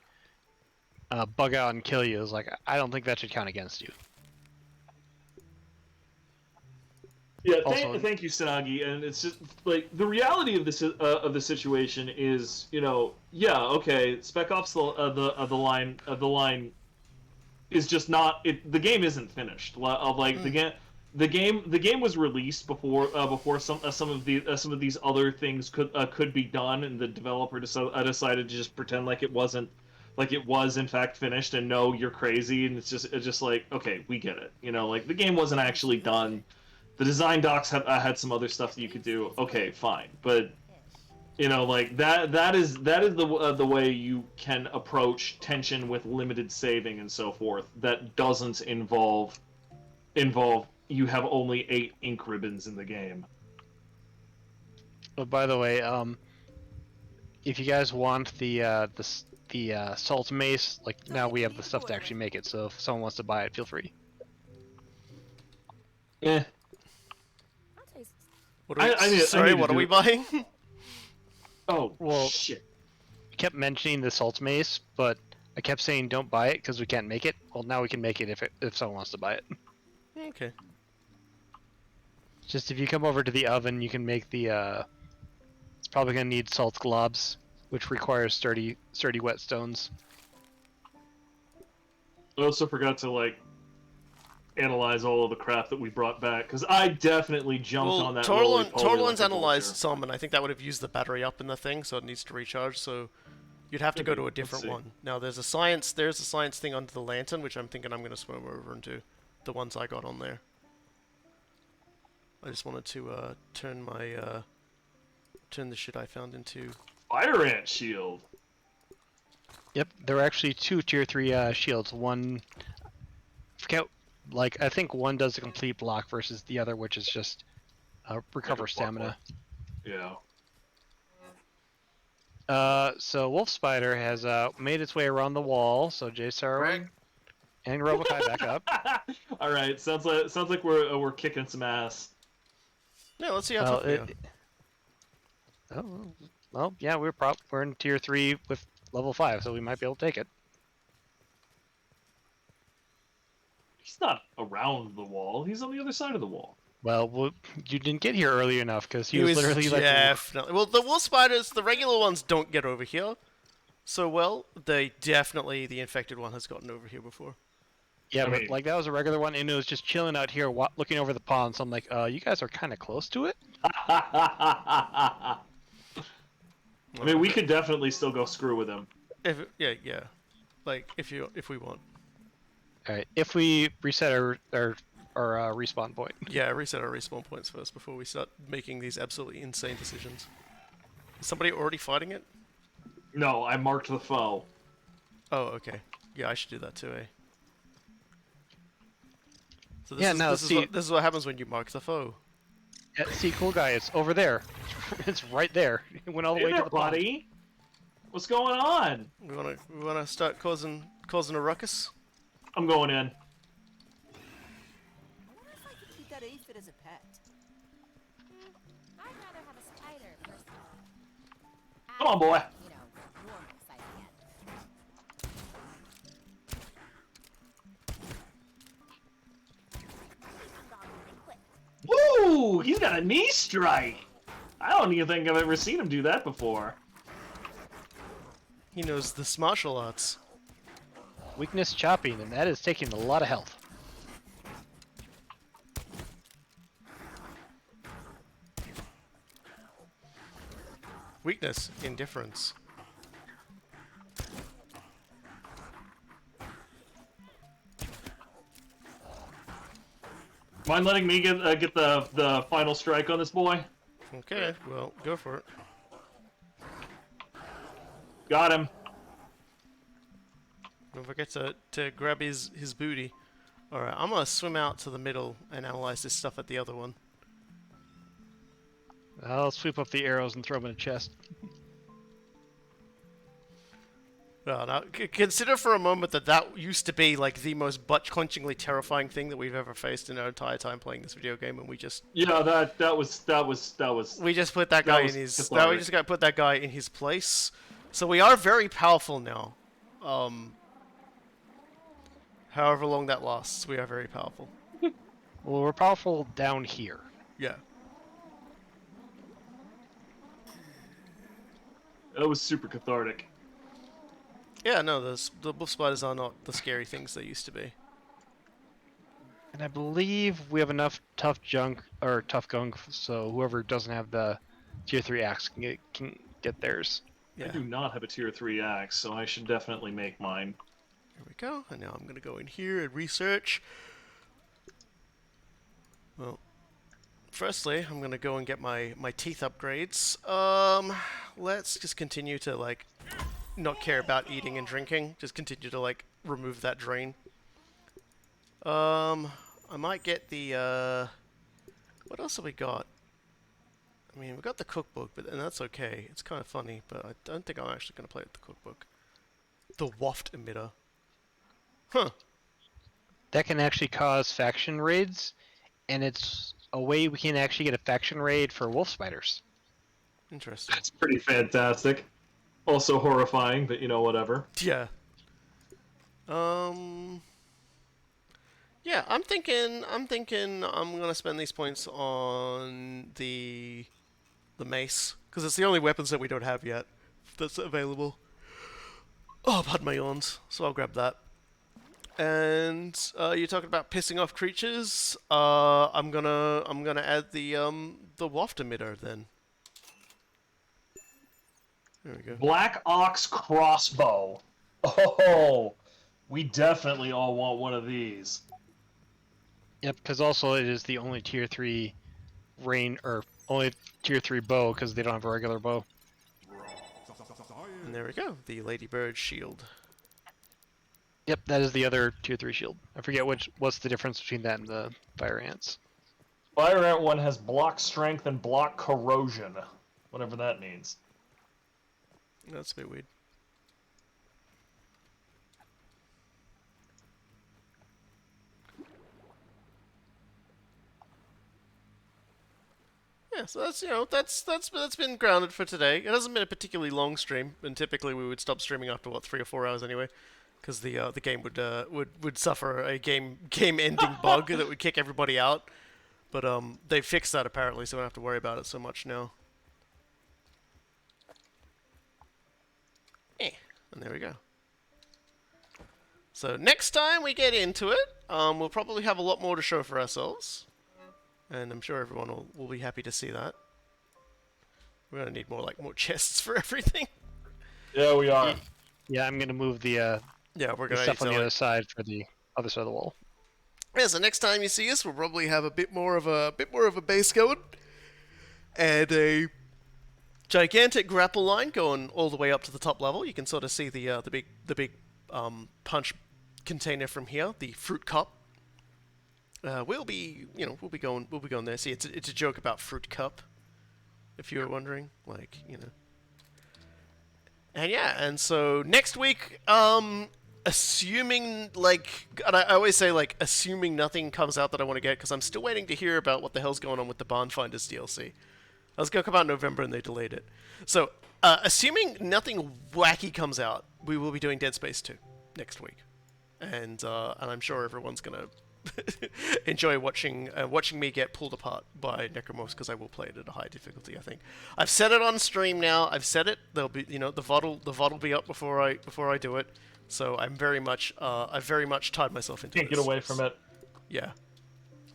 bug out and kill you, is like, I don't think that should count against you. Yeah, Also, thank you, Sanagi. And it's just like the reality of this of the situation is, you know, yeah, okay, Spec Ops the line is just not it. The game isn't finished. Like the game was released before some of these other things could be done, and the developer decided to just pretend like it wasn't, like it was in fact finished. And no, you're crazy. And it's just like, okay, we get it. You know, like the game wasn't actually done. The design docs had some other stuff that you could do. Okay, fine, but you know, like that is the way you can approach tension with limited saving and so forth. That doesn't involve you have only 8 ink ribbons in the game. but by the way, if you guys want the salt mace, like now we have the stuff to actually make it. So if someone wants to buy it, feel free. Yeah. What are we buying? Oh, well, shit. I kept mentioning the salt mace, but I kept saying don't buy it because we can't make it. Well, now we can make it if someone wants to buy it. Okay. Just if you come over to the oven, you can make the. It's probably gonna need salt globs, which requires sturdy whetstones. I also forgot to like analyze all of the crap that we brought back, because I definitely jumped on that. Torlon's analyzed some, and I think that would have used the battery up in the thing, so it needs to recharge. So you'd have to go to a different one. Now there's a science thing under the lantern, which I'm thinking I'm going to swim over into the ones I got on there. I just wanted to turn my turn the shit I found into. Fire ant shield. Yep, there are actually 2 tier 3 shields. One, forget, like I think one does a complete block versus the other, which is just recover stamina. Yeah. So Wolf Spider has made its way around the wall. So Jsaru and RoboKy back up. All right, sounds like we're kicking some ass. Yeah, let's see how tough we are. Oh, well, yeah, we're in tier 3 with level 5, so we might be able to take it. He's not around the wall. He's on the other side of the wall. Well, you didn't get here early enough because he He was was literally definitely. Well, the wolf spiders, the regular ones, don't get over here. So well, the infected one has gotten over here before. Yeah, I but mean- like that was a regular one, and it was just chilling out here, looking over the pond. So I'm like, you guys are kind of close to it. I mean, we could definitely still go screw with him. Yeah. Like if we want. All right, if we reset our respawn point. Yeah, reset our respawn points first before we start making these absolutely insane decisions. Is somebody already fighting it? No, I marked the foe. Oh, okay. Yeah, I should do that too, eh? So this is what happens when you mark the foe. Yeah, see, Coolguy, it's over there. It's right there. It went all the way to the pond. buddy. What's going on? We wanna start causing a ruckus. I'm going in. I wonder if I could keep that aphid as a pet. I'd rather have a spider, personally. Come on, boy. You know, normal size again. Woo! He's got a knee strike. I don't even think I've ever seen him do that before. He knows this martial arts. Weakness chopping, and that is taking a lot of health. Weakness, indifference. Mind letting me get the final strike on this boy? Okay, well, go for it. Got him. Don't forget to grab his booty. Alright, I'm gonna swim out to the middle and analyze this stuff at the other one. I'll sweep up the arrows and throw them in a chest. Well, now, consider for a moment that used to be like the most butt-clenchingly terrifying thing that we've ever faced in our entire time playing this video game, and we just that was we just put that guy in his we just got put that guy in his place. So we are very powerful now. However long that lasts, we are very powerful. Well, we're powerful down here. Yeah. That was super cathartic. Yeah, no, the wolf spiders are not the scary things they used to be. And I believe we have enough tough gunk, so whoever doesn't have the tier 3 axe can get theirs. Yeah. I do not have a tier 3 axe, so I should definitely make mine. Here we go, and now I'm gonna go in here and research. Well, firstly, I'm gonna go and get my teeth upgrades. Let's just continue to like not care about eating and drinking. Just continue to like remove that drain. I might get the what else have we got? I mean, we got the cookbook, and that's okay. It's kind of funny, but I don't think I'm actually gonna play with the cookbook. The waft emitter. Huh. That can actually cause faction raids, and it's a way we can actually get a faction raid for wolf spiders. Interesting. That's pretty fantastic. Also horrifying, but you know, whatever. Yeah. Yeah, I'm thinking I'm gonna spend these points on the mace, because it's the only weapons that we don't have yet that's available. Oh, pardon my yawns. So I'll grab that. And you're talking about pissing off creatures. I'm gonna add the waft emitter then. There we go. Black Ox crossbow. Oh, we definitely all want one of these. Yep, because also it is the only tier 3 rain or only tier 3 bow because they don't have a regular bow. And there we go, the Ladybird shield. Yep, that is the other tier 3 shield. I forget what's the difference between that and the fire ants. Fire Ant one has block strength and block corrosion, whatever that means. That's a bit weird. Yeah, so that's that's been grounded for today. It hasn't been a particularly long stream, and typically we would stop streaming after what 3 or 4 hours anyway, because the game would suffer a game ending bug that would kick everybody out. But they fixed that apparently, so we don't have to worry about it so much now. And there we go. So next time we get into it, we'll probably have a lot more to show for ourselves. And I'm sure everyone will be happy to see that. We're gonna need more chests for everything. Yeah, we are. Yeah, I'm gonna move the we're gonna stuff on need the to, other side for the other side of the wall. Yeah, so next time you see us, we'll probably have a bit more of a base going, and a gigantic grapple line going all the way up to the top level. You can sort of see the big punch container from here, the fruit cup. We'll be going there. See, it's a joke about fruit cup, if you were wondering, And yeah, and so next week, assuming and I always say assuming nothing comes out that I want to get, because I'm still waiting to hear about what the hell's going on with the Bondfinders DLC. I was gonna come out in November and they delayed it. So, assuming nothing wacky comes out, we will be doing Dead Space 2 next week, and I'm sure everyone's gonna enjoy watching me get pulled apart by Necromorphs, because I will play it at a high difficulty. I think I've said it on stream now. I've said it. There'll be the VOD will be up before I do it. So I've very much tied myself into Can't this. get away from it. Yeah.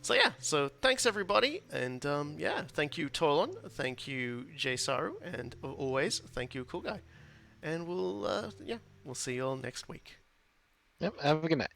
So yeah, so thanks everybody, and thank you Torlon, thank you Jsaru, and always thank you Coolguy, and we'll see you all next week. Yep, have a good night.